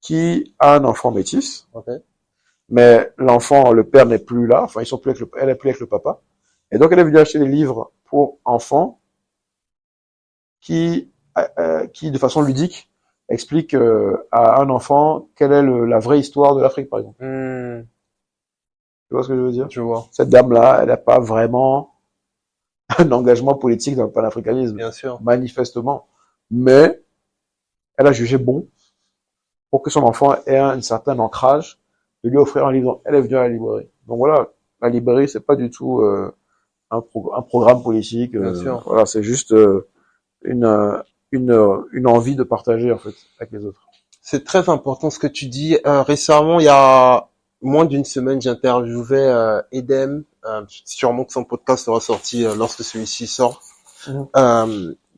qui a un enfant métis, Ok. mais l'enfant, le père n'est plus là, enfin ils sont plus avec elle est plus avec le papa, et donc elle est venue acheter des livres pour enfants qui de façon ludique explique à un enfant quelle est la vraie histoire de l'Afrique, par exemple. Hmm, Tu vois ce que je veux dire? je vois. Cette dame-là, elle n'a pas vraiment un engagement politique dans le panafricanisme, Bien sûr. manifestement, mais elle a jugé bon pour que son enfant ait un certain ancrage de lui offrir un livre. Elle est venue à la librairie. Donc voilà, la librairie, c'est pas du tout un programme politique. Bien sûr. Voilà, c'est juste une, euh, une envie de partager en fait avec les autres. C'est très important ce que tu dis. Récemment, il y a moins d'une semaine, j'interviewais Edem. Sûrement que son podcast sera sorti lorsque celui-ci sort.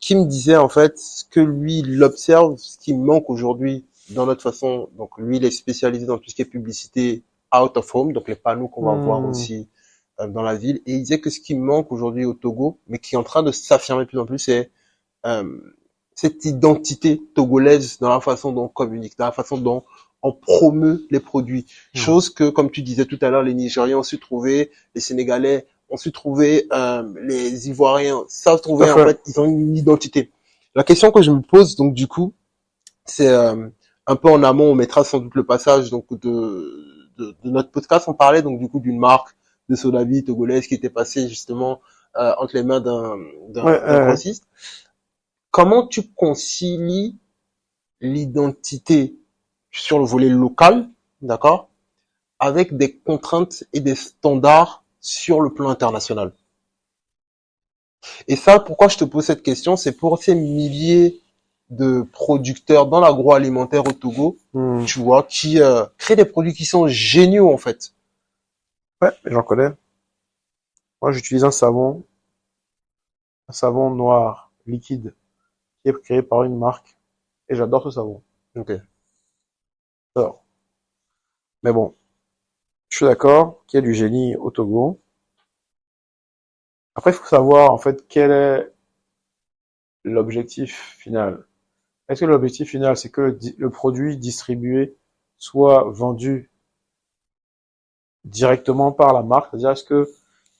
Qui me disait en fait ce que lui il observe, ce qui manque aujourd'hui dans notre façon. Donc lui, il est spécialisé dans tout ce qui est publicité out of home, donc les panneaux qu'on va voir aussi dans la ville. Et il disait que ce qui manque aujourd'hui au Togo, mais qui est en train de s'affirmer de plus en plus, c'est euh, cette identité togolaise dans la façon dont on communique, dans la façon dont on promeut les produits. Chose que, comme tu disais tout à l'heure, les Nigériens ont su trouver, les Sénégalais ont su trouver, les Ivoiriens savent trouver, en fait, ils ont une identité. La question que je me pose, donc, du coup, c'est un peu en amont, on mettra sans doute le passage donc de notre podcast, on parlait donc du coup d'une marque de soda-vie togolaise qui était passée justement entre les mains d'un grossiste. Comment tu concilies l'identité sur le volet local, d'accord, avec des contraintes et des standards sur le plan international? Et ça, pourquoi je te pose cette question, c'est pour ces milliers de producteurs dans l'agroalimentaire au Togo, tu vois, qui créent des produits qui sont géniaux en fait. Ouais, j'en connais. Moi, j'utilise un savon noir liquide qui est créé par une marque et j'adore ce savon. Ok. Alors, mais bon, je suis d'accord qu'il y a du génie au Togo. Après, il faut savoir en fait quel est l'objectif final. Est-ce que l'objectif final, c'est que le produit distribué soit vendu directement par la marque? C'est-à-dire, est-ce que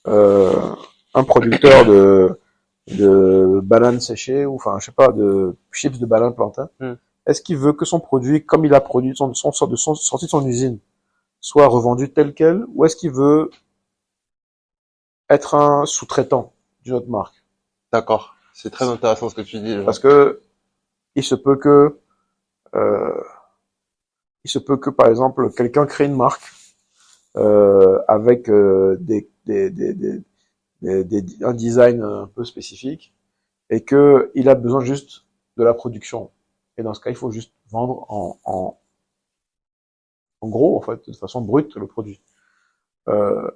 euh, un producteur de bananes séchées ou enfin, je sais pas, de chips de bananes plantain, est-ce qu'il veut que son produit, comme il a produit sorti de son usine, soit revendu tel quel, ou est-ce qu'il veut être un sous-traitant d'une autre marque? D'accord. C'est très intéressant ce que tu dis. Parce que il se peut que euh, par exemple quelqu'un crée une marque avec un design un peu spécifique et que il a besoin juste de la production. Et dans ce cas, il faut juste vendre en gros, en fait, de façon brute, le produit. Euh,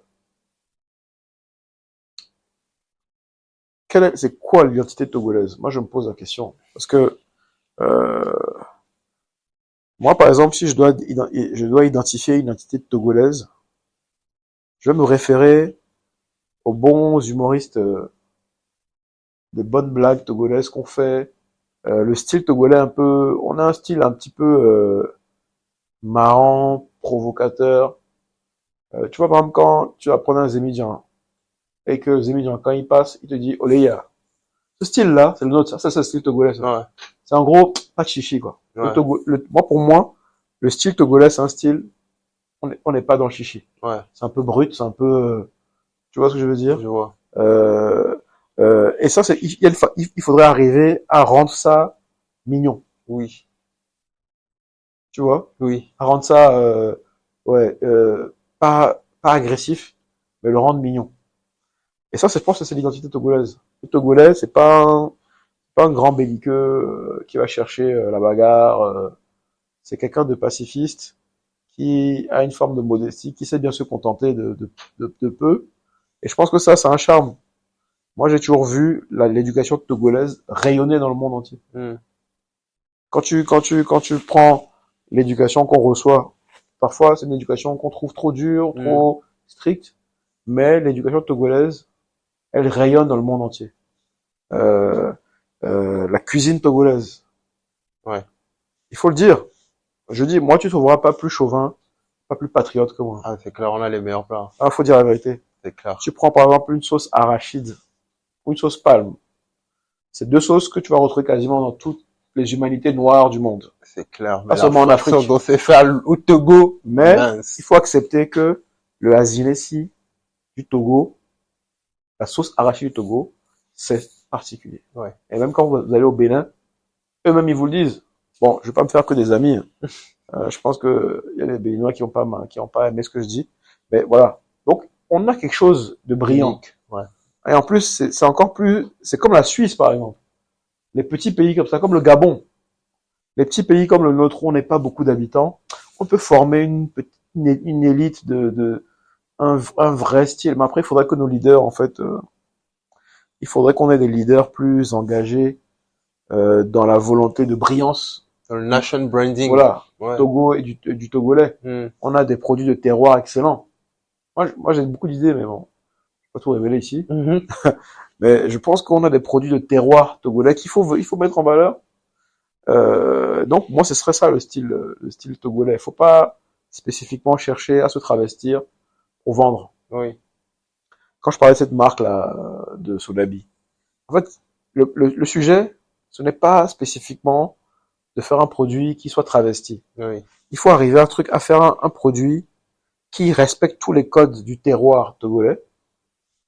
c'est quoi l'identité togolaise? Moi, je me pose la question. Parce que euh, moi, par exemple, si je dois identifier une identité togolaise, je vais me référer aux bons humoristes, des bonnes blagues togolaises qu'on fait, le style togolais un peu, on a un style un petit peu marrant, provocateur. Tu vois, par exemple, quand tu vas prendre un Zémidjan, et que Zémidjan, quand il passe, il te dit Oleya. Ce style-là, c'est le nôtre, ça c'est le style togolais. Ça. Ouais. C'est en gros, pas de chichi, quoi. Ouais. Pour moi, le style togolais, c'est un style, on n'est pas dans le chichi. Ouais. C'est un peu brut, c'est un peu, tu vois ce que je veux dire? Je vois. Et ça, il faudrait arriver à rendre ça mignon. Oui. Tu vois? Oui. À rendre ça, ouais, pas agressif, mais le rendre mignon. Et ça, je pense que c'est l'identité togolaise. Le Togolais, c'est pas un grand belliqueux qui va chercher la bagarre. C'est quelqu'un de pacifiste qui a une forme de modestie, qui sait bien se contenter de peu. Et je pense que ça a un charme. Moi, j'ai toujours vu l'éducation togolaise rayonner dans le monde entier. Quand tu prends l'éducation qu'on reçoit, parfois c'est une éducation qu'on trouve trop dure, trop stricte, mais l'éducation togolaise, elle rayonne dans le monde entier. la cuisine togolaise. Ouais. Il faut le dire. Je dis, moi, tu trouveras pas plus chauvin, pas plus patriote que moi. Ah, c'est clair, on a les meilleurs plats. Ah, faut dire la vérité. C'est clair. Tu prends par exemple une sauce arachide ou une sauce palme. C'est deux sauces que tu vas retrouver quasiment dans toutes les humanités noires du monde. C'est clair. Pas Mais seulement en la façon Afrique. dont c'est fait au Togo, Mais mince. il faut accepter que le asinesi du Togo, la sauce arachide du Togo, c'est particulier. Ouais. Et même quand vous allez au Bénin, eux-mêmes ils vous le disent. Bon, je vais pas me faire que des amis. Je pense que il y a des Béninois qui ont pas aimé ce que je dis. Mais voilà. Donc, on a quelque chose de brillant. Unique. Ouais. Et en plus, c'est encore plus, c'est comme la Suisse, par exemple. Les petits pays comme ça, comme le Gabon. Les petits pays comme le nôtre, où on n'est pas beaucoup d'habitants, on peut former une élite un vrai style. Mais après, il faudrait que nos leaders, en fait, il faudrait qu'on ait des leaders plus engagés, dans la volonté de brillance. Dans le nation branding. Voilà. Ouais. Togo et du Togolais. On a des produits de terroir excellents. Moi, j'ai beaucoup d'idées, mais bon, je vais pas tout révéler ici. Mais je pense qu'on a des produits de terroir togolais il faut mettre en valeur. Donc, moi, ce serait ça le style togolais. Il faut pas spécifiquement chercher à se travestir pour vendre. Oui. Quand je parlais de cette marque-là, de Sodabi, en fait, le sujet, ce n'est pas spécifiquement de faire un produit qui soit travesti. Oui. Il faut arriver à faire un produit qui respecte tous les codes du terroir togolais,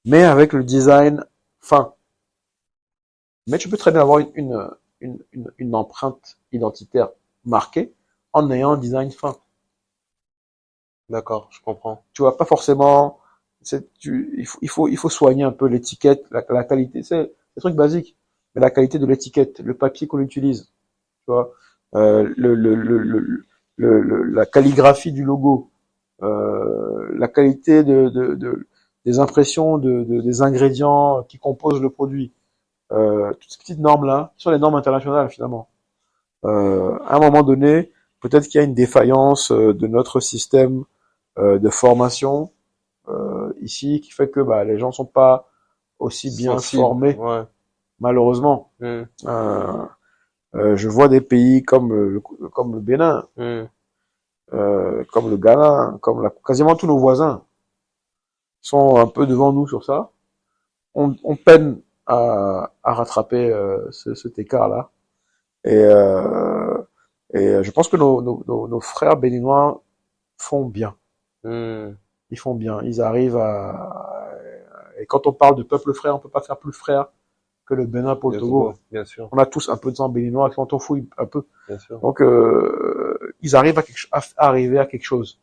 mais avec le design fin. Mais tu peux très bien avoir une empreinte identitaire marquée en ayant un design fin. D'accord, je comprends. Tu vois, pas forcément, il faut soigner un peu l'étiquette, la qualité, c'est des trucs basiques, mais la qualité de l'étiquette, le papier qu'on utilise, tu vois, la calligraphie du logo, la qualité des impressions des ingrédients qui composent le produit. Toutes ces petites normes-là, qui sont les normes internationales finalement. À un moment donné, peut-être qu'il y a une défaillance de notre système de formation ici, qui fait que les gens sont pas aussi bien Sensible. formés, Ouais. malheureusement. Je vois des pays comme le Bénin, comme le Ghana, quasiment tous nos voisins sont un peu devant nous sur ça. On peine à rattraper cet écart-là. Et je pense que nos frères béninois font bien. Ils font bien. Ils arrivent et quand on parle de peuple frère, on peut pas faire plus frère que le Bénin pour le Togo. Bien sûr. On a tous un peu de sang béninois, quand on fouille un peu. Bien sûr. Donc, ils arrivent à arriver à quelque chose.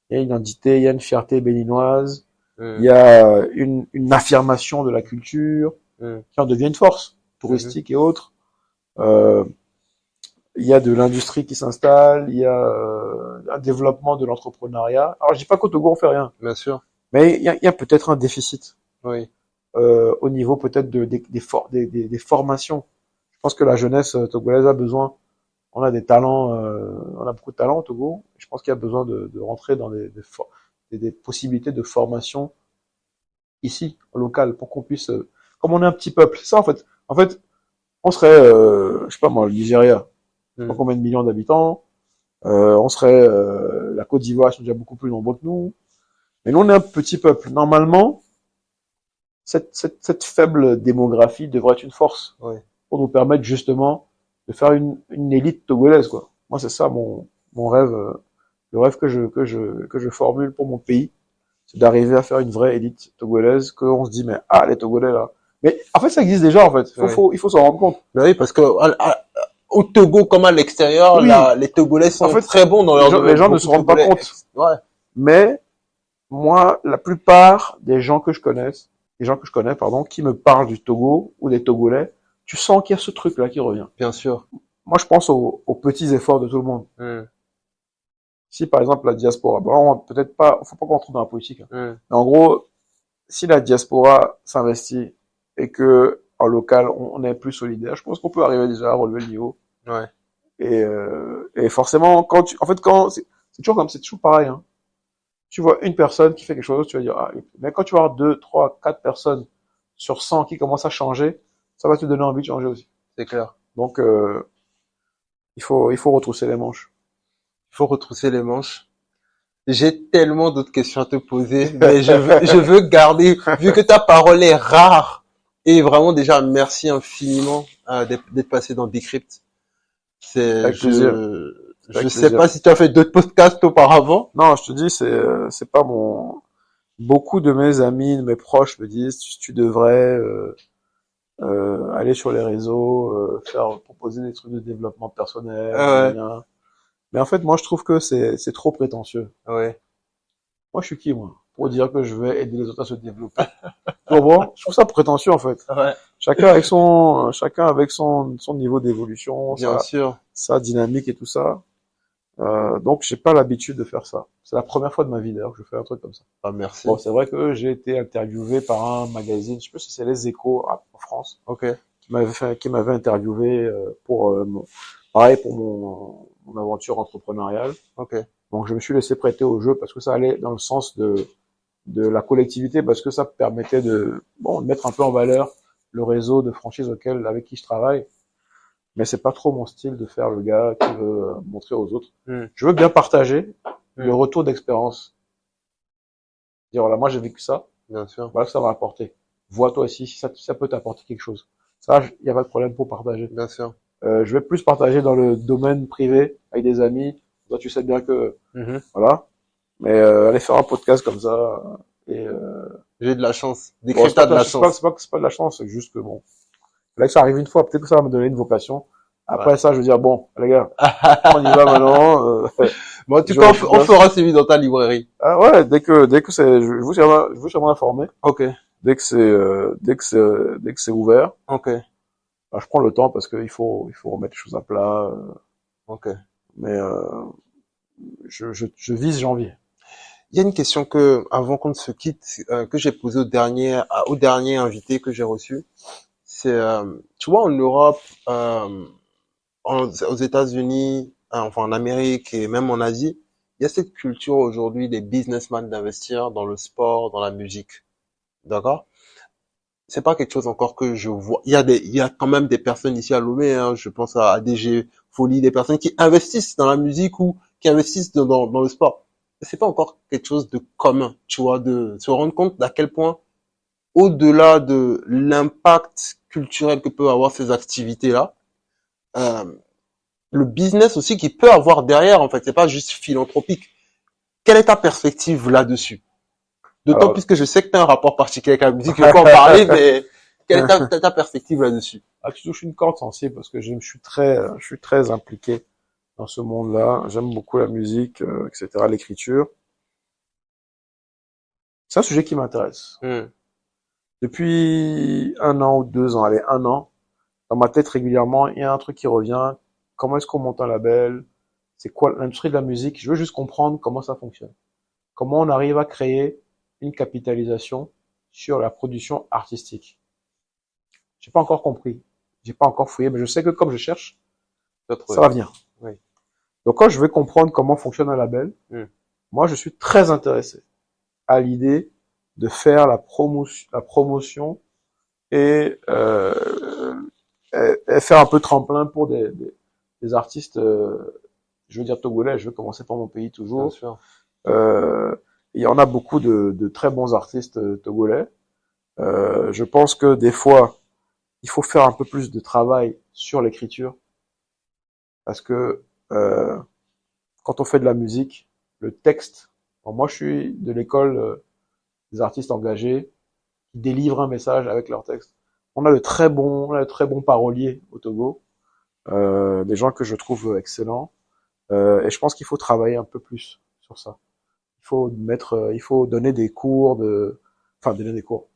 Il y a une identité, il y a une fierté béninoise, il y a une affirmation de la culture, qui en devient une force touristique et autres. Il y a de l'industrie qui s'installe, il y a un développement de l'entrepreneuriat. Alors, je dis pas qu'au Togo on fait rien, Bien sûr. mais il y a peut-être un déficit Oui. au niveau peut-être des formations. Je pense que la jeunesse togolaise a besoin. On a des talents, on a beaucoup de talents au Togo. Je pense qu'il y a besoin de rentrer dans des possibilités de formation ici, au local, pour qu'on puisse, comme on est un petit peuple, c'est ça en fait. En fait, on serait, je sais pas moi, le Nigeria, je sais pas combien de millions d'habitants. On serait la Côte d'Ivoire, ils sont déjà beaucoup plus nombreux que nous. Mais nous, on est un petit peuple. Normalement, cette faible démographie devrait être une force pour nous permettre justement de faire une élite togolaise, quoi. Moi, c'est ça mon rêve, le rêve que je formule pour mon pays, c'est d'arriver à faire une vraie élite togolaise, qu'on se dit, mais les Togolais là. Mais en fait, ça existe déjà, en fait. Il faut s'en rendre compte. Mais oui, parce que au Togo comme à l'extérieur, les Togolais sont très bons dans leur domaine. Les gens ne se rendent pas compte. Ouais. Mais moi, la plupart des gens que je connais, qui me parlent du Togo ou des Togolais, tu sens qu'il y a ce truc-là qui revient. Bien sûr. Moi, je pense aux petits efforts de tout le monde. Si, par exemple, la diaspora, peut-être pas, faut pas qu'on rentre dans la politique. Mais en gros, si la diaspora s'investit et que, en local, on est plus solidaire, je pense qu'on peut arriver déjà à relever le niveau. Ouais. Et forcément, c'est toujours pareil, hein. Tu vois une personne qui fait quelque chose, tu vas dire, mais quand tu vas avoir 2, 3, 4 personnes sur 100 qui commencent à changer, ça va te donner envie de changer aussi. C'est clair. Donc, il faut retrousser les manches. Il faut retrousser les manches. J'ai tellement d'autres questions à te poser, mais je veux garder, vu que ta parole est rare. Et vraiment, déjà, merci infiniment d'être passé dans Bcrypt. Avec plaisir. Je sais pas si tu as fait d'autres podcasts auparavant. Non, je te dis, c'est pas beaucoup de mes amis, de mes proches me disent, tu devrais, aller sur les réseaux, proposer des trucs de développement personnel, Ah ouais, gna. Mais en fait, moi, je trouve que c'est trop prétentieux. ouais, Moi, je suis qui, moi, pour dire que je vais aider les autres à se développer? Tu comprends? Je trouve ça prétentieux, en fait. ouais, Chacun avec son niveau d'évolution, bien sûr. sa dynamique et tout ça. Donc, j'ai pas l'habitude de faire ça. C'est la première fois de ma vie, d'ailleurs, que je fais un truc comme ça. Ah, merci. Bon, c'est vrai que j'ai été interviewé par un magazine, je sais pas si c'est Les Échos en France, Ok, qui m'avait interviewé pour pareil pour mon aventure entrepreneuriale. ok, Donc je me suis laissé prêter au jeu parce que ça allait dans le sens de la collectivité, parce que ça permettait de mettre un peu en valeur le réseau de franchises avec qui je travaille. Mais c'est pas trop mon style de faire le gars qui veut montrer aux autres. Hmm, Je veux bien partager le hmm, retour d'expérience. Dire voilà, moi j'ai vécu ça, bien sûr, voilà ce que ça m'a apporté. Vois toi aussi si ça peut t'apporter quelque chose. Ça, il y a pas de problème pour partager. bien sûr. Je vais plus partager dans le domaine privé avec des amis. Toi, tu sais bien que Mhm. voilà. Mais aller faire un podcast comme ça et J'ai de la chance. bon, Bcrypt a de la chance. c'est pas de la chance, c'est juste que bon, là que ça arrive une fois, peut-être que ça va me donner une vocation. Ouais. Après ça, je veux dire bon, les gars, on y va maintenant. Bon, en tout je, cas, je on bosse. fera celui dans ta librairie. Ah ouais, dès que c'est, je vous tiendrai informé. Ok, Dès que c'est ouvert. ok, Bah, je prends le temps parce qu'il il faut remettre les choses à plat. ok. Mais je vise janvier. Il y a une question que, avant qu'on ne se quitte, que j'ai posée au dernier invité que j'ai reçu. C'est, tu vois, en Europe, aux États-Unis, enfin en Amérique et même en Asie, il y a cette culture aujourd'hui des businessmen d'investir dans le sport, dans la musique. D'accord? C'est pas quelque chose encore que je vois. Il y a quand même des personnes ici à Lomé, hein, je pense à ADG Folie, des personnes qui investissent dans la musique ou qui investissent dans le sport. Mais c'est pas encore quelque chose de commun, tu vois, de se rendre compte d'à quel point, au-delà de l'impact culturel que peuvent avoir ces activités-là, euh, le business aussi qu'il peut avoir derrière, en fait, c'est pas juste philanthropique. Quelle est ta perspective là-dessus? D'autant Alors, plus que je sais que tu as un rapport particulier avec la musique, je vais pas en parler, mais quelle est ta perspective là-dessus? ah, tu touches une corde sensible parce que je suis très impliqué dans ce monde-là. J'aime beaucoup la musique, etc., l'écriture. C'est un sujet qui m'intéresse. Hmm, Depuis un an ou deux ans, allez, un an, dans ma tête régulièrement, il y a un truc qui revient. Comment est-ce qu'on monte un label? C'est quoi l'industrie de la musique? Je veux juste comprendre comment ça fonctionne. Comment on arrive à créer une capitalisation sur la production artistique. J'ai pas encore compris. J'ai pas encore fouillé, mais je sais que comme je cherche, tu as ça trouvé. va venir. Oui. Donc quand je veux comprendre comment fonctionne un label, Hmm, moi je suis très intéressé à l'idée de faire la promotion et, et faire un peu tremplin pour des artistes, je veux dire togolais, je veux commencer par mon pays bien toujours. sûr. Euh, il y en a beaucoup de très bons artistes togolais. Je pense que des fois, il faut faire un peu plus de travail sur l'écriture parce que quand on fait de la musique, le texte, bon, moi je suis de l'école des artistes engagés qui délivrent un message avec leur texte. On a de très bons paroliers au Togo, des gens que je trouve excellents, et je pense qu'il faut travailler un peu plus sur ça. Il faut donner des cours enfin donner des cours.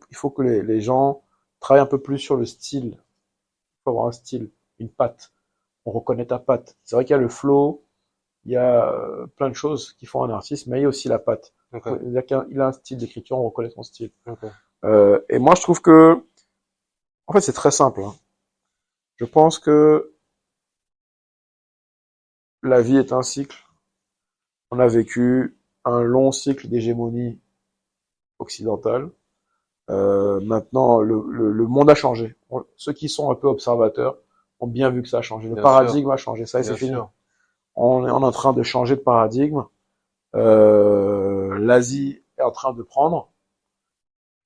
Il faut que les gens travaillent un peu plus sur le style. Il faut avoir un style, une patte. On reconnaît ta patte. C'est vrai qu'il y a le flow, il y a plein de choses qui font un artiste, mais il y a aussi la patte. Ok, Il a un style d'écriture, on reconnaît son style. ok. Et moi, je trouve que, en fait, c'est très simple, hein. Je pense que la vie est un cycle. On a vécu un long cycle d'hégémonie occidentale. Maintenant, le monde a changé. Ceux qui sont un peu observateurs ont bien vu que ça a changé. Le Bien paradigme a changé. Ça, c'est bien fini. sûr. On est en train de changer de paradigme. L'Asie est en train de prendre.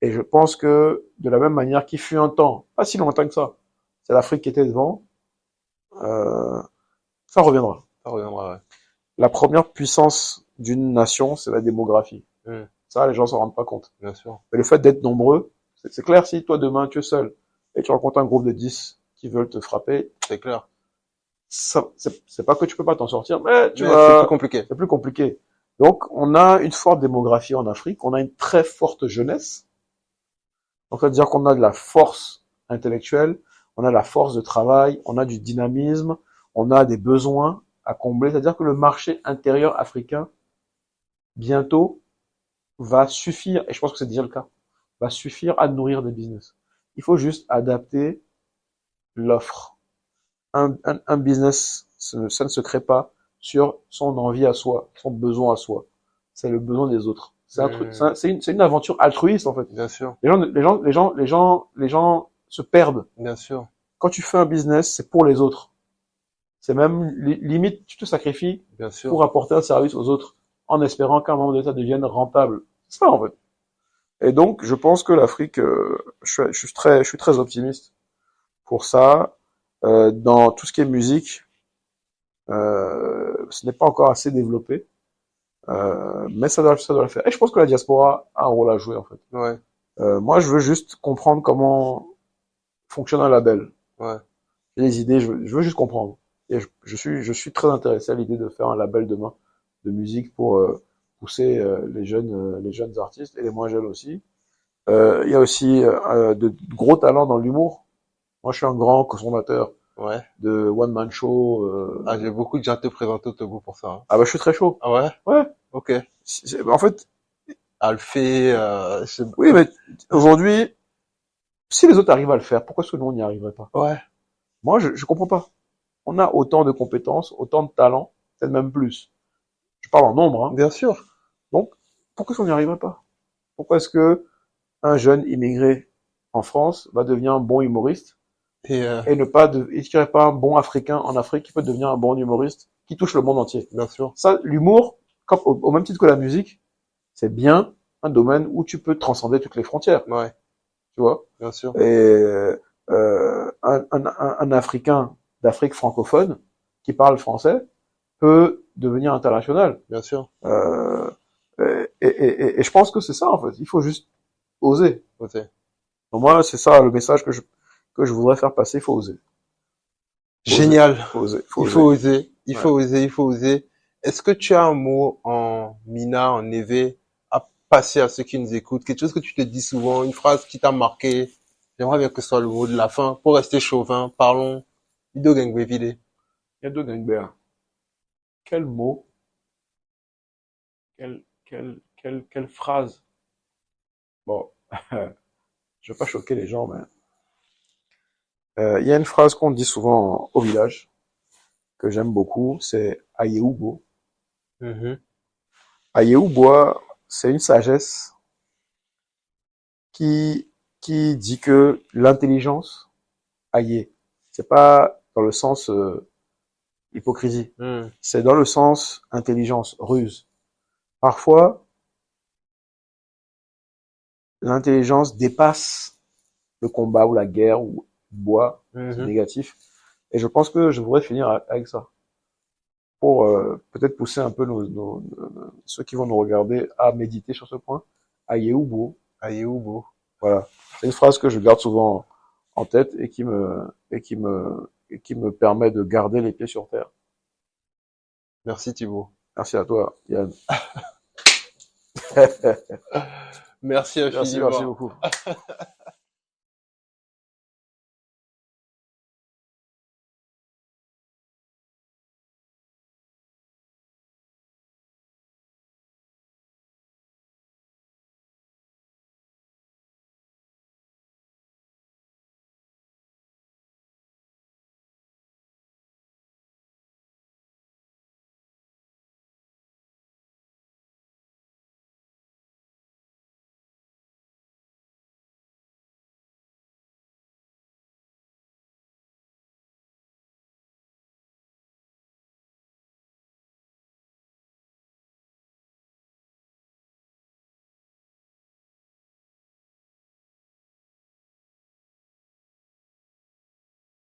Et je pense que de la même manière qu'il fut un temps, pas si longtemps que ça, c'est l'Afrique qui était devant, euh, ça reviendra. Ça reviendra, ouais. La première puissance d'une nation, c'est la démographie. Hmm, Ça, les gens s'en rendent pas compte. bien sûr. Mais le fait d'être nombreux, c'est clair, si toi demain tu es seul et tu rencontres un groupe de 10 qui veulent te frapper, C'est clair. ça, c'est pas que tu peux pas t'en sortir, mais Mais c'est plus compliqué. c'est plus compliqué. Donc, on a une forte démographie en Afrique, on a une très forte jeunesse. Donc, ça veut dire qu'on a de la force intellectuelle, on a de la force de travail, on a du dynamisme, on a des besoins à combler. C'est-à-dire que le marché intérieur africain, bientôt, va suffire, et je pense que c'est déjà le cas, va suffire à nourrir des business. Il faut juste adapter l'offre. Un business, ça ne se crée pas sur son envie à soi, son besoin à soi. C'est le besoin des autres. C'est un truc, Hmm, c'est une aventure altruiste, en fait. bien sûr. Les gens se perdent. Bien sûr. Quand tu fais un business, c'est pour les autres. C'est même, limite, tu te sacrifies Bien sûr. pour apporter un service aux autres en espérant qu'à un moment donné, ça devienne rentable. C'est ça, en fait. Et donc, je pense que l'Afrique, je suis très optimiste pour ça. Dans tout ce qui est musique, ce n'est pas encore assez développé, mais ça doit le faire. Et je pense que la diaspora a un rôle à jouer, en fait. Ouais. Moi, je veux juste comprendre comment fonctionne un label. Ouais. J'ai des idées, je veux juste comprendre. Et je suis très intéressé à l'idée de faire un label demain de musique pour pousser les jeunes artistes et les moins jeunes aussi. Il y a aussi de gros talents dans l'humour. Moi, je suis un grand consommateur Ouais. de one man show. Ah, j'ai beaucoup déjà te présenter au Togo pour ça, hein. Ah bah, je suis très chaud. Ah ouais? Ouais. Ok. En fait, Alphée, oui, mais aujourd'hui, si les autres arrivent à le faire, pourquoi est-ce que nous on n'y arriverait pas? ouais. Moi, je comprends pas. On a autant de compétences, autant de talents, peut-être même plus. Je parle en nombre, hein. Bien sûr. Donc, pourquoi est-ce qu'on n'y arriverait pas? Pourquoi est-ce que un jeune immigré en France va devenir un bon humoriste Et, et ne pas est-ce qu'il n'y aurait pas un bon Africain en Afrique qui peut devenir un bon humoriste qui touche le monde entier? bien sûr. Ça, l'humour, au même titre que la musique, c'est bien un domaine où tu peux transcender toutes les frontières, Ouais. tu vois. Bien sûr. Et un Africain d'Afrique francophone qui parle français peut devenir international. Bien sûr. Et je pense que c'est ça en fait. Il faut juste oser. Ok. Donc moi, c'est ça le message que je voudrais faire passer. Il faut oser. Faut oser. Génial. Faut oser. Faut Il oser. faut oser. Il Ouais. faut oser. Il faut oser. Est-ce que tu as un mot en Mina, en Neve, à passer à ceux qui nous écoutent? Quelque chose que tu te dis souvent, une phrase qui t'a marqué? J'aimerais bien que ce soit le mot de la fin. Pour rester chauvin, parlons. Ido Gangbevile. Il y a deux gangbers. Quel mot, quelle phrase. Bon, je veux pas choquer les gens, mais il y a une phrase qu'on dit souvent au village que j'aime beaucoup, c'est Ayeubo. Mhm. Ayeubo, c'est une sagesse qui dit que l'intelligence, aïe, c'est pas dans le sens hypocrisie, Mhm. c'est dans le sens intelligence, ruse. Parfois, l'intelligence dépasse le combat ou la guerre ou bois, c'est Mhm. négatif. Et je pense que je voudrais finir avec ça pour peut-être pousser un peu ceux qui vont nous regarder à méditer sur ce point. Ayeubo, Ayeubo. voilà. C'est une phrase que je garde souvent en tête et qui me permet de garder les pieds sur terre. Merci Thibaut. Merci à toi, Yann. Merci Merci infiniment. beaucoup.